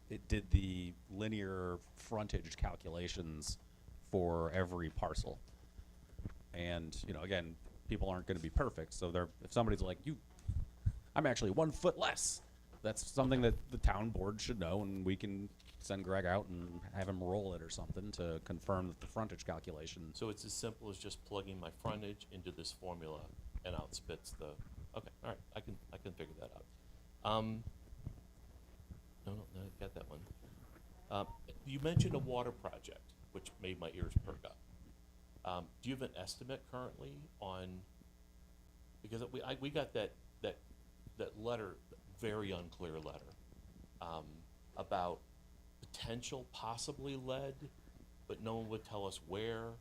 it did the linear frontage calculations for every parcel. And, you know, again, people aren't gonna be perfect, so if somebody's like, I'm actually 1 foot less, that's something that the town board should know, and we can send Greg out and have him roll it or something to confirm that the frontage calculation. So it's as simple as just plugging my frontage into this formula and out spits the, okay, all right, I can figure that out. No, I got that one. You mentioned a water project, which made my ears perk up. Do you have an estimate currently on, because we got that letter, very unclear letter, about potential possibly lead, but no one would tell us where.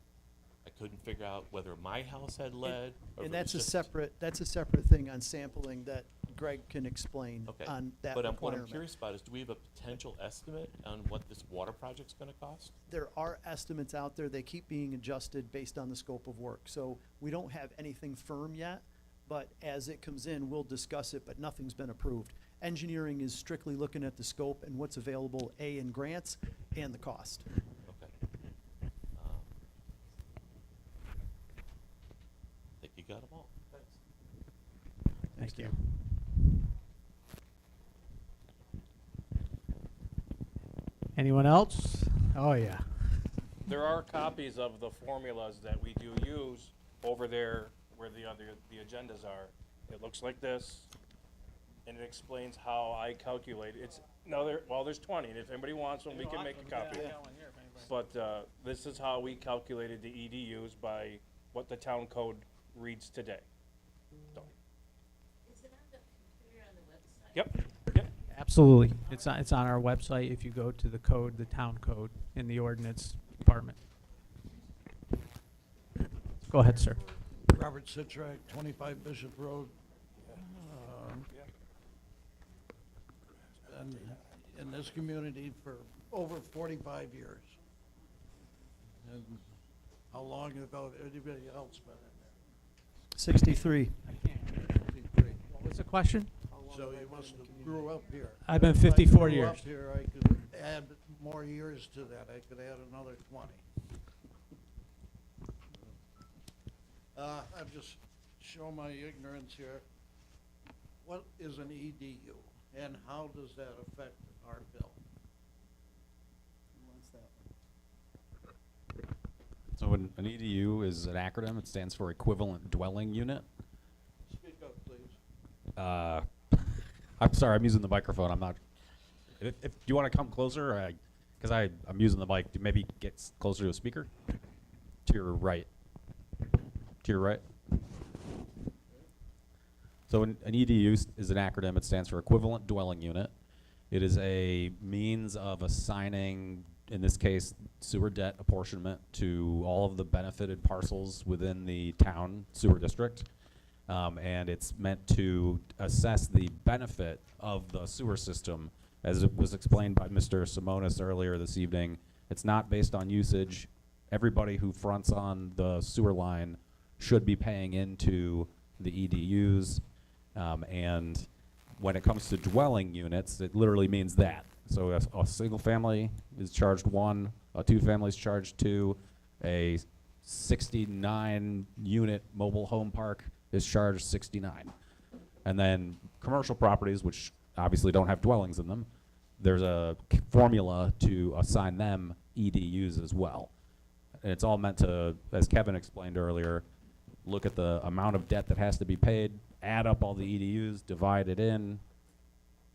I couldn't figure out whether my house had lead. or if And it that's a was just- separate thing on sampling that Greg can explain Okay. on that But what I'm requirement. curious about is, do we have a potential estimate on what this water project's gonna cost? There are estimates out there. They keep being adjusted based on the scope of work. So we don't have anything firm yet, but as it comes in, we'll discuss it, but nothing's been approved. Engineering is strictly looking at the scope and what's available, in grants and the cost. Okay. I think you got them all. Thanks. thank you. Anyone else? Oh yeah. There are copies of the formulas that we do use over there where the agendas are. It looks like this, and it explains how I calculate. There's 20, and if anybody wants one, we can make a copy. But this is how we calculated the EDUs by what the town code reads today. So. Is it on the computer on the website? Yep. Absolutely. It's on our website if you go to the code, the town code, in the ordinance department. Go ahead, sir. Robert Sitrek, 25 Bishop Road. And in this community for over 45 years. And how long ago did anybody else been in there? 63. 53. What was the question? So you must have grew up here. I've been If 54 I grew years. up here, I could add more years to that. I could add another 20. I'm just showing my ignorance here. what is an EDU, and how does that affect our bill? Who wants that one? So an EDU is an acronym. It stands for Equivalent Dwelling Unit. Speak up, please. I'm sorry, I'm using the microphone. I'm not. If do you want to come closer, because I'm using the mic. Maybe get closer to a speaker. To your right. To your right. So an EDU is an acronym. It stands for Equivalent Dwelling Unit. It is a means of assigning, in this case, sewer debt apportionment to all of the benefited parcels within the town sewer district. And it's meant to assess the benefit of the sewer system. As it was explained by Mr. Simonis earlier this evening, it's not based on usage. Everybody who fronts on the sewer line should be paying into the EDUs. And when it comes to dwelling units, it literally means that. So a single family is charged 1, a 2 families charged 2, a 69 unit mobile home park is charged 69. And then commercial properties, which obviously don't have dwellings in them, there's a formula to assign them EDUs as well. And it's all meant to, as Kevin explained earlier, look at the amount of debt that has to be paid, add up all the EDUs, divide it in,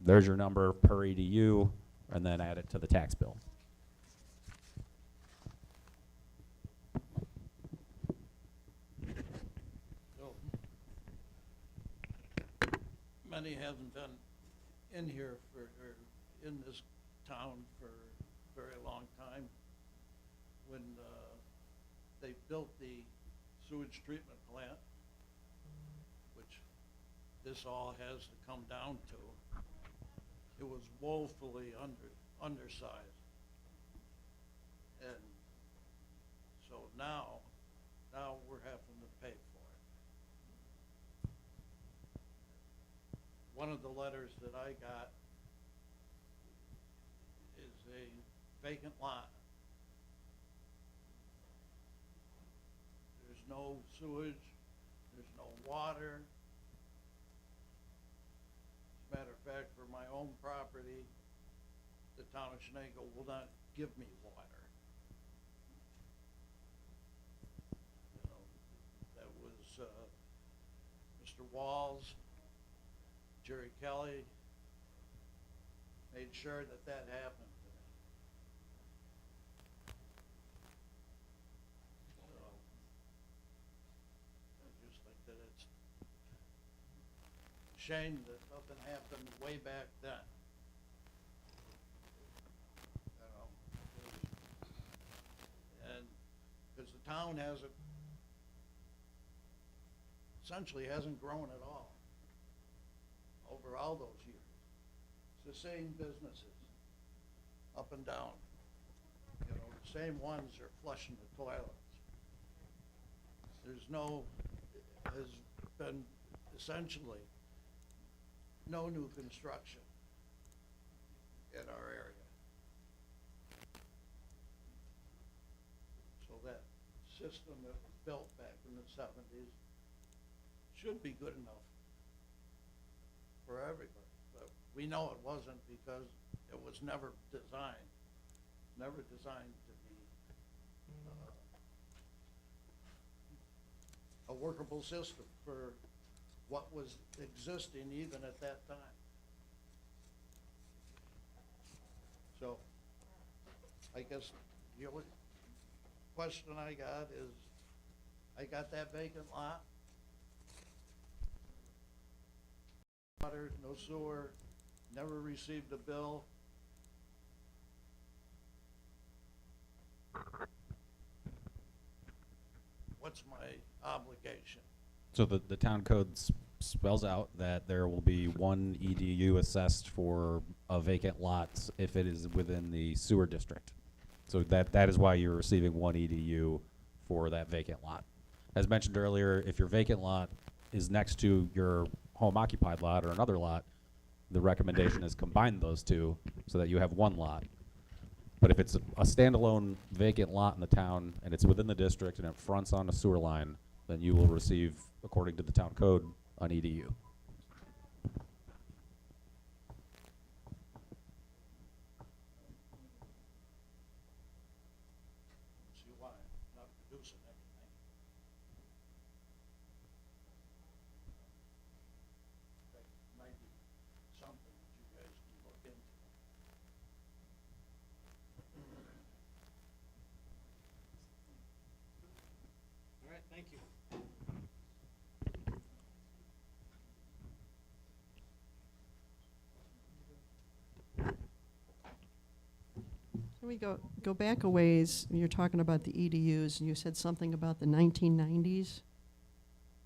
there's your number per EDU, and then add it to the tax bill. So, many haven't been in here for, or in this town for a very long time. When they built the sewage treatment plant, which this all has to come down to, it was woefully undersized. And so now we're having to pay for it. One of the letters that I got is a vacant lot. There's no sewage, there's no water. As a matter of fact, for my own property, the town of Shenango will not give me water. You know, that was Mr. Walls, Jerry Kelly made sure that that happened to me. So, I just think that it's a shame that nothing happened way back then. You know, and because the town hasn't, essentially hasn't grown at all over all those years. It's the same businesses up and down. You know, the same ones are flushing the toilets. There's no, has been essentially no new construction in our area. So that system that was built back in the 70s should be good enough for everybody. But we know it wasn't because it was never designed to be a workable system for what was existing even at that time. So I guess the only question I got is, I got that vacant lot, water, no sewer, never received a bill. What's my obligation? So the town code spells out that there will be 1 EDU assessed for a vacant lot if it is within the sewer district. So that is why you're receiving 1 EDU for that vacant lot. As mentioned earlier, if your vacant lot is next to your home occupied lot or another lot, the recommendation is combine those two so that you have 1 lot. But if it's a standalone vacant lot in the town and it's within the district and it fronts on a sewer line, then you will receive, according to the town code, an EDU. Can we go back a ways? You're talking about the EDUs, and you said something about the 1990s.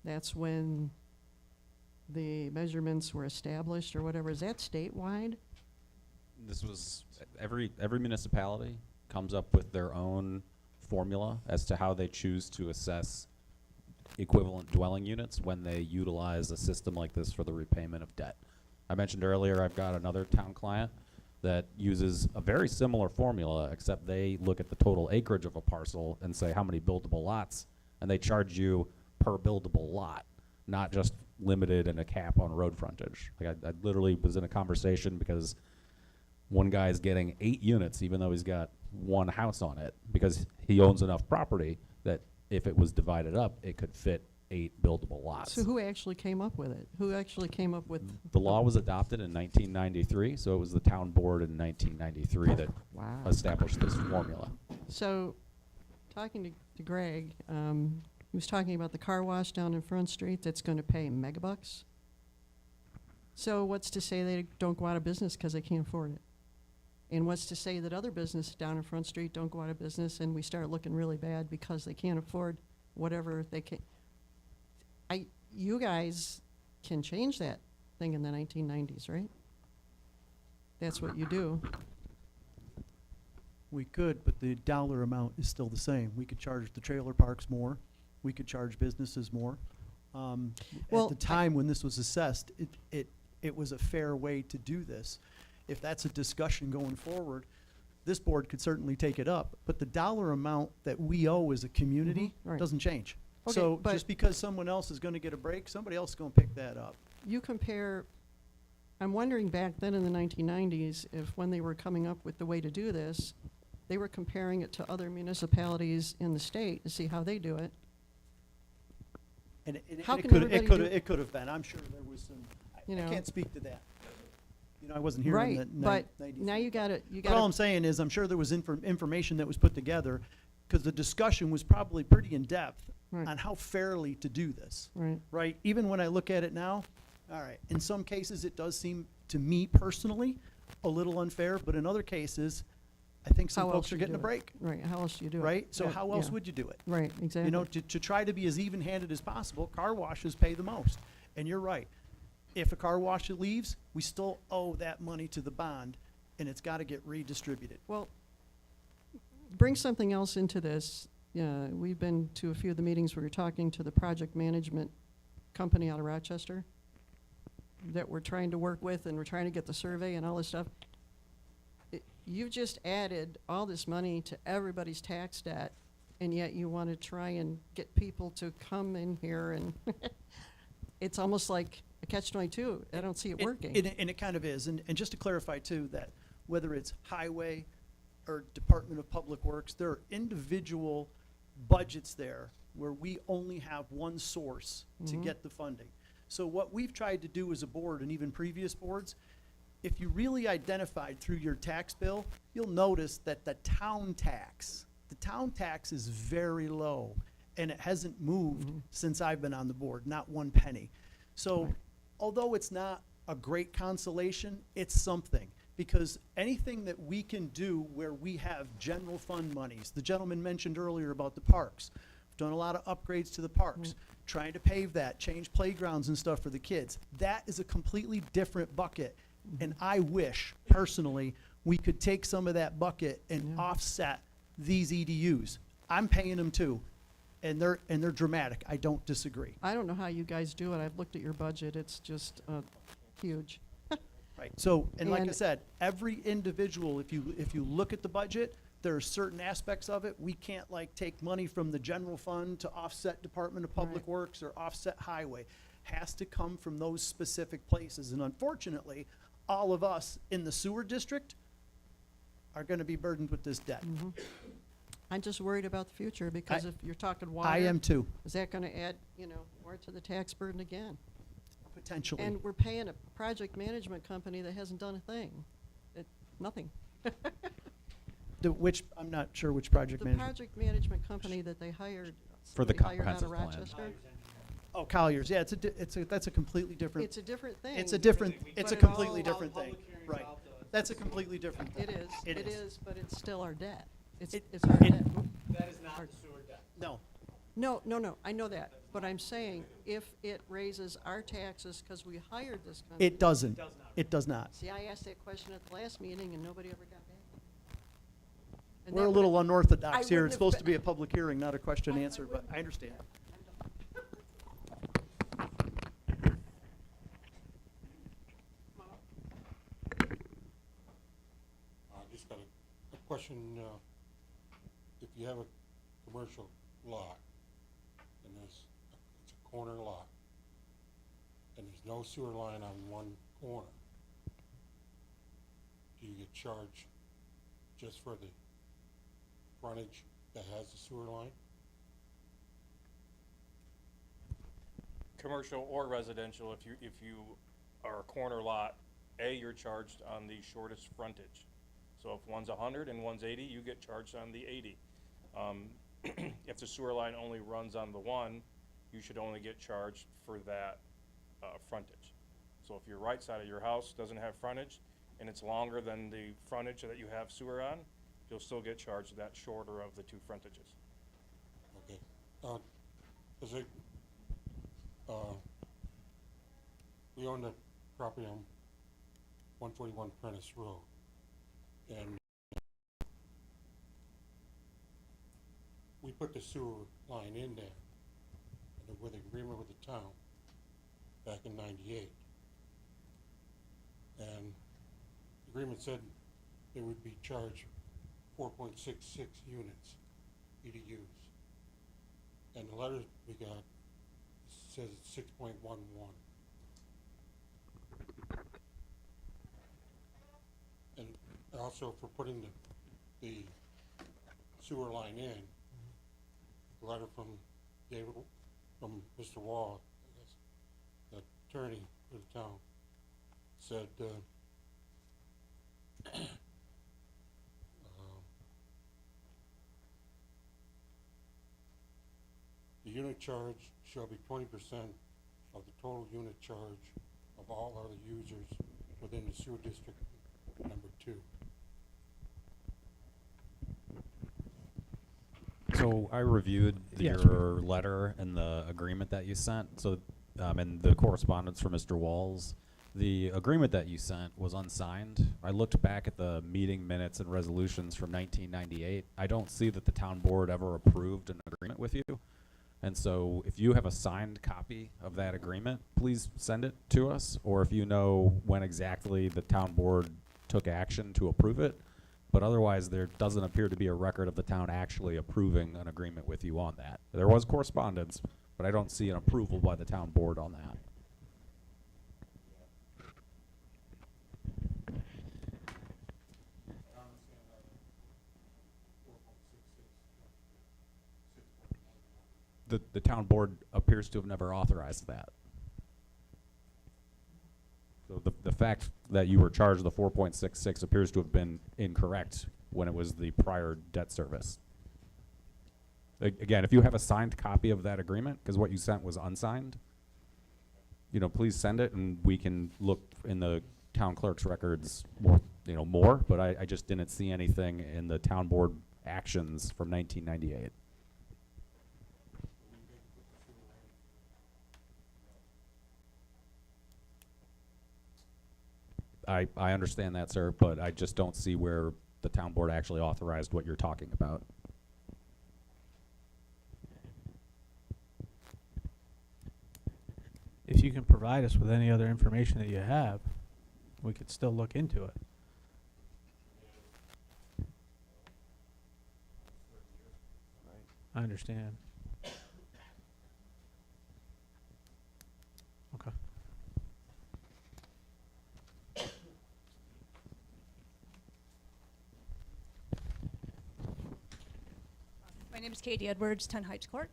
That's when the measurements were established or whatever. Is that statewide? This was, every municipality comes up with their own formula as to how they choose to assess equivalent dwelling units when they utilize a system like this for the repayment of debt. I mentioned earlier I've got another town client that uses a very similar formula, except they look at the total acreage of a parcel and say how many buildable lots, and they charge you per buildable lot, not just limited and a cap on road frontage. Like I literally was in a conversation because one guy's getting 8 units even though he's got 1 house on it, because he owns enough property that if it was divided up, it could fit 8 buildable lots. So who actually came up with it? Who actually came up with? The law was adopted in 1993, so it was the town board in 1993 that Wow. established this formula. So, talking to Greg, he was talking about the car wash down in Front Street that's going to pay megabucks. So what's to say they don't go out of business because they can't afford it? And what's to say that other businesses down in Front Street don't go out of business and we start looking really bad because they can't afford whatever they can? You guys can change that thing in the 1990s, right? That's what you do. We could, but the dollar amount is still the same. We could charge the trailer parks more. We could charge businesses more. Well, At the time when this was assessed, it was a fair way to do this. If that's a discussion going forward, this board could certainly take it up, but the dollar amount that we owe as a community right. doesn't change. Okay, So but- just because someone else is gonna get a break, somebody else is gonna pick that up. You compare, I'm wondering back then in the 1990s, if when they were coming up with the way to do this, they were comparing it to other municipalities in the state to see how they do it. And How it can could, everybody it could, do- it could have been, I'm sure there was some, You I know. can't speak to that. You know, I wasn't here in Right, the but 90s. now you gotta, But all I'm saying is, I'm sure there was information that was put together, because the discussion was probably pretty in-depth Right. on how fairly to do this. Right. Right? Even when I look at it now, all right, in some cases, it does seem, to me personally, a little unfair, but in other cases, I think some How folks else are do you getting a do it? break. Right, how else do you do it? Right? So Yeah, how else yeah. would you do it? Right, exactly. You know, to try to be as even-handed as possible, car washes pay the most. And you're right. If a car wash leaves, we still owe that money to the bond, and it's got to get redistributed. Well, bring something else into this. We've been to a few of the meetings where you're talking to the project management company out of Rochester that we're trying to work with, and we're trying to get the survey and all this stuff. You just added all this money to everybody's tax debt, and yet you want to try and get people to come in here, and it's almost like a catch-22. I don't see it working. And it kind of is. And just to clarify, too, that whether it's highway or Department of Public Works, there are individual budgets there where we only have one source to Mhm. get the funding. So what we've tried to do as a board, and even previous boards, if you really identified through your tax bill, you'll notice that the town tax is very low, and it hasn't moved since I've been on the board, not one penny. So although it's not a great consolation, it's something. Because anything that we can do where we have general fund monies, the gentleman mentioned earlier about the parks. We've done a lot of upgrades to the parks, trying to pave that, change playgrounds and stuff for the kids. That is a completely different bucket. And I wish, personally, we could take some of that bucket and offset these EDUs. I'm paying them too, and they're dramatic. I don't disagree. I don't know how you guys do it. I've looked at your budget. It's just huge. Right. So, and like I And- said, every individual, if you look at the budget, there are certain aspects of it. We can't like take money from the general fund to offset Department of Public Right. Works or offset highway. Has to come from those specific places. And unfortunately, all of us in the sewer district are gonna be burdened with this debt. I'm just worried about the future, because if you're talking water. I am too. Is that gonna add, more to the tax burden again? Potentially. And we're paying a project management company that hasn't done a thing. Nothing. I'm not sure which project The management. project management company that they hired. For the they hired out of comprehensive plan. Rochester. Oh, Colliers, yeah, that's a completely different. It's a different thing. It's a different, But it's a it completely all- different thing, right. That's a completely different thing. It is, It it is. is, but it's still our debt. It's It- our it- debt. That is not the sewer debt. No. No, I know that, but I'm saying if it raises our taxes because we hired this company. It doesn't. It does not. See, I asked that question at the last meeting and nobody ever got back. And We're that a little would've- unorthodox I here. wouldn't It's have supposed to been- be a public hearing, not a question and answer, but I understand. I just got a question, if you have a commercial lot, and it's a corner lot, and there's no sewer line on one corner, do you get charged just for the frontage that has the sewer line? Commercial or residential, if you are a corner lot, you're charged on the shortest frontage. So if one's 100 and one's 80, you get charged on the 80. If the sewer line only runs on the one, you should only get charged for that frontage. So if your right side of your house doesn't have frontage and it's longer than the frontage that you have sewer on, you'll still get charged that shorter of the two frontages. Okay, is it, we own the property on 141 Prentice Road, and we put the sewer line in there, and with agreement with the town, back in '98. And the agreement said they would be charged 4.66 units, EDUs. And the letter we got says it's 6.11. And also for putting the sewer line in, a letter from Mr. Wall, I guess, the attorney for the town, said the unit charge shall be 20% of the total unit charge of all other users within the sewer district number 2. So I reviewed Yes. your letter and the agreement that you sent, so, and the correspondence from Mr. Walls. The agreement that you sent was unsigned. I looked back at the meeting minutes and resolutions from 1998. I don't see that the town board ever approved an agreement with you. And so if you have a signed copy of that agreement, please send it to us, or if you know when exactly the town board took action to approve it. But otherwise, there doesn't appear to be a record of the town actually approving an agreement with you on that. There was correspondence, but I don't see an approval by the town board on that. The town board appears to have never authorized that. So the fact that you were charged the 4.66 appears to have been incorrect when it was the prior debt service. Again, if you have a signed copy of that agreement, because what you sent was unsigned, you know, please send it and we can look in the town clerk's records more, but I just didn't see anything in the town board actions from 1998. I understand that, sir, but I just don't see where the town board actually authorized what you're talking about. If you can provide us with any other information that you have, we could still look into it. I understand. Okay. My name is Katie Edwards, 10 Heights Court.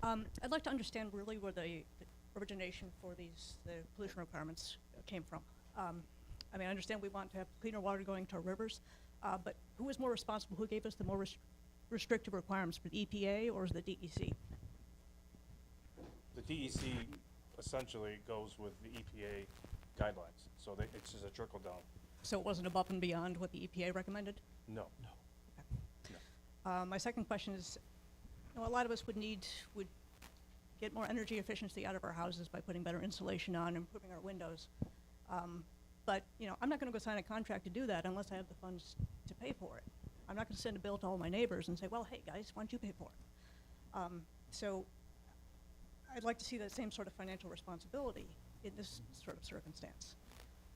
I'd like to understand really where the origination for the pollution requirements came from. I mean, I understand we want to have cleaner water going to our rivers, but who is more responsible? Who gave us the more restrictive requirements, for the EPA or is the DEC? The DEC essentially goes with the EPA guidelines, so it's just a trickle down. So it wasn't above and beyond what the EPA recommended? No. My second question is, you know, a lot of us would get more energy efficiency out of our houses by putting better insulation on, improving our windows. But, you know, I'm not gonna go sign a contract to do that unless I have the funds to pay for it. I'm not gonna send a bill to all my neighbors and say, well, hey, guys, why don't you pay for it? So I'd like to see that same sort of financial responsibility in this sort of circumstance.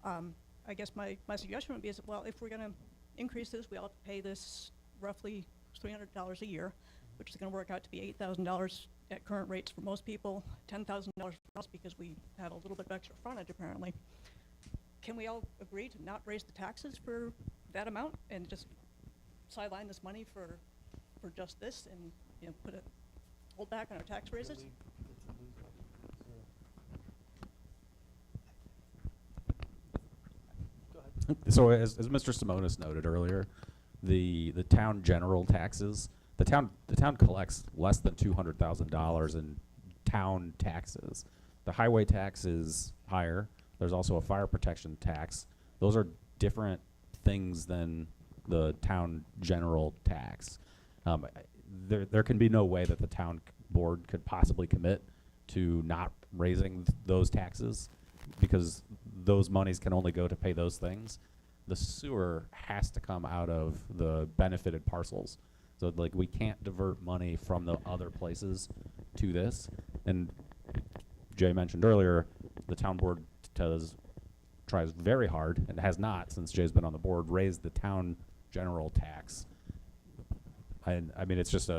I guess my suggestion would be is, well, if we're gonna increase this, we ought to pay this roughly $300 a year, which is gonna work out to be $8,000 at current rates for most people, $10,000 for us because we have a little bit of extra frontage apparently. Can we all agree to not raise the taxes for that amount and just sideline this money for just this and, you know, hold back on our tax raises? So as Mr. Simonis noted earlier, the town general taxes, the town collects less than $200,000 in town taxes. The highway tax is higher. There's also a fire protection tax. Those are different things than the town general tax. There can be no way that the town board could possibly commit to not raising those taxes because those monies can only go to pay those things. The sewer has to come out of the benefited parcels. So like we can't divert money from the other places to this. And Jay mentioned earlier, the town board tries very hard and has not, since Jay's been on the board, raised the town general tax. I mean, it's just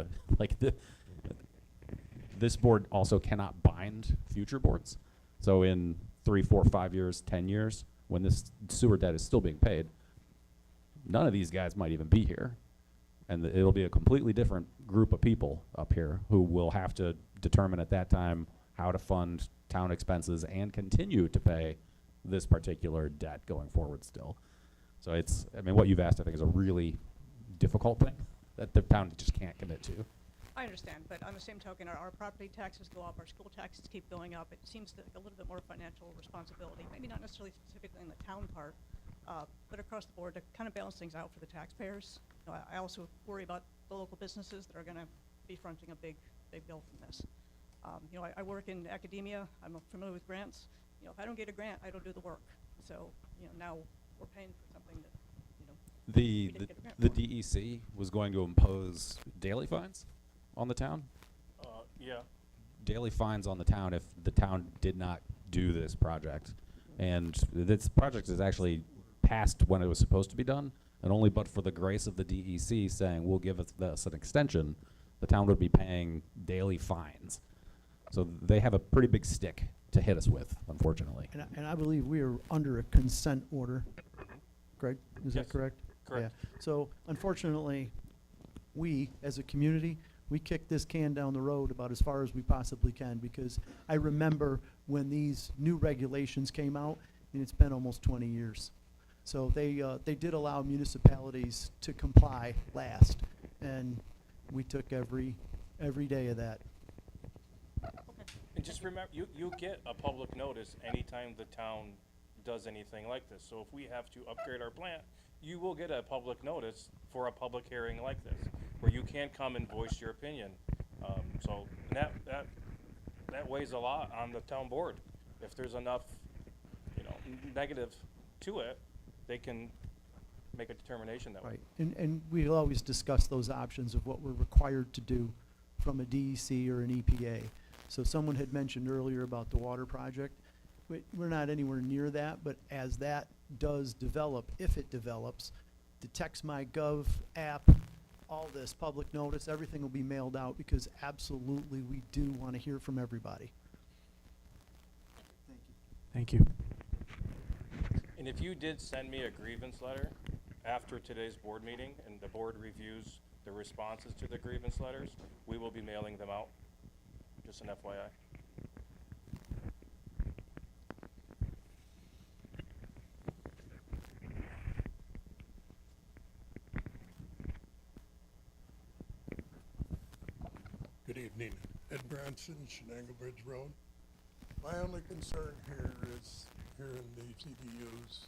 this board also cannot bind future boards. So in 3, 4, 5 years, 10 years, when this sewer debt is still being paid, none of these guys might even be here. And it'll be a completely different group of people up here who will have to determine at that time how to fund town expenses and continue to pay this particular debt going forward still. So I mean, what you've asked, I think, is a really difficult thing that the town just can't commit to. I understand, but on the same token, our property taxes go up, our school taxes keep going up. It seems like a little bit more financial responsibility, maybe not necessarily specifically in the town part, but across the board to kind of balance things out for the taxpayers. You know, I also worry about the local businesses that are going to be fronting a big bill from this. You know, I work in academia. I'm familiar with grants. You know, if I don't get a grant, I don't do the work. So, you know, now we're paying for something that, you know, we didn't get a grant The for. DEC was going to impose daily fines on the town? Yeah. Daily fines on the town if the town did not do this project. And this project is actually passed when it was supposed to be done, and only but for the grace of the DEC saying, we'll give us an extension, the town would be paying daily fines. So they have a pretty big stick to hit us with, unfortunately. And I believe we are under a consent order. Greg, is that Yes. correct? Correct. Yeah. So unfortunately, we, as a community, we kicked this can down the road about as far as we possibly can, because I remember when these new regulations came out, and it's been almost 20 years. So they did allow municipalities to comply last, and we took every day of that. And just remember, you get a public notice anytime the town does anything like this. So if we have to upgrade our plant, you will get a public notice for a public hearing like this, where you can come and voice your opinion. So that weighs a lot on the town board. If there's enough, you know, negative to it, they can make a determination that way. Right, and we'll always discuss those options of what we're required to do from a DEC or an EPA. So someone had mentioned earlier about the water project. We're not anywhere near that, but as that does develop, if it develops, the TextMyGov app, all this public notice, everything will be mailed out, because absolutely we do want to hear from everybody. Thank you. And if you did send me a grievance letter after today's board meeting and the board reviews the responses to the grievance letters, we will be mailing them out. Just an FYI. Good evening. Ed Branson, Shenango Bridge Road. My only concern here is here in the CDUs,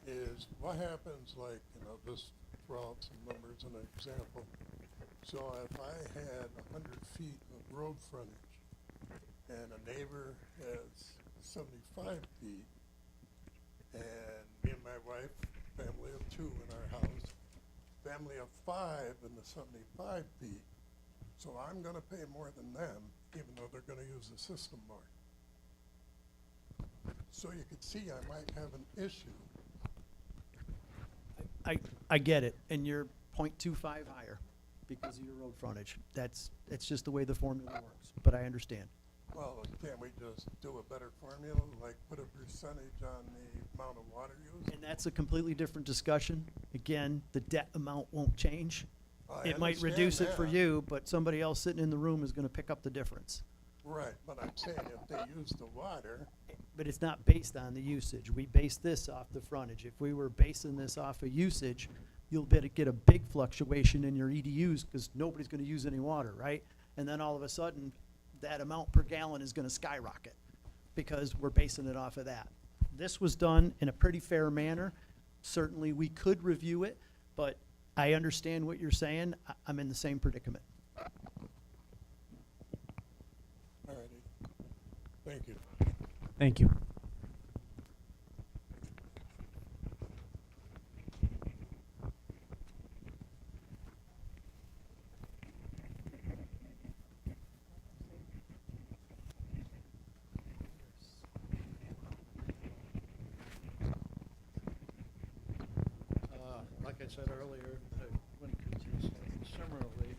is what happens, like, this, throw out some numbers, an example. So if I had 100 feet of road frontage and a neighbor has 75 feet, and me and my wife, family of 2 in our house, family of 5 in the 75 feet, so I'm gonna pay more than them, even though they're gonna use the system more. So you could see I might have an issue. I get it, and you're 0.25 higher because of your road frontage. It's just the way the formula works, but I understand. Well, can't we just do a better formula, like put a percentage on the amount of water used? And that's a completely different discussion. Again, the debt amount won't change. I It might understand reduce it for that. you, but somebody else sitting in the room is gonna pick up the difference. Right, but I'm saying if they use the water, But it's not based on the usage. We base this off the frontage. If we were basing this off of usage, you'll get a big fluctuation in your EDUs because nobody's gonna use any water, right? And then all of a sudden, that amount per gallon is gonna skyrocket because we're basing it off of that. This was done in a pretty fair manner. Certainly, we could review it, but I understand what you're saying. I'm in the same predicament. all righty, thank you. Thank you. Like I said earlier, I went through this similarly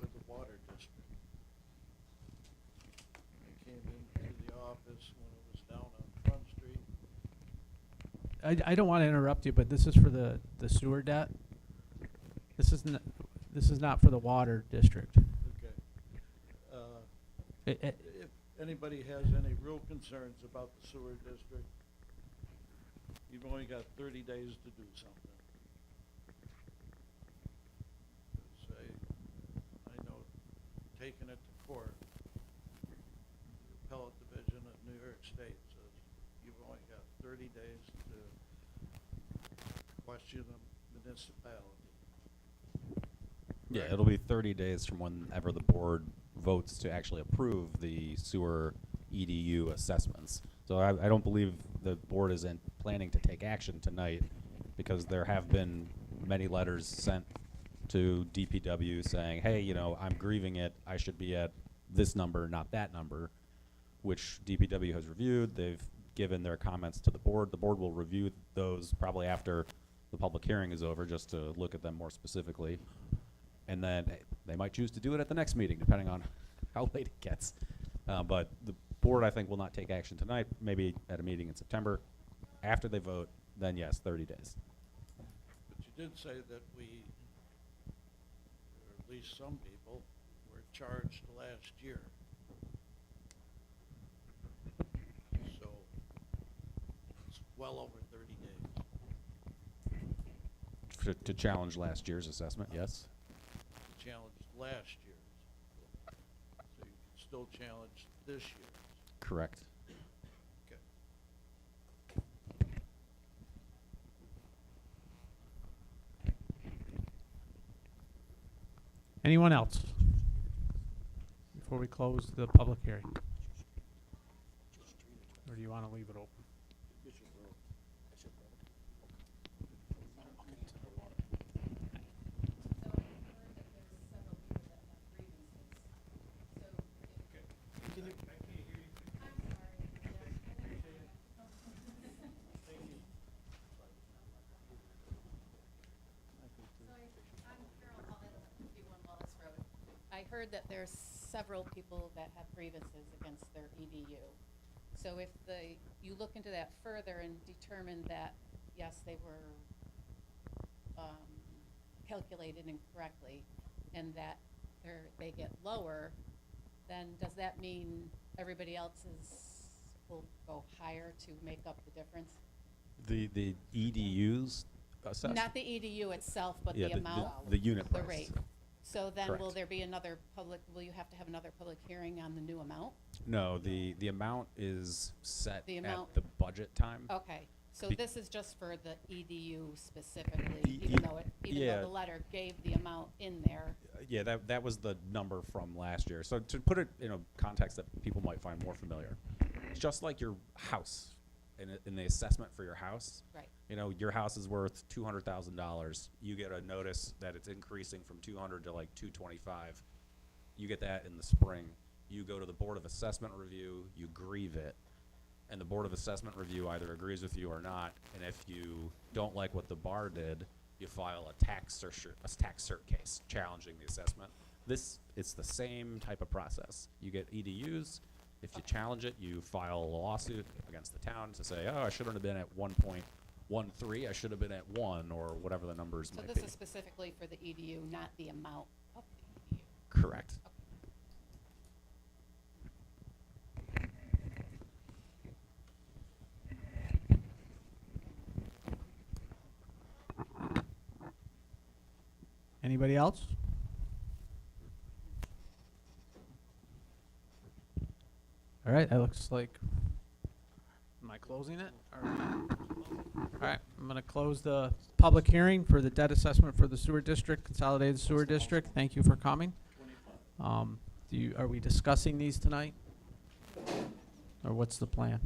with the water district. I came into the office when it was down on Front Street. I don't want to interrupt you, but this is for the sewer debt. This is not for the water district. Okay. It- If anybody has any real concerns about the sewer district, you've only got 30 days to do something. 'Cause I know taking it to court, the appellate division of New York State says you've only got 30 days to question the municipality. Yeah, it'll be 30 days from whenever the board votes to actually approve the sewer EDU assessments. So I don't believe the board isn't planning to take action tonight because there have been many letters sent to DPW saying, hey, I'm grieving it, I should be at this number, not that number, which DPW has reviewed. They've given their comments to the board. The board will review those probably after the public hearing is over, just to look at them more specifically. And then they might choose to do it at the next meeting, depending on how late it gets. But the board, I think, will not take action tonight, maybe at a meeting in September. After they vote, then yes, 30 days. But you did say that we, or at least some people, were charged last year. So it's well over 30 days. To challenge last year's assessment, yes? To challenge last year's. So you can still challenge this year's. Correct. Okay. Anyone else? Before we close the public hearing? Or do you want to leave it open? I heard that there's several people that have grievances against their EDU. So if you look into that further and determine that, yes, they were calculated incorrectly and that they get lower, then does that mean everybody else's will go higher to make up the difference? The EDUs assessment? Not the EDU itself, but Yeah, the amount. the unit The price. rate. So then will Correct. there be will you have to have another public hearing on the new amount? No, the amount is set The at amount- the budget time. Okay, So Be- this is just for the EDU specifically, The even E- though yeah. the letter gave the amount in there. Yeah, that was the number from last year. So to put it in a context that people might find more familiar, it's just like your house, in the assessment for your house. Right. You know, your house is worth $200,000. You get a notice that it's increasing from 200 to like 225. You get that in the spring. You go to the Board of Assessment Review, you grieve it, and the Board of Assessment Review either agrees with you or not. And if you don't like what the bar did, you file a tax cert case challenging the assessment. It's the same type of process. You get EDUs. If you challenge it, you file a lawsuit against the town to say, oh, I shouldn't have been at 1.13, I should have been at 1, or whatever the numbers So might this be. is specifically for the EDU, not the amount of the EDU. Correct. Anybody else? All right, that looks like, am I closing it? All right, I'm gonna close the public hearing for the debt assessment for the sewer district, consolidated sewer district. Thank you for coming. Are we discussing these tonight? Or what's the plan?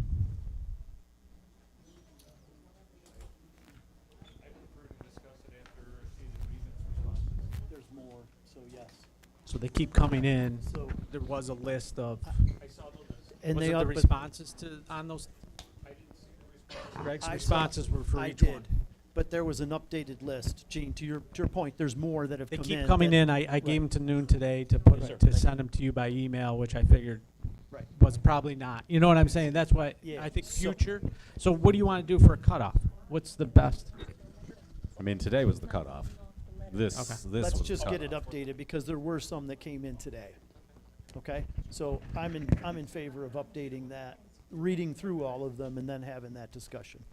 There's more, so yes. So they keep coming in. So- There was a list of, I saw the list. And was they it up- the but- responses to, on those? I didn't see the response. Greg's I saw- responses were for I each did, one. but there was an updated list. Gene, to your point, there's more that have They come in. keep coming that- in. I gave them to noon today to put, Yes, sir. to send them to you by email, which I figured Right. was probably not. You know what I'm saying? That's why Yeah, I think so- future. So what do you want to do for a cutoff? What's the best? I mean, today was the cutoff. This Let's was just the get it cutoff. updated, because there were some that came in today. Okay? So I'm in favor of updating that, reading through all of them, and then having that discussion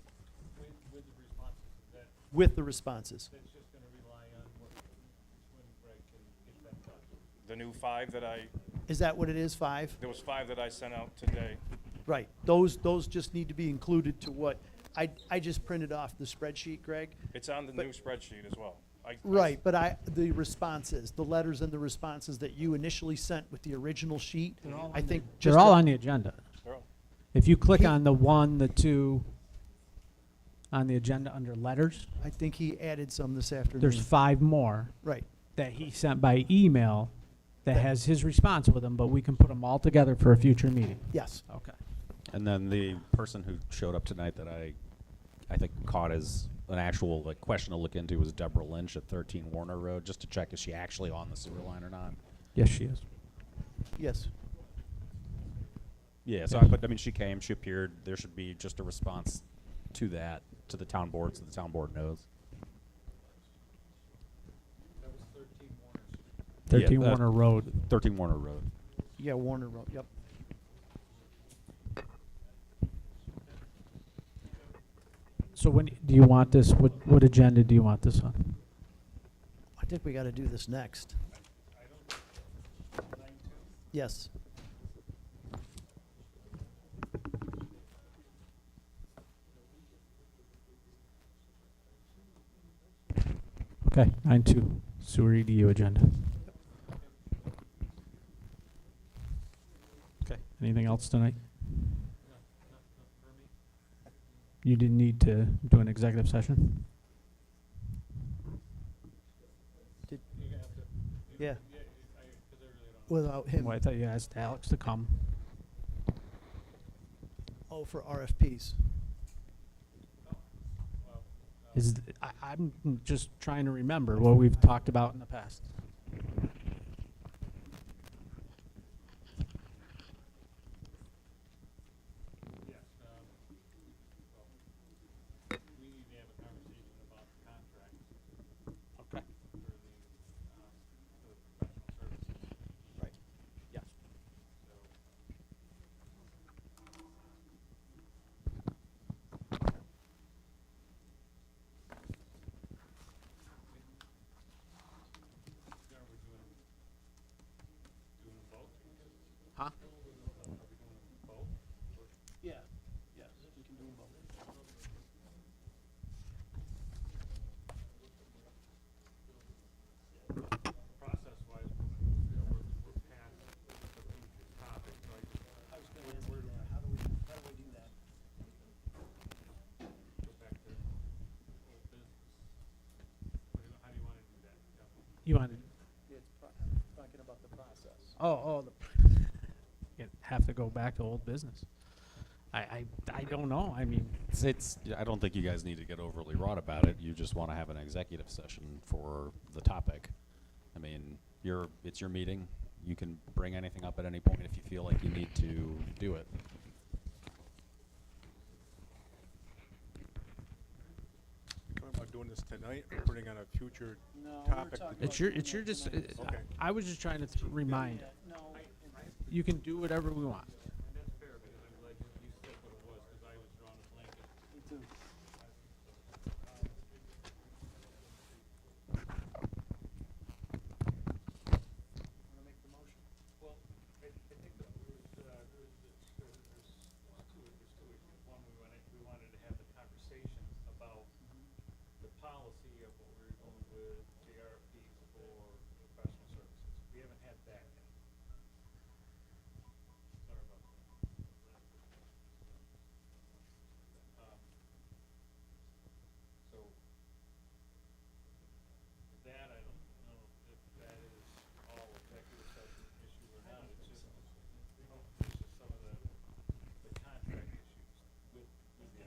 With the responses, is that, with the responses. that's just gonna rely on when Greg can get that done. The new 5 that Is that what it is, 5? there was 5 that I sent out today. Right. Those just need to be included to what, I just printed off the spreadsheet, Greg. It's on the But- new spreadsheet as well. Right, but the responses, the letters and the responses that you initially sent with the original sheet, I think just. They're all on the agenda. They're all- If you click on the 1, the 2 on the agenda under letters, I think he added some this afternoon. there's 5 more Right. that he sent by email that has his response with them, but we can put them all together for a future meeting. Yes. Okay. And then the person who showed up tonight that I think caught as an actual question to look into was Deborah Lynch at 13 Warner Road, just to check is she actually on the sewer line or not. Yes, she is. Yes. Yeah, so Yes. but I mean, she came, she appeared. There should be just a response to that to the town board, so the town board knows. That was 13 Warner Street. 13 Yeah, Warner Road. 13 Warner Road. Yeah, Warner Road, yep. So when, do you want this, what agenda do you want this on? I think we gotta do this next. Yes. Okay, 9-2, sewer EDU agenda. Okay, anything else tonight? You didn't need to do an executive session? Yeah. Without him. Well, I thought you asked Alex to come. Oh, for RFPs. I'm just trying to remember what we've talked about in the past. Yes, we need to have a conversation about the contract. Okay. For the professional services. Right. Yes. So, are we doing them both? Huh? Are we doing them both? Yeah, yes, we can do them both. You wanted, Talking about the process. you have to go back to old business. I don't know. I mean, I don't think you guys need to get overly wrought about it. You just want to have an executive session for the topic. I mean, it's your meeting. You can bring anything up at any point if you feel like you need to do it. Talking about doing this tonight or putting on a future No, topic? it's your just. Okay. I was just trying to remind. No. You can do whatever we want. And that's fair, because I'm glad you said what it was, because I was drawing a blanket. Me too. Wanna make the motion? Well, I think that there's two issues. One, we wanted to have the conversation about the policy of what we were going with JRPs for professional services. We haven't had that yet. Sorry about that. So, that, I don't know if that is all executive session issue or not. It's just some of the contract issues with the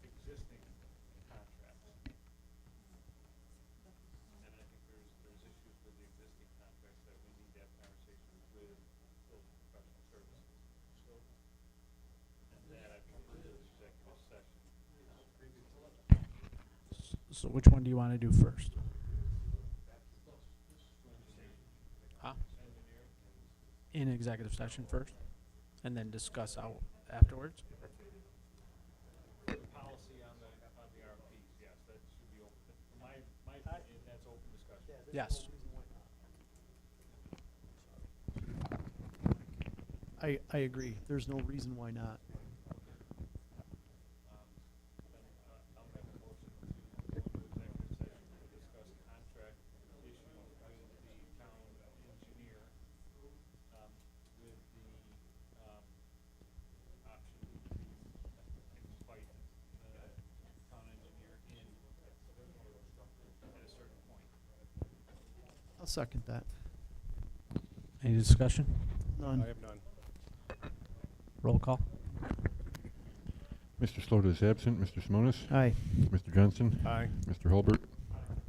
existing contracts. And I think there's issues with the existing contracts that we need to have conversations with those professional services. And that I think is executive session. So which one do you want to do first? Huh? In executive session first, and then discuss out afterwards? The policy on the RFPs, yes, that should be open. My opinion, that's open discussion. Yes. I agree. There's no reason why not. I'll make a motion to go into executive session to discuss contract issues with the town engineer, with the, option to fight the town engineer at a certain point. I'll second that. Any discussion? None. I have none. Roll call. Mr. Slaughter is absent. Mr. Simonis? Aye. Mr. Johnson? Aye. Mr. Hulbert?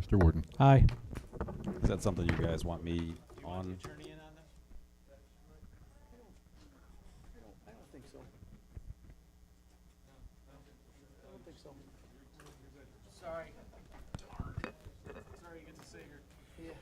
Mr. Warden? Aye. Is that something you guys want me on? Attorney in on this? I don't think so. I don't think so. Sorry. Sorry you get to say here. Yeah.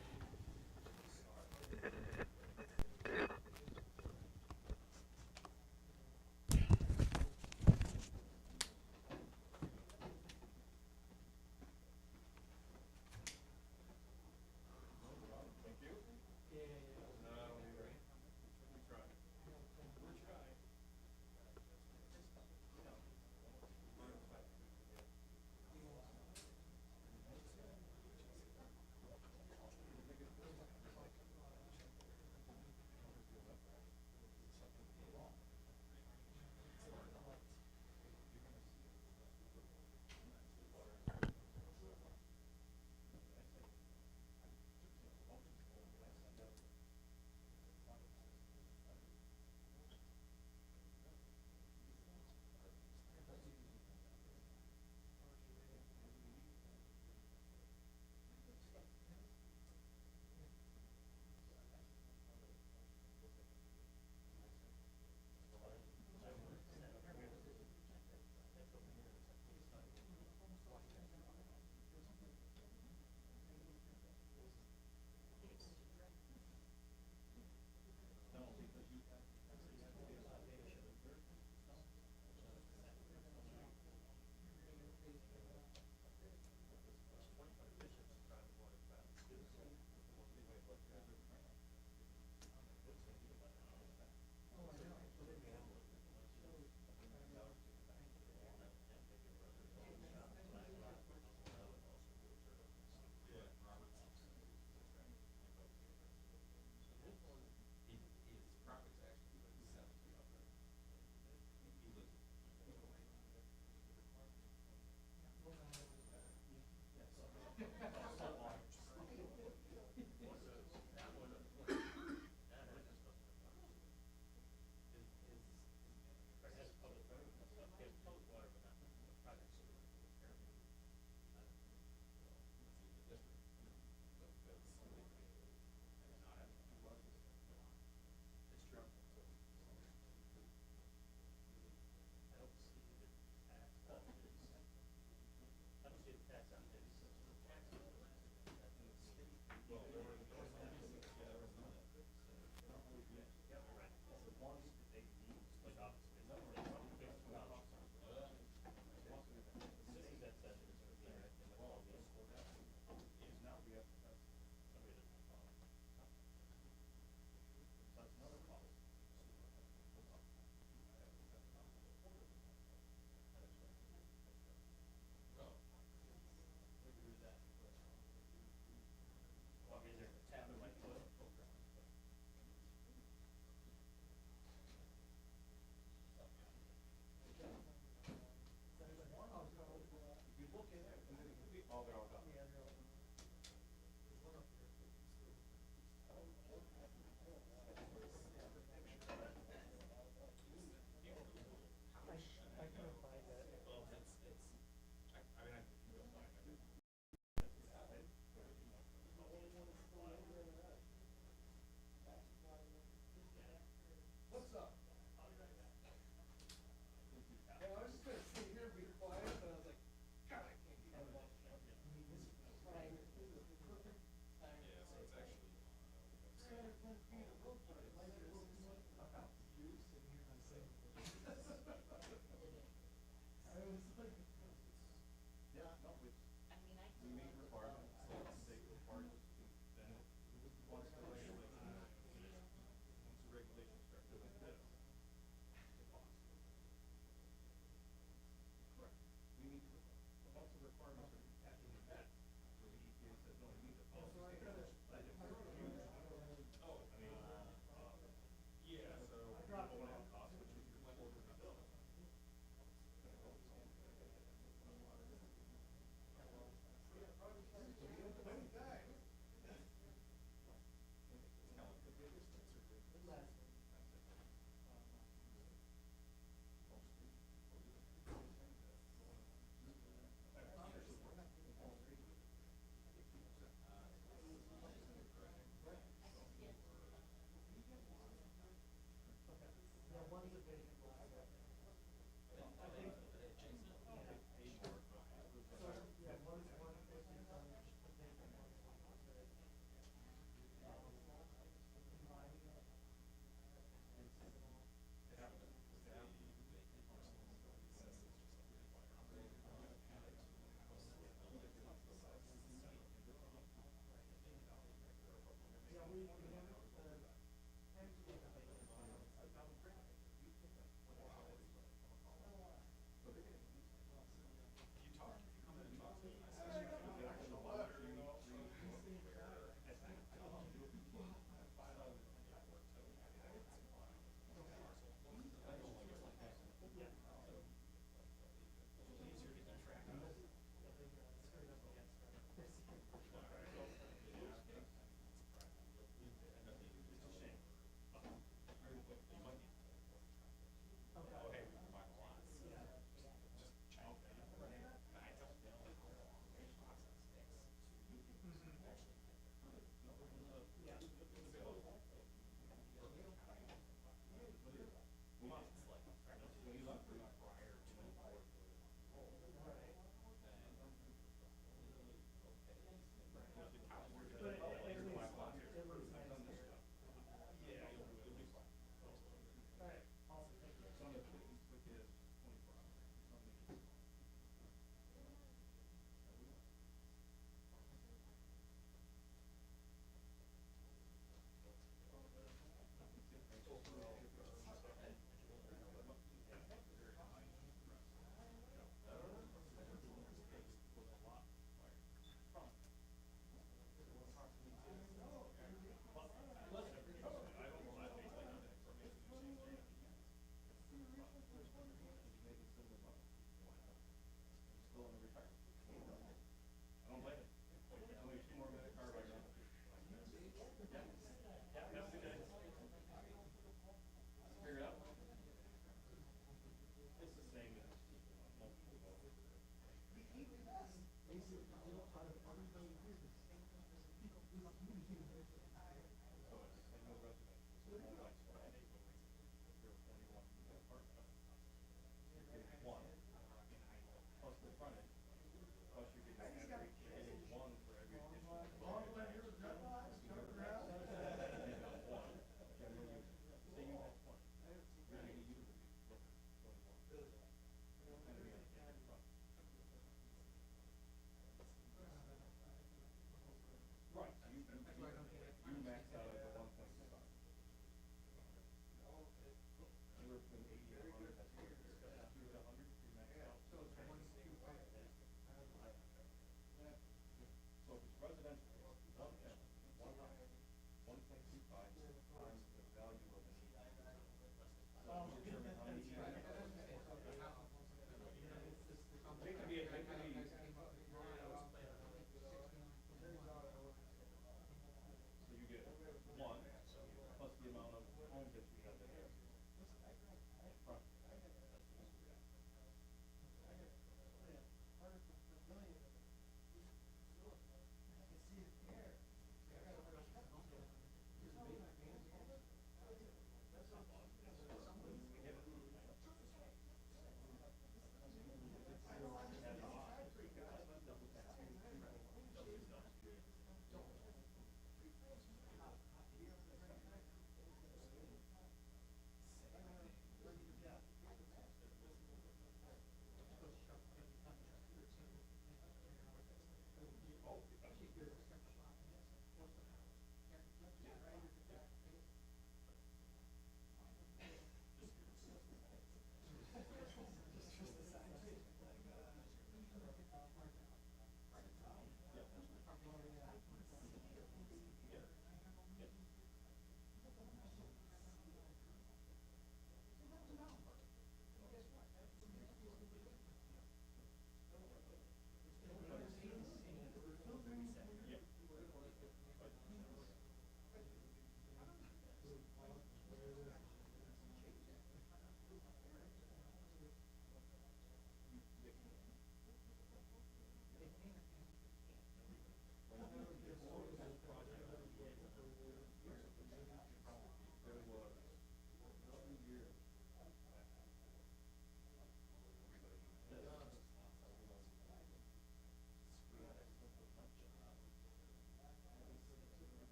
Right.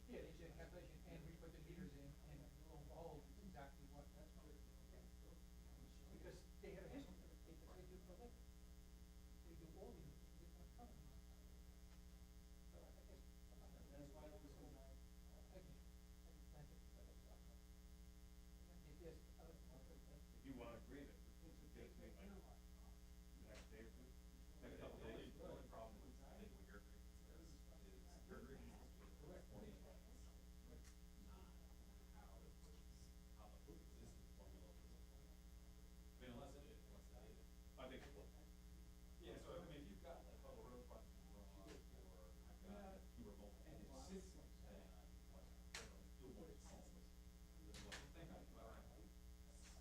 Yeah, they should have calculation, and we put the meters in, and lo and behold, it's exactly what, because they have a history, that's what they do for a living. They do all the, it's not covered. So I guess, that's why it was so, I can plan it. Yes, If you want to agree that, it gives me like, the next day or two, next couple days, the only problem with, I think what your agreement says is, your agreement is with 40 months, not how the existing formula was applied. I mean, unless it is, I think it will. Yeah, so I mean, if you've got like a road front garage, or I've got fewer mobile homes, then it's still more homes. But the thing about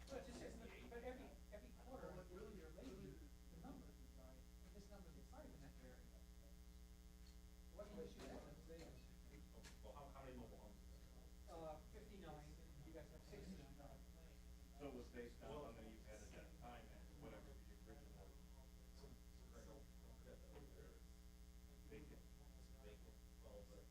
but it's just, but every quarter, what really you're lazy, the numbers is right, and this number is higher than that area. What do you should have, let's say, well, how many mobile homes? 59, you guys have 69. So it was based on how many you had at that time and whatever the original. Vacant, well, but.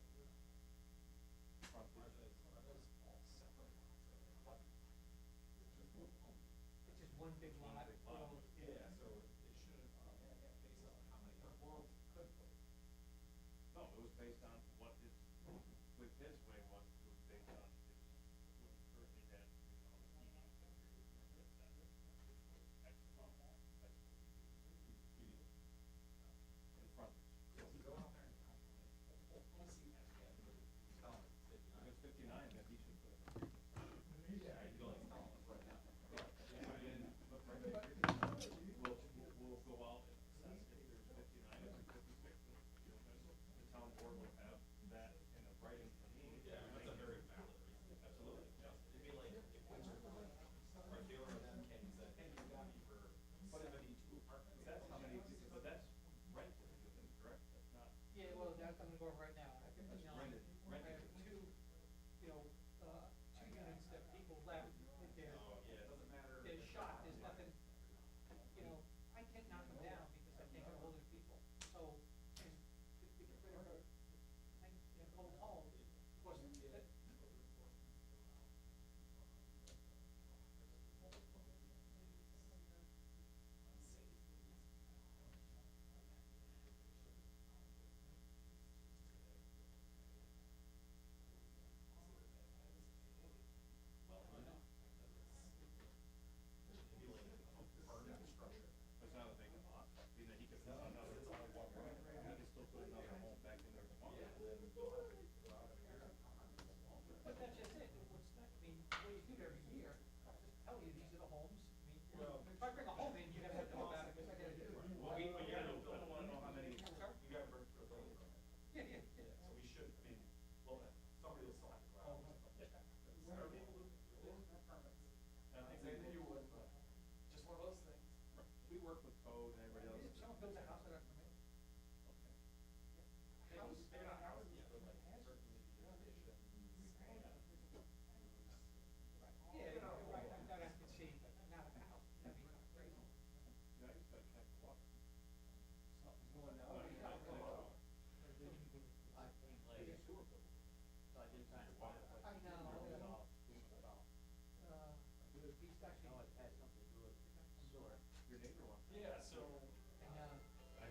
It's just one big lot. Yeah, so it shouldn't be based on how many homes could put. No, it was based on what his, with his way was, it was based on his, what he currently had, you know, the heating that that, which was X amount, that's what he did. In front. So if you go out there and calculate, if it's 59, then he should put it in. Yeah, he's going to tell us right now. But right there, we'll go out and assess if there's 59 or 56, the town board will have that in a writing for me. Yeah, that's a very valid reason. Absolutely, yeah. It'd be like if Windsor, or Taylor or them came and said, hey, you got me for 72 apartments. That's how many, but that's rented, correct? That's not. Yeah, well, that's, I'm gonna go over right now, I have 59. rented, I have two, you know, two units that people left, they're, Oh, yeah, it doesn't matter. they're shot, there's nothing, you know, I can't knock them down because I can't get hold of the people. So, and if we get rid of her, old home, of course, that, It's not a vacant lot, I mean, he could put another, he could still put another home back in there tomorrow. but that's just it, what's that, I mean, what you do every year, I'll just tell you, these are the homes, I mean, if I bring a home in, you're gonna have to know about it, because I gotta do it. Well, you gotta, I don't wanna know how many, you gotta bring for a building permit. Yeah, yeah, yeah. So we should, I mean, well, somebody will still have to go out. And I think that you would, but just one of those things. We work with code and everybody else. If someone builds a house that I permit, House, maybe not houses, but like certainly the addition. yeah, you know, right, that I could see, but not a house, that'd be crazy. Yeah, I just gotta check the water. Something's going on. I think so. I know. He's actually. Your neighbor wants. Yeah, so. And, I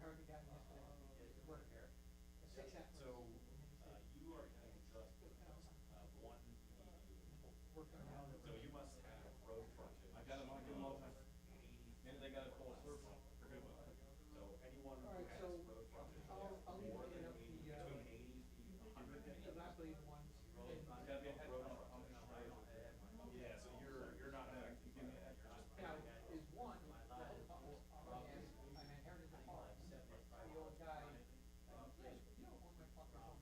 heard the guy yesterday. What? So, you are getting just, one Working on it. So you must have road frontage. I got them, I give them all the time. And they got a full circle. So anyone who All right, has so road frontage I'll leave more it than up the, between 80 feet and 100 feet. because I believe the ones. It's gotta be a head frontage. Yeah, so you're not actually giving it, you're just. Now, is one, I inherited the farm, the old guy, you know, one of my fuckers home.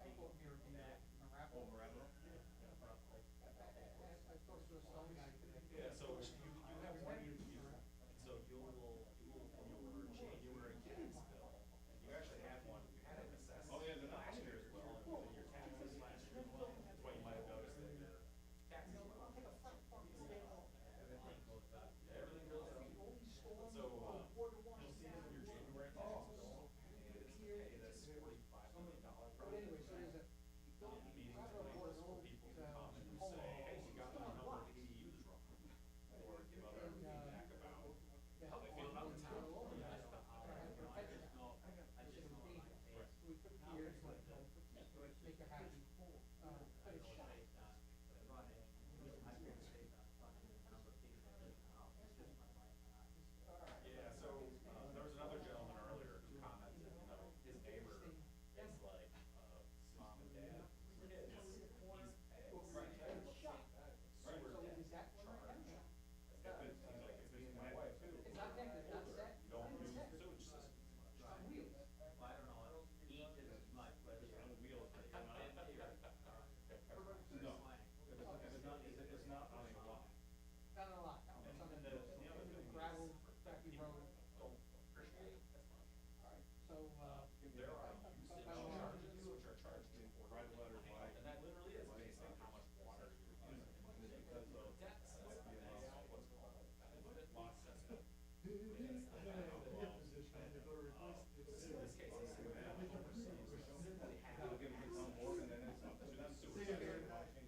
I bought me a Marapple. I spoke to a stone guy today. Yeah, so you have plenty of, so you will, in your January tax bill, you actually had one, you had it assessed. Oh, yeah, last year as well, and your taxes last year as well, that's why you might have noticed that your taxes went up. Everything goes up. So, you'll see it in your January tax bill, and it's to pay this $45 million But project. anyway, so there's a, Meeting tonight is for people to come and say, hey, you got my number of ADUs wrong. Or give other feedback about how they feel about the town. we took years, make her happy, but it's shot. Yeah, so, there was another gentleman earlier who commented, you know, his neighbor is like, mom and dad, kids, he's paying. Sewer debt charge. He's like, if it's my wife too. It's not that, it's not set. You don't use the sewage system. It's on wheels. I don't know, eat is my pleasure. On wheels, but you're not. No, it's not on a lot. Not a lot, no, it's on And the, the other thing is, gravel, Becky people Road. don't appreciate it as much. Alright, so, There are usage charges which are charged in write a letter why. And that literally is based on how much water you're using. And it's because of the amount of what's called loss sensitive. In this case, they have to give it some more and then it's up to them to. So your property,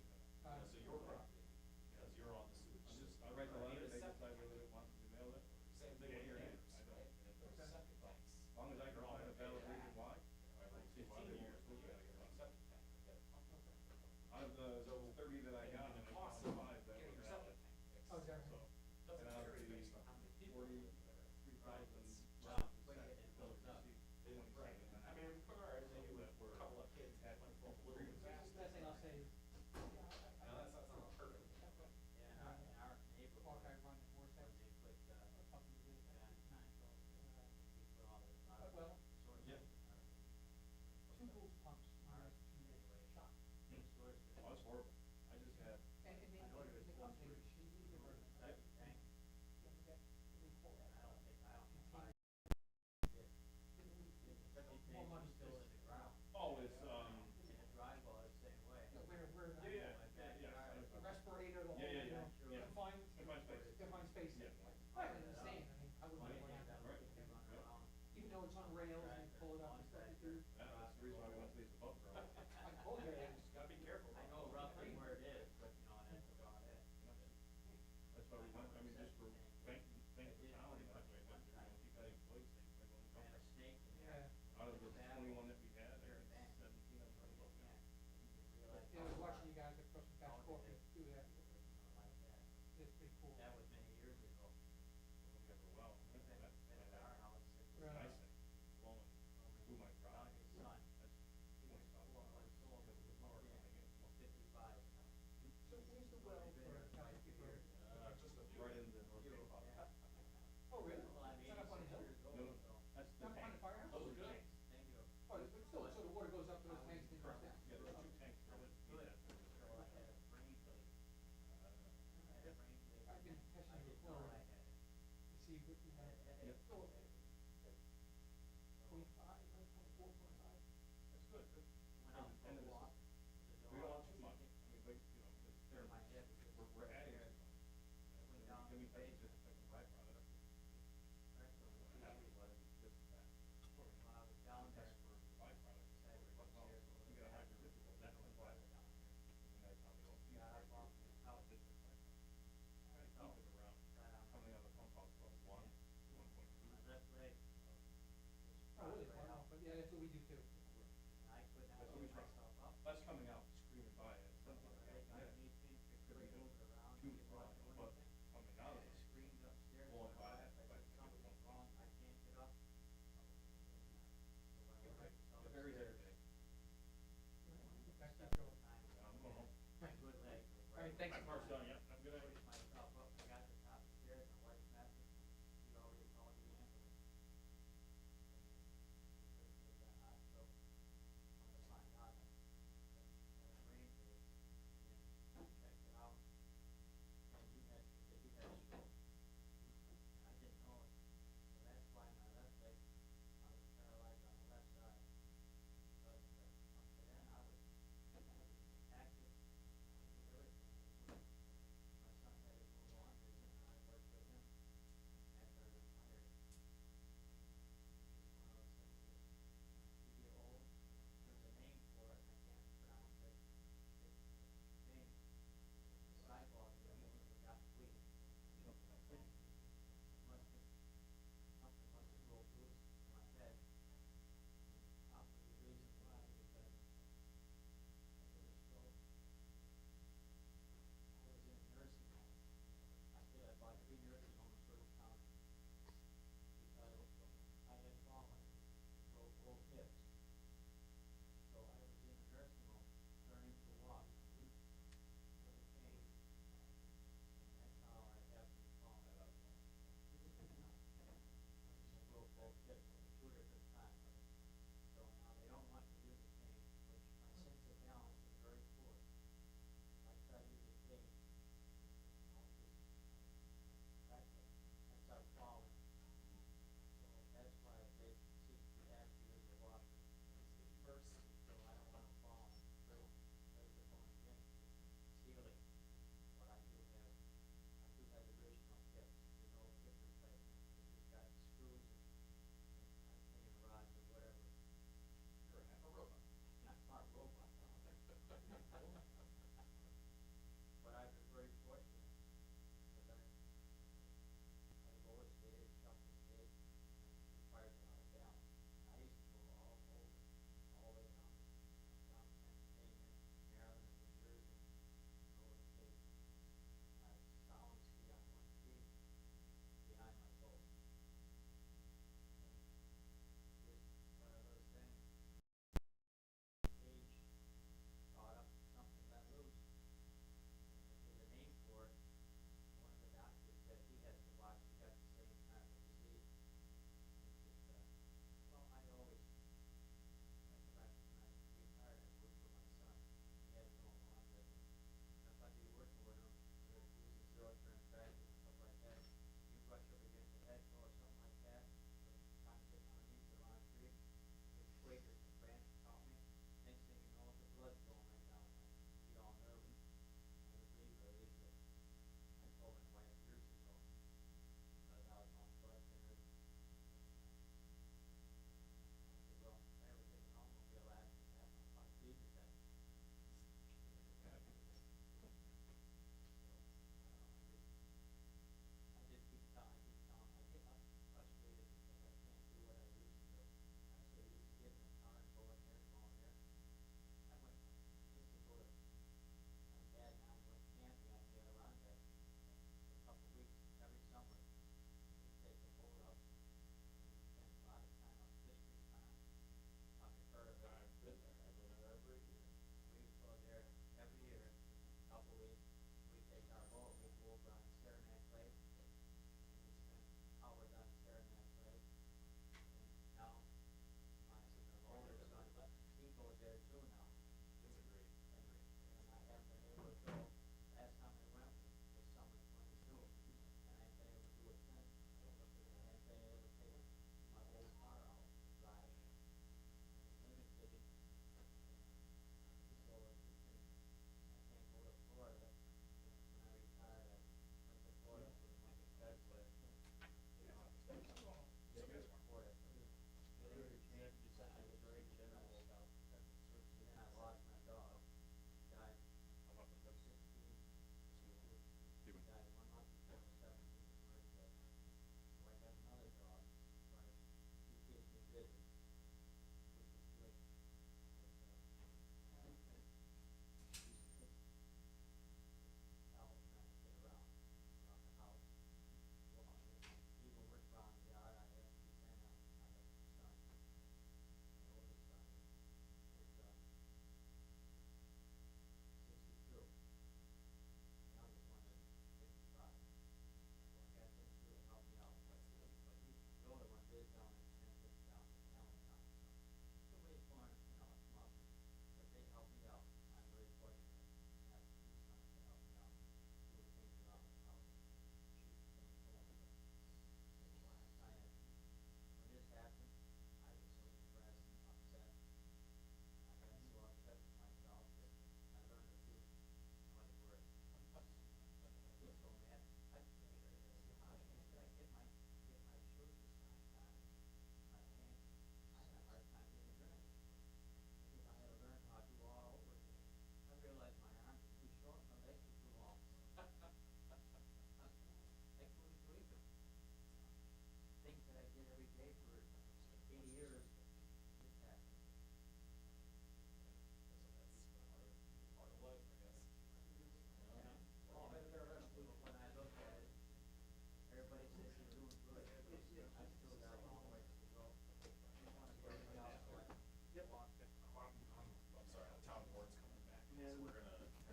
because you're on the sewage system. I write the letter, they decide whether they want to mail it. Same thing with your neighbors, right? And if there's septic tanks. As long as I can find a valid reason why. I will see why they want to gotta get a septic tank. Out of the 30 that I got, and I found 5 that were valid. Oh, Jeremy. So, and out of the 43,000 they went right in. I mean, in cars, they knew that were, a couple of kids had like little grievances. best thing I'll say is, Now, that's not perfect. walk, I run more steps. Well, Yeah. two gold pumps, shot. Oh, that's horrible. I just had. And they come, she leave her. More money still in the ground. Oh, it's, We're, respirator, the whole, Yeah, you yeah, know, yeah. confined. Confined space. Confined space. Yeah. Right, and the same, I mean, I wouldn't want to have Right. even though it's on rails, you pull it up and stuff, you do. Yeah, that's the reason why we went to these above ground. I told you, I Gotta be careful. I know roughly where it is, but you know, that's about it. That's why we went, I mean, just for, thank the town, that way, that you're gonna keep that employee safe, by going Ran a up. snake in Yeah. there. Out of the 21 that we had, I think 17 of them were broken. Yeah, I was watching you guys across the back coffee do that. Like that. It's pretty cool. That was many years ago. Yeah, for a while. Been That's at our house. Right. nice thing. Blowing, blew my garage. His son. That's 20,000 When it sold, it was power yeah, coming in. 55. So where's the well for Castle Creek Road? Just right in the north gate box. Oh, really? Well, I'm Is that up on the hill? 86 years old, No, no, so. that's the Not behind tank. the firehouse? Those are Good. tanks. Thank you. Oh, but still, so the water goes up to those tanks and goes down? Yeah, there's 2 tanks. I was good. So I had a brain bleed. I had a brain bleed. I've been I testing didn't your know flow I had it. to see what you have. Headache. So, 25, 24, 25. That's good. Went out for And a it's- walk. We don't want too much. I mean, like, you know, it's Clear my head. we're adding it. I went down Can to we the touch it basement. just like a byproduct? Right, so What happens was it's just that. when I was down there for Byproduct. decided to Well, upstairs, so you gotta have your difficult, that's the down byproduct. here. And that's how we don't see it. Got up off the couch. This is byproduct. Try to keep it around, Got on coming out of the pump house from 1 to 1.2. my left leg.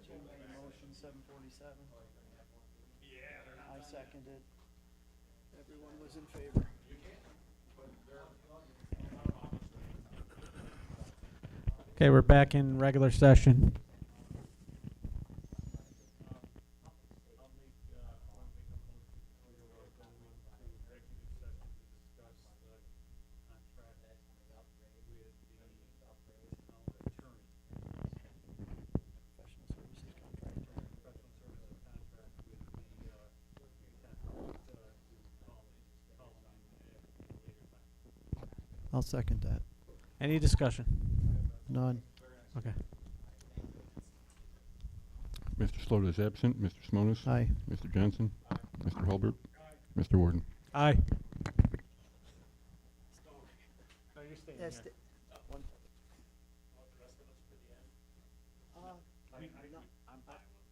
Jim made a motion, 7:47. I seconded. Everyone was in favor. Okay, we're back in regular session. Professional services contract. I'll second that. Any discussion? None. Okay. Mr. Slaughter is absent. Mr. Simonis? Aye. Mr. Johnson? Mr. Hulbert? Mr. Warden? Aye. No, you're staying Yes, here. one.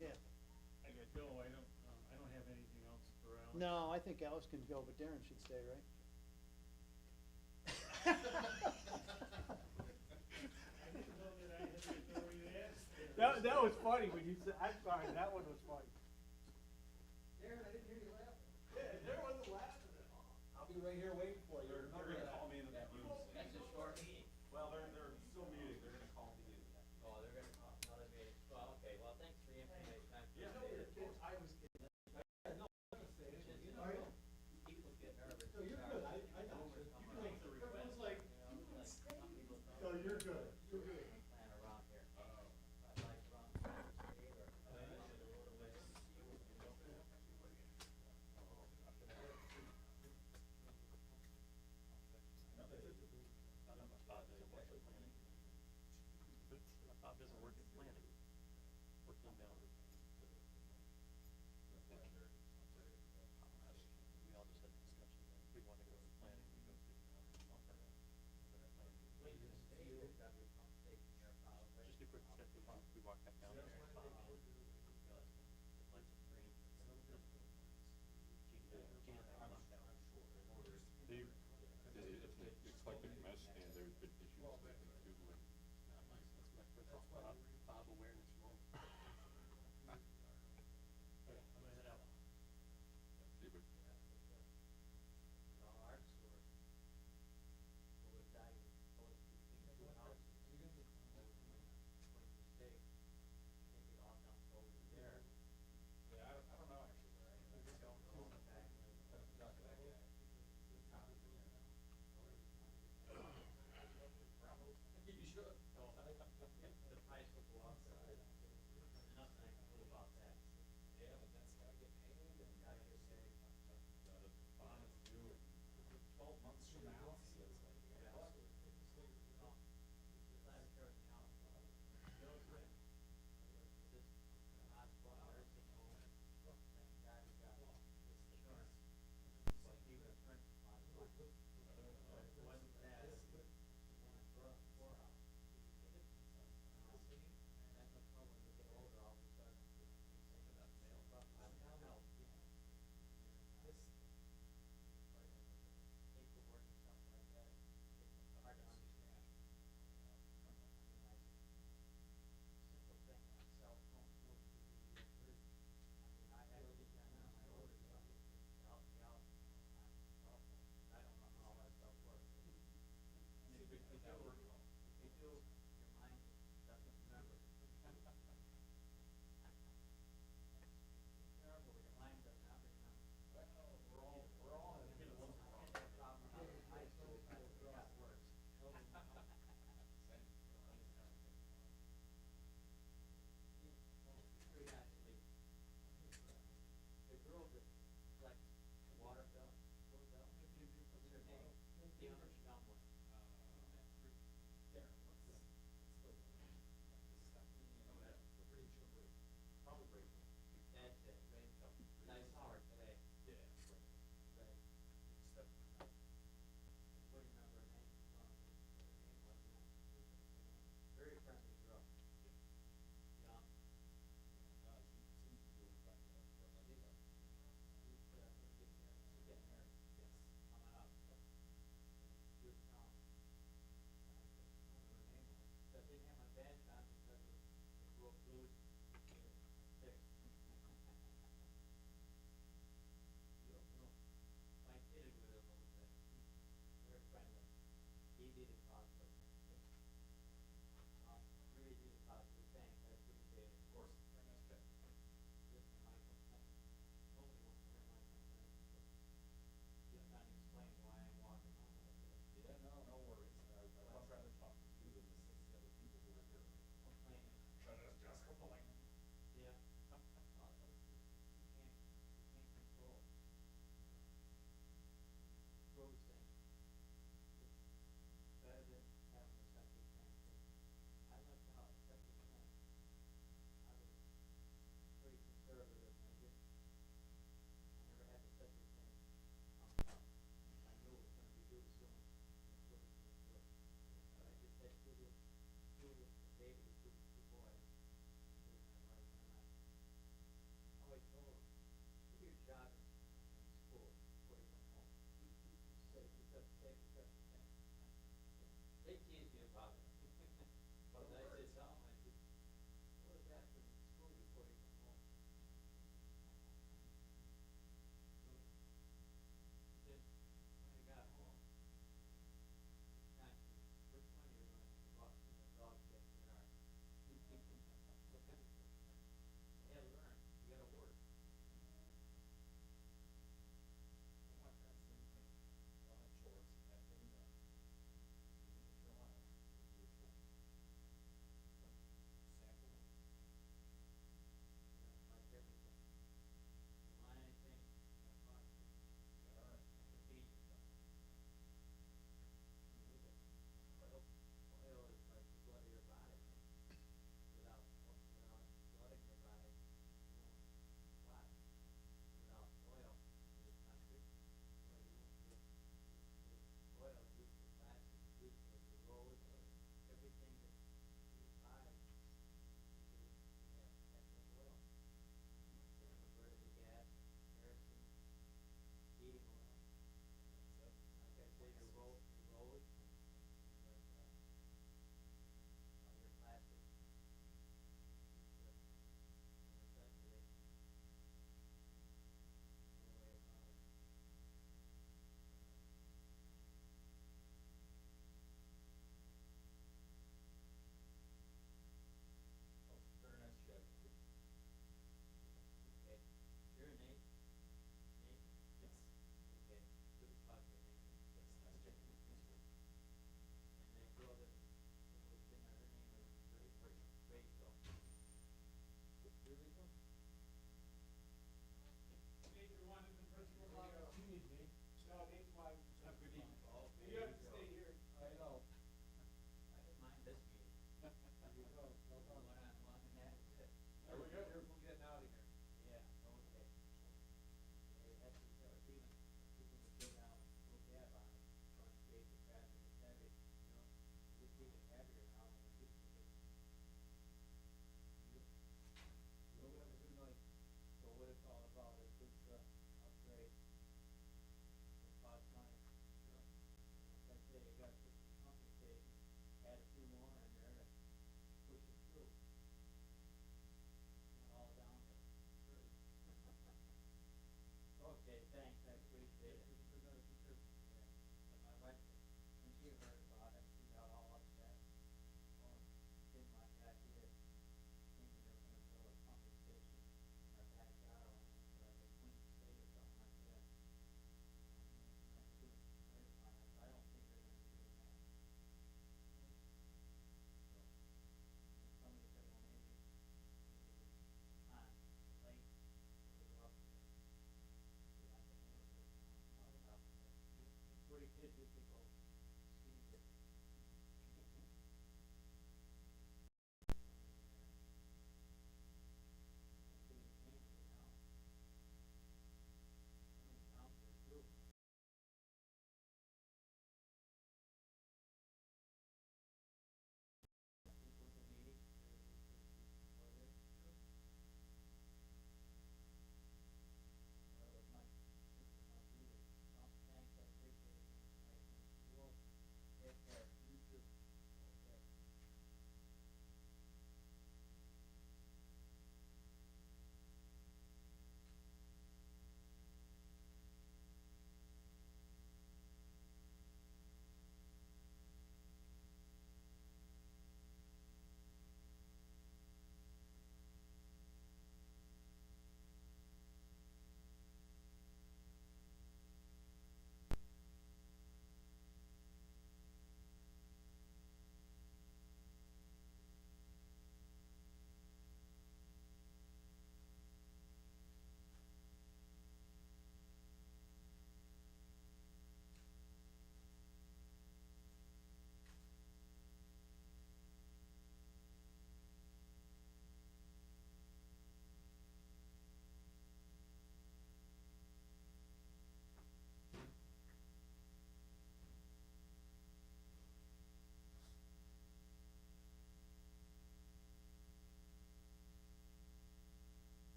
Yeah. I got Joe, I don't have anything else for Alex. No, I think Alice can go, but Darren should stay, right? That was funny when you said, I'm sorry, that one was funny. Darren, I didn't hear you laughing. Yeah, Darren wasn't laughing at all. I'll be right here waiting for you. They're gonna call me into that meeting. That's a short meeting. Well, they're still meeting, they're gonna call me into that. Oh, they're gonna call another meeting. Well, okay, well, thanks for the information. Yeah, no, you're kidding. I was kidding. No, I'm gonna say it. You know, people get nervous. No, you're good. I know. Everyone's like, no, you're good. You're good. Plan around here. I'd like around the street or. Bob doesn't work in planning. Working down. We all just had a discussion that if we want to go to planning, we go to. Just a quick step, we walk back down there. It's like the mess stand, there's been issues with it too. Bob awareness role.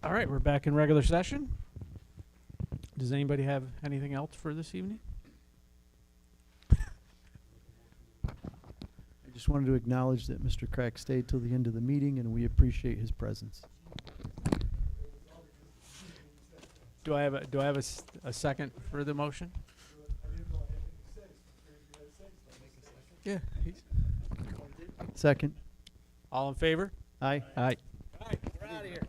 All right, we're back in regular session. Does anybody have anything else for this evening? I just wanted to acknowledge that Mr. Crack stayed till the end of the meeting, and we appreciate his presence. Do I have a second for the motion? Yeah. Second. All in favor? Aye. Aye. All right, we're out of here.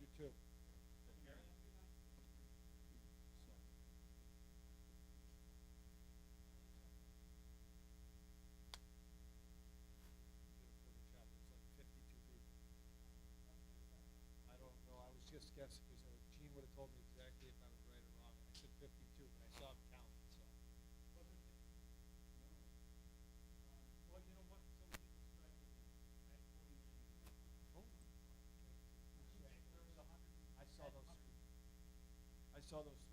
You too. I don't know, I was just guessing, because Gene would've told me exactly if I was right or wrong. I said 52, but I saw him count, so. Well, you know what, some people strike me, I saw those.